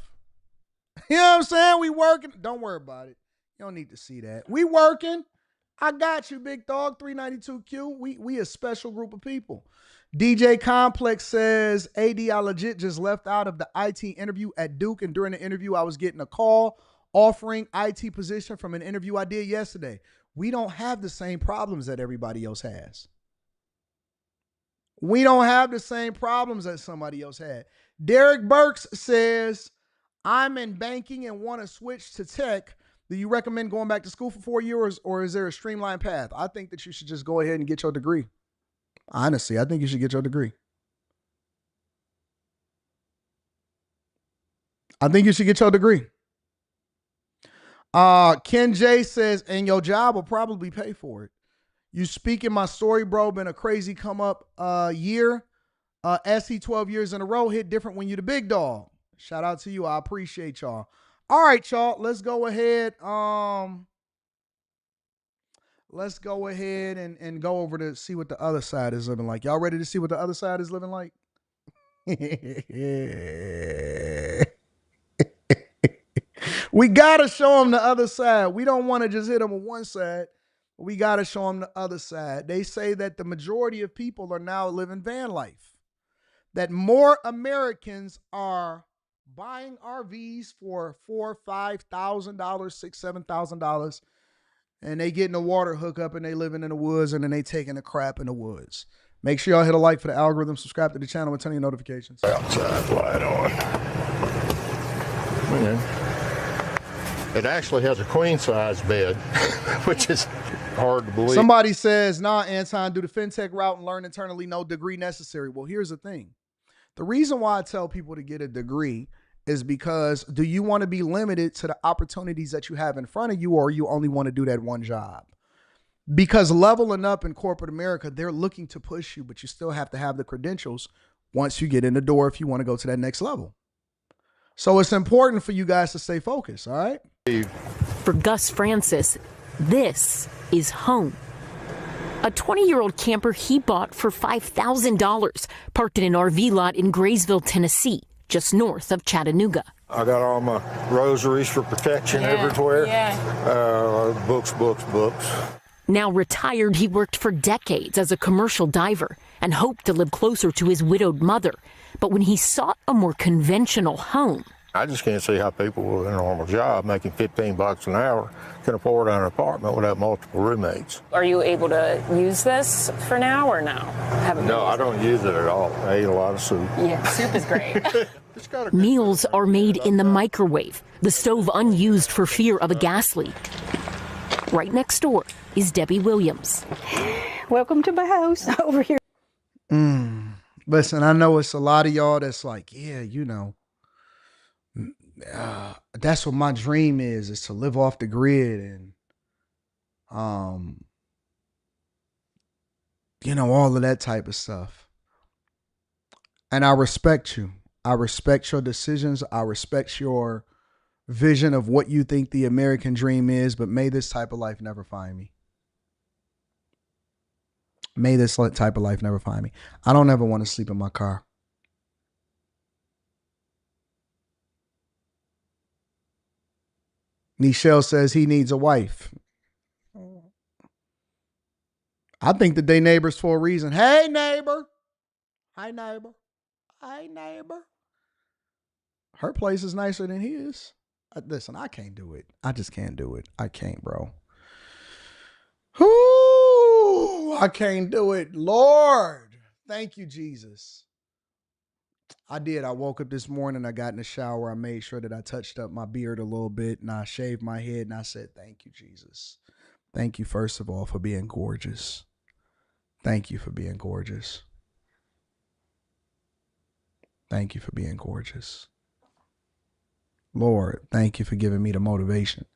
You know what I'm saying? We working. Don't worry about it. You don't need to see that. We working. I got you, big dog. 392Q. We a special group of people. DJ Complex says, AD, I legit just left out of the IT interview at Duke, and during the interview, I was getting a call offering IT position from an interview I did yesterday. We don't have the same problems that everybody else has. We don't have the same problems that somebody else had. Derek Burks says, I'm in banking and want to switch to tech. Do you recommend going back to school for 4 years, or is there a streamlined path? I think that you should just go ahead and get your degree. Honestly, I think you should get your degree. I think you should get your degree. Ken J says, and your job will probably pay for it. You speaking my story, bro. Been a crazy come up year. SC 12 years in a row. Hit different when you the big dog. Shout out to you. I appreciate y'all. All right, y'all. Let's go ahead. Let's go ahead and go over to see what the other side is living like. Y'all ready to see what the other side is living like? We got to show them the other side. We don't want to just hit them on one side. We got to show them the other side. They say that the majority of people are now living van life. That more Americans are buying RVs for $4,000, $5,000, $6,000, $7,000. And they getting a water hookup and they living in the woods and then they taking a crap in the woods. Make sure y'all hit a like for the algorithm, subscribe to the channel, and turn your notifications. Outside light on. It actually has a queen size bed, which is hard to believe. Somebody says, nah, Anton, do the fintech route and learn internally, no degree necessary. Well, here's the thing. The reason why I tell people to get a degree is because do you want to be limited to the opportunities that you have in front of you, or you only want to do that one job? Because leveling up in corporate America, they're looking to push you, but you still have to have the credentials once you get in the door if you want to go to that next level. So it's important for you guys to stay focused, all right? For Gus Francis, this is home. A 20-year-old camper he bought for $5,000, parked in an RV lot in Graysville, Tennessee, just north of Chattanooga. I got all my rosaries for protection everywhere. Books. Now retired, he worked for decades as a commercial diver and hoped to live closer to his widowed mother. But when he sought a more conventional home, I just can't see how people with a normal job making $15 an hour can afford an apartment without multiple roommates. Are you able to use this for now or no? No, I don't use it at all. I eat a lot of soup. Yeah, soup is great. meals are made in the microwave, the stove unused for fear of a gas leak. Right next door is Debbie Williams. Welcome to my house over here. Listen, I know it's a lot of y'all that's like, yeah, you know, that's what my dream is to live off the grid and, you know, all of that type of stuff. And I respect you. I respect your decisions. I respect your vision of what you think the American dream is, but may this type of life never find me. May this type of life never find me. I don't ever want to sleep in my car. Nichelle says he needs a wife. I think that they neighbors for a reason. Hey, neighbor. Hi, neighbor. Hi, neighbor. Her place is nicer than his. Listen, I can't do it. I just can't do it. I can't, bro. Ooh, I can't do it. Lord, thank you, Jesus. I did. I woke up this morning. I got in the shower. I made sure that I touched up my beard a little bit, and I shaved my head, and I said, thank you, Jesus. Thank you, first of all, for being gorgeous. Thank you for being gorgeous. Thank you for being gorgeous. Lord, thank you for giving me the motivation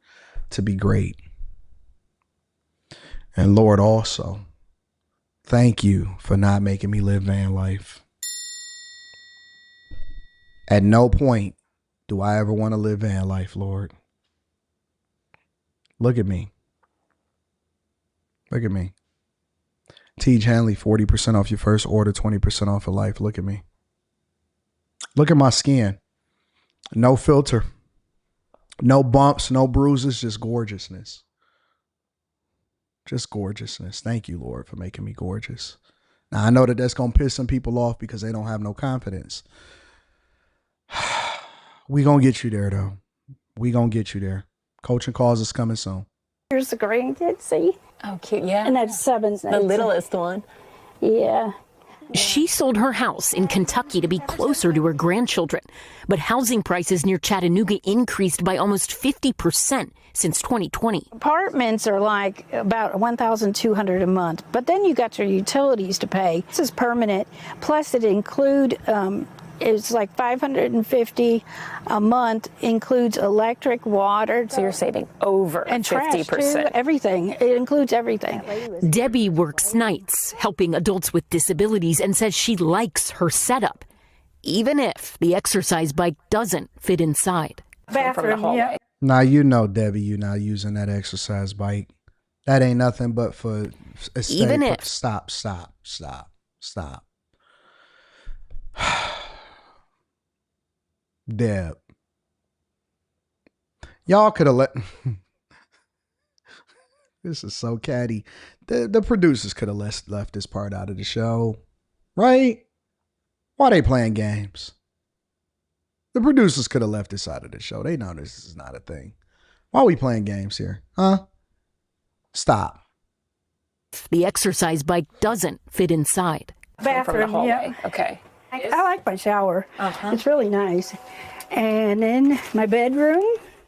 to be great. And Lord, also, thank you for not making me live van life. At no point do I ever want to live van life, Lord. Look at me. Look at me. Teach Henley, 40% off your first order, 20% off of life. Look at me. Look at my skin. No filter. No bumps, no bruises, just gorgeousness. Just gorgeousness. Thank you, Lord, for making me gorgeous. Now, I know that that's going to piss some people off because they don't have no confidence. We going to get you there, though. We going to get you there. Coaching calls is coming soon. Here's the grandkid, see? Oh, cute, yeah. And that's Seven's. The littlest one. Yeah. She sold her house in Kentucky to be closer to her grandchildren, but housing prices near Chattanooga increased by almost 50% since 2020. Apartments are like about $1,200 a month, but then you got your utilities to pay. This is permanent. Plus, it include it's like $550 a month, includes electric, water. So you're saving over and 50%. Trash too, everything. It includes everything. Debbie works nights helping adults with disabilities and says she likes her setup, even if the exercise bike doesn't fit inside. Bathroom, yeah. Now, you know, Debbie, you're not using that exercise bike. That ain't nothing but for aesthetic. Even if. Stop. Deb. Y'all could have let... This is so catty. The producers could have left this part out of the show. Right? Why they playing games? The producers could have left this out of the show. They know this is not a thing. Why are we playing games here? Huh? Stop. The exercise bike doesn't fit inside. Bathroom, yeah. Okay. I like my shower. It's really nice. And then my bedroom.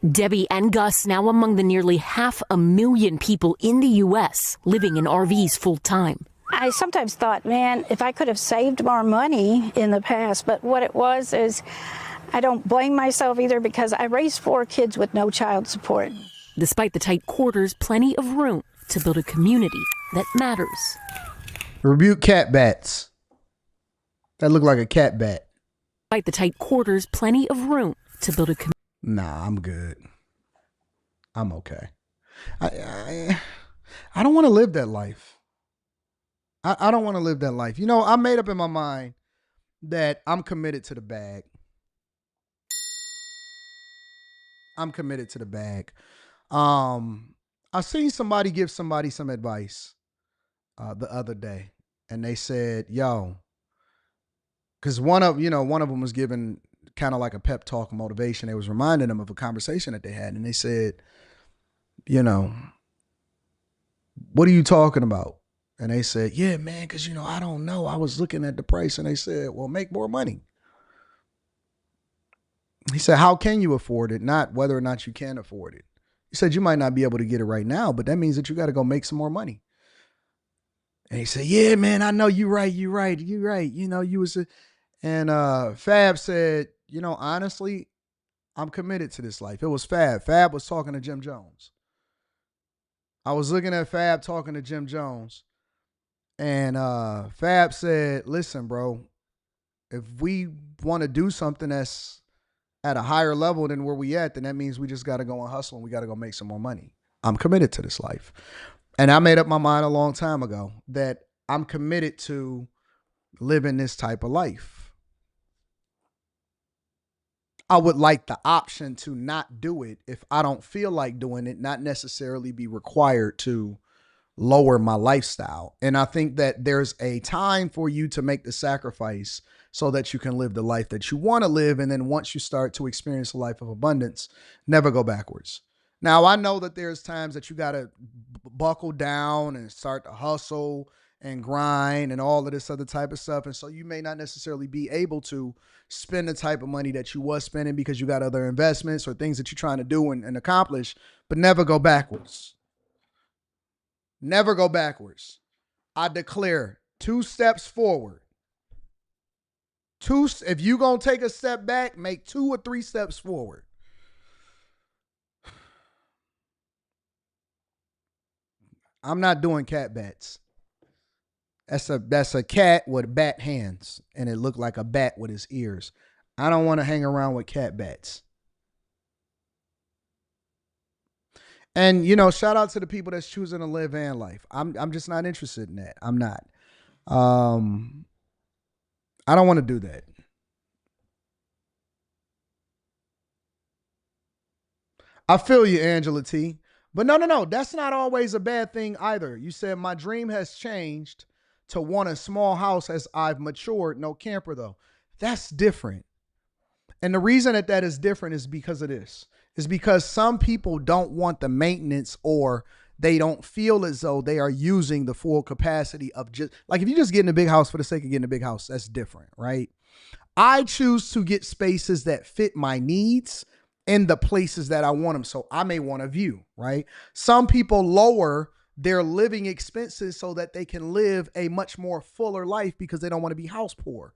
Debbie and Gus now among the nearly 500,000 people in the U.S. living in RVs full time. I sometimes thought, man, if I could have saved more money in the past, but what it was is I don't blame myself either because I raised 4 kids with no child support. Despite the tight quarters, plenty of room to build a community that matters. Rebuke cat bats. That looked like a cat bat. Despite the tight quarters, plenty of room to build a community. Nah, I'm good. I'm okay. I don't want to live that life. I don't want to live that life. You know, I made up in my mind that I'm committed to the bag. I'm committed to the bag. I seen somebody give somebody some advice the other day, and they said, "Yo," because one of them was giving kind of like a pep talk motivation. They was reminding them of a conversation that they had, and they said, "You know, what are you talking about?" And they said, "Yeah, man, because I don't know. I was looking at the price," and they said, "Well, make more money." He said, "How can you afford it? Not whether or not you can afford it." He said, "You might not be able to get it right now, but that means that you got to go make some more money." And he said, "Yeah, man, I know you're right. You know, you was a..." And Fab said, "Honestly, I'm committed to this life." It was Fab. Fab was talking to Jim Jones. I was looking at Fab talking to Jim Jones. And Fab said, "Listen, bro, if we want to do something that's at a higher level than where we at, then that means we just got to go and hustle and we got to go make some more money. I'm committed to this life." And I made up my mind a long time ago that I'm committed to living this type of life. I would like the option to not do it if I don't feel like doing it, not necessarily be required to lower my lifestyle. And I think that there's a time for you to make the sacrifice so that you can live the life that you want to live. And then once you start to experience a life of abundance, never go backwards. Now, I know that there's times that you got to buckle down and start to hustle and grind and all of this other type of stuff. And so you may not necessarily be able to spend the type of money that you was spending because you got other investments or things that you're trying to do and accomplish, but never go backwards. Never go backwards. I declare 2 steps forward. If you going to take a step back, make 2 or 3 steps forward. I'm not doing cat bats. That's a cat with bat hands, and it looked like a bat with his ears. I don't want to hang around with cat bats. And shout out to the people that's choosing to live van life. I'm just not interested in that. I'm not. I don't want to do that. I feel you, Angela T. But no. That's not always a bad thing either. You said my dream has changed to want a small house as I've matured. No camper, though. That's different. And the reason that is different is because of this. Is because some people don't want the maintenance, or they don't feel as though they are using the full capacity of just, like, if you just get in a big house for the sake of getting a big house, that's different, right? I choose to get spaces that fit my needs in the places that I want them. So I may want a view, right? Some people lower their living expenses so that they can live a much more fuller life because they don't want to be house poor.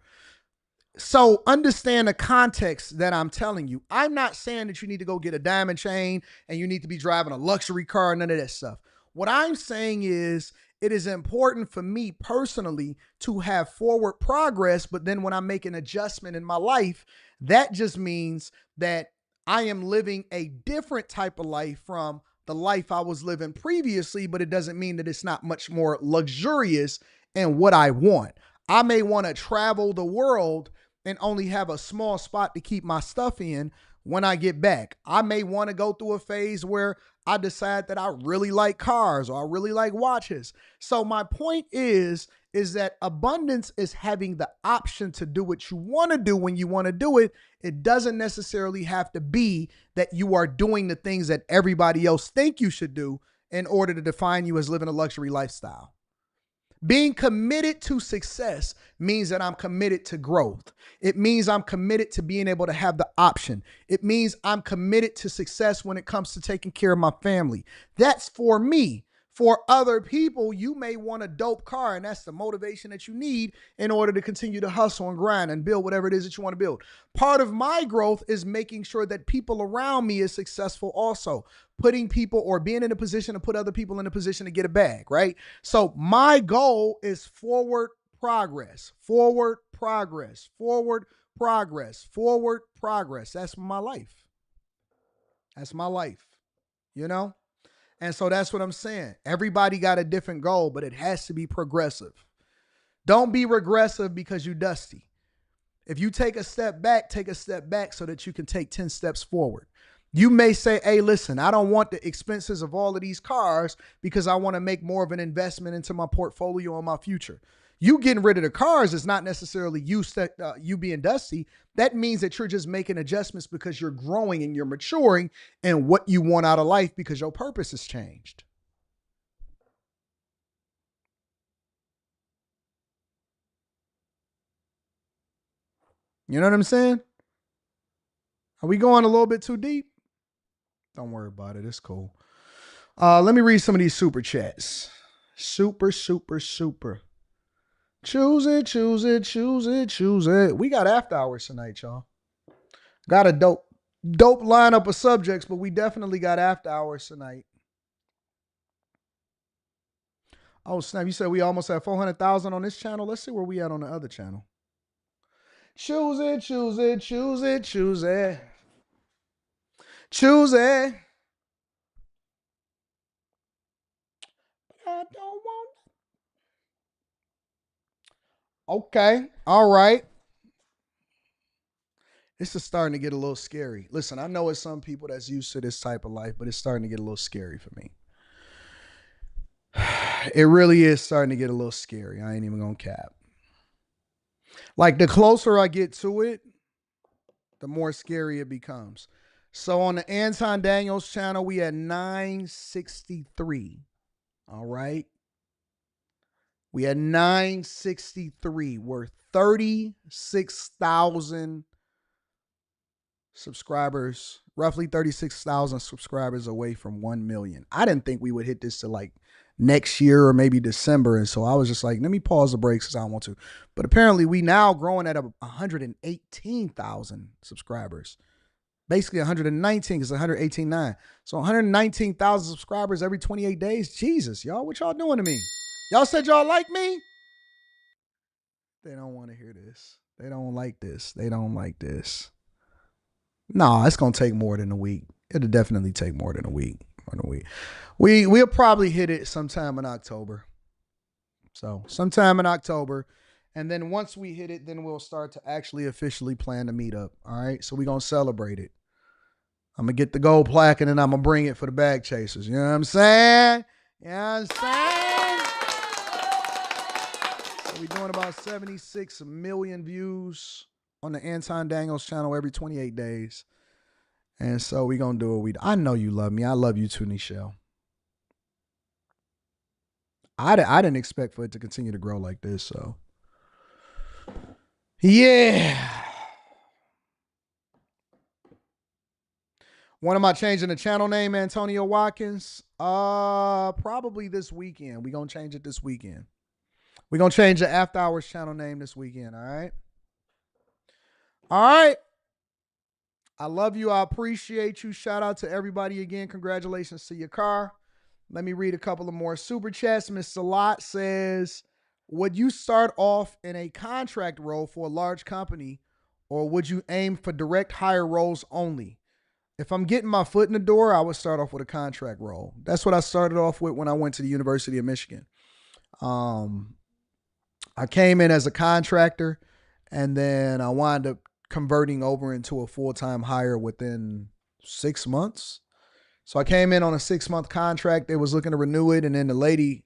So understand the context that I'm telling you. I'm not saying that you need to go get a diamond chain and you need to be driving a luxury car, none of that stuff. What I'm saying is it is important for me personally to have forward progress, but then when I make an adjustment in my life, that just means that I am living a different type of life from the life I was living previously, but it doesn't mean that it's not much more luxurious in what I want. I may want to travel the world and only have a small spot to keep my stuff in when I get back. I may want to go through a phase where I decide that I really like cars or I really like watches. So my point is that abundance is having the option to do what you want to do when you want to do it. It doesn't necessarily have to be that you are doing the things that everybody else think you should do in order to define you as living a luxury lifestyle. Being committed to success means that I'm committed to growth. It means I'm committed to being able to have the option. It means I'm committed to success when it comes to taking care of my family. That's for me. For other people, you may want a dope car, and that's the motivation that you need in order to continue to hustle and grind and build whatever it is that you want to build. Part of my growth is making sure that people around me is successful also. Putting people or being in a position to put other people in a position to get a bag, right? So my goal is forward progress, forward progress, forward progress, forward progress. That's my life. That's my life, And so that's what I'm saying. Everybody got a different goal, but it has to be progressive. Don't be regressive because you're dusty. If you take a step back so that you can take 10 steps forward. You may say, hey, listen, I don't want the expenses of all of these cars because I want to make more of an investment into my portfolio and my future. You getting rid of the cars is not necessarily you being dusty. That means that you're just making adjustments because you're growing and you're maturing in what you want out of life because your purpose has changed. You know what I'm saying? Are we going a little bit too deep? Don't worry about it. It's cool. Let me read some of these super chats. Super. Choose it. We got after hours tonight, y'all. Got a dope lineup of subjects, but we definitely got after hours tonight. Oh, snap. You said we almost have 400,000 on this channel. Let's see where we at on the other channel. Choose it. I don't want it. Okay. All right. This is starting to get a little scary. Listen, I know it's some people that's used to this type of life, but it's starting to get a little scary for me. It really is starting to get a little scary. I ain't even gonna cap. Like, the closer I get to it, the more scary it becomes. So on the Anton Daniels channel, we had 963. All right. We had 963. We're 36,000 subscribers, roughly 36,000 subscribers away from 1 million. I didn't think we would hit this to like next year or maybe December. And so I was just like, let me pause the brakes because I don't want to. But apparently we now growing at 118,000 subscribers Basically 119 because 118.9. So 119,000 subscribers every 28 days. Jesus, y'all, what y'all doing to me? Y'all said y'all like me? They don't want to hear this. They don't like this. They don't like this. Nah, it's gonna take more than a week. It'll definitely take more than a week. We'll probably hit it sometime in October. So sometime in October. And then once we hit it, then we'll start to actually officially plan the meetup. All right. So we're gonna celebrate it. I'm gonna get the gold plaque and then I'm gonna bring it for the bag chasers. You know what I'm saying? You know what I'm saying? So we're doing about 76 million views on the Anton Daniels channel every 28 days. And so we're gonna do what we do. I know you love me. I love you too, Nichelle. I didn't expect for it to continue to grow like this, so yeah. When am I changing the channel name, Antonio Watkins? Probably this weekend. We're gonna change it this weekend. We're gonna change the After Hours channel name this weekend, all right? All right. I love you. I appreciate you. Shout out to everybody again. Congratulations to your car. Let me read a couple of more super chats. Miss Salat says, would you start off in a contract role for a large company, or would you aim for direct hire roles only? If I'm getting my foot in the door, I would start off with a contract role. That's what I started off with when I went to the University of Michigan. I came in as a contractor, and then I wound up converting over into a full-time hire within 6 months. So I came in on a 6-month contract. They was looking to renew it, and then the lady,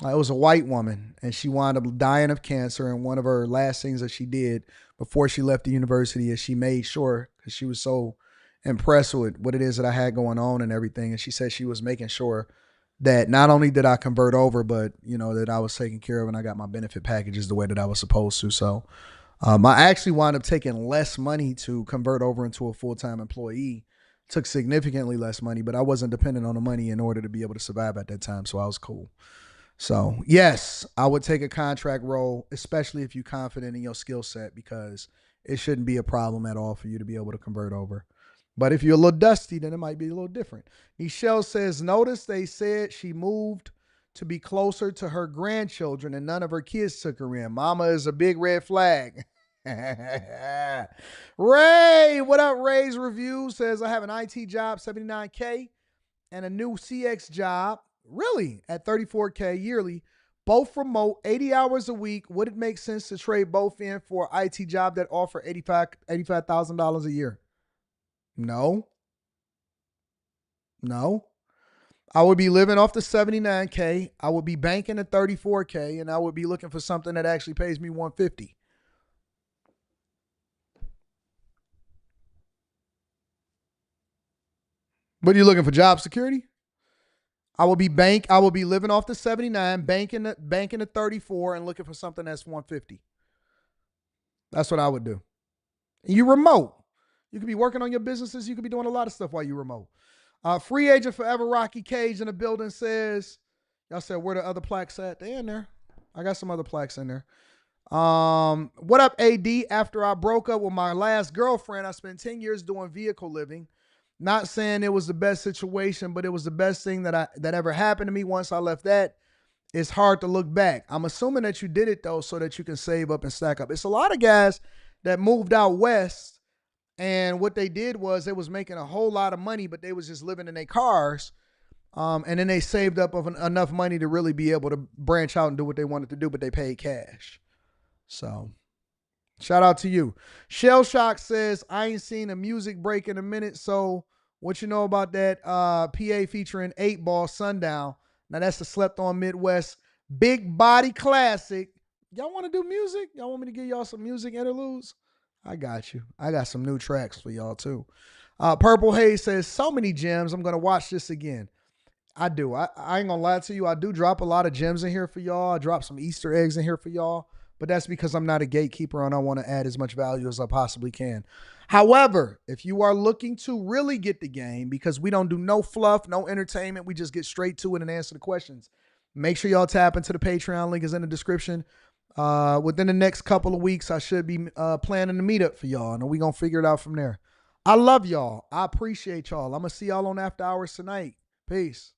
it was a white woman, and she wound up dying of cancer. And one of her last things that she did before she left the university is she made sure, because she was so impressed with what it is that I had going on and everything, and she said she was making sure that not only did I convert over, but that I was taken care of and I got my benefit packages the way that I was supposed to. So I actually wound up taking less money to convert over into a full-time employee. Took significantly less money, but I wasn't dependent on the money in order to be able to survive at that time. So I was cool. So yes, I would take a contract role, especially if you're confident in your skill set, because it shouldn't be a problem at all for you to be able to convert over. But if you're a little dusty, then it might be a little different. Michelle says, notice they said she moved to be closer to her grandchildren and none of her kids took her in. Mama is a big red flag. Ray, what up? Ray's review says, I have an IT job, $79K, and a new CX job, really, at $34K yearly, both remote, 80 hours a week. Would it make sense to trade both in for an IT job that offer $85,000 a year? No. I would be living off the $79K. I would be banking the $34K, and I would be looking for something that actually pays me $150. But you're looking for job security? I will be living off the 79, banking the 34, and looking for something that's 150. That's what I would do. And you remote. You could be working on your businesses. You could be doing a lot of stuff while you remote. Free agent forever Rocky Cage in the building says, y'all said where the other plaques at? They in there. I got some other plaques in there. What up, AD? After I broke up with my last girlfriend, I spent 10 years doing vehicle living. Not saying it was the best situation, but it was the best thing that ever happened to me. Once I left that, it's hard to look back. I'm assuming that you did it, though, so that you can save up and stack up. It's a lot of guys that moved out west, and what they did was they was making a whole lot of money, but they was just living in their cars, and then they saved up enough money to really be able to branch out and do what they wanted to do, but they paid cash. So shout out to you. Shell Shock says, I ain't seen a music break in a minute, so what you know about that PA featuring 8 Ball Sundown? Now that's the Slept On Midwest Big Body Classic. Y'all want to do music? Y'all want me to give y'all some music interludes? I got you. I got some new tracks for y'all too. Purple Haze says, so many gems. I'm going to watch this again. I do. I ain't going to lie to you. I do drop a lot of gems in here for y'all. I drop some Easter eggs in here for y'all. But that's because I'm not a gatekeeper and I want to add as much value as I possibly can. However, if you are looking to really get the game, because we don't do no fluff, no entertainment, we just get straight to it and answer the questions, make sure y'all tap into the Patreon. Link is in the description. Within the next couple of weeks, I should be planning to meet up for y'all, and we're going to figure it out from there. I love y'all. I appreciate y'all. I'm going to see y'all on After Hours tonight. Peace.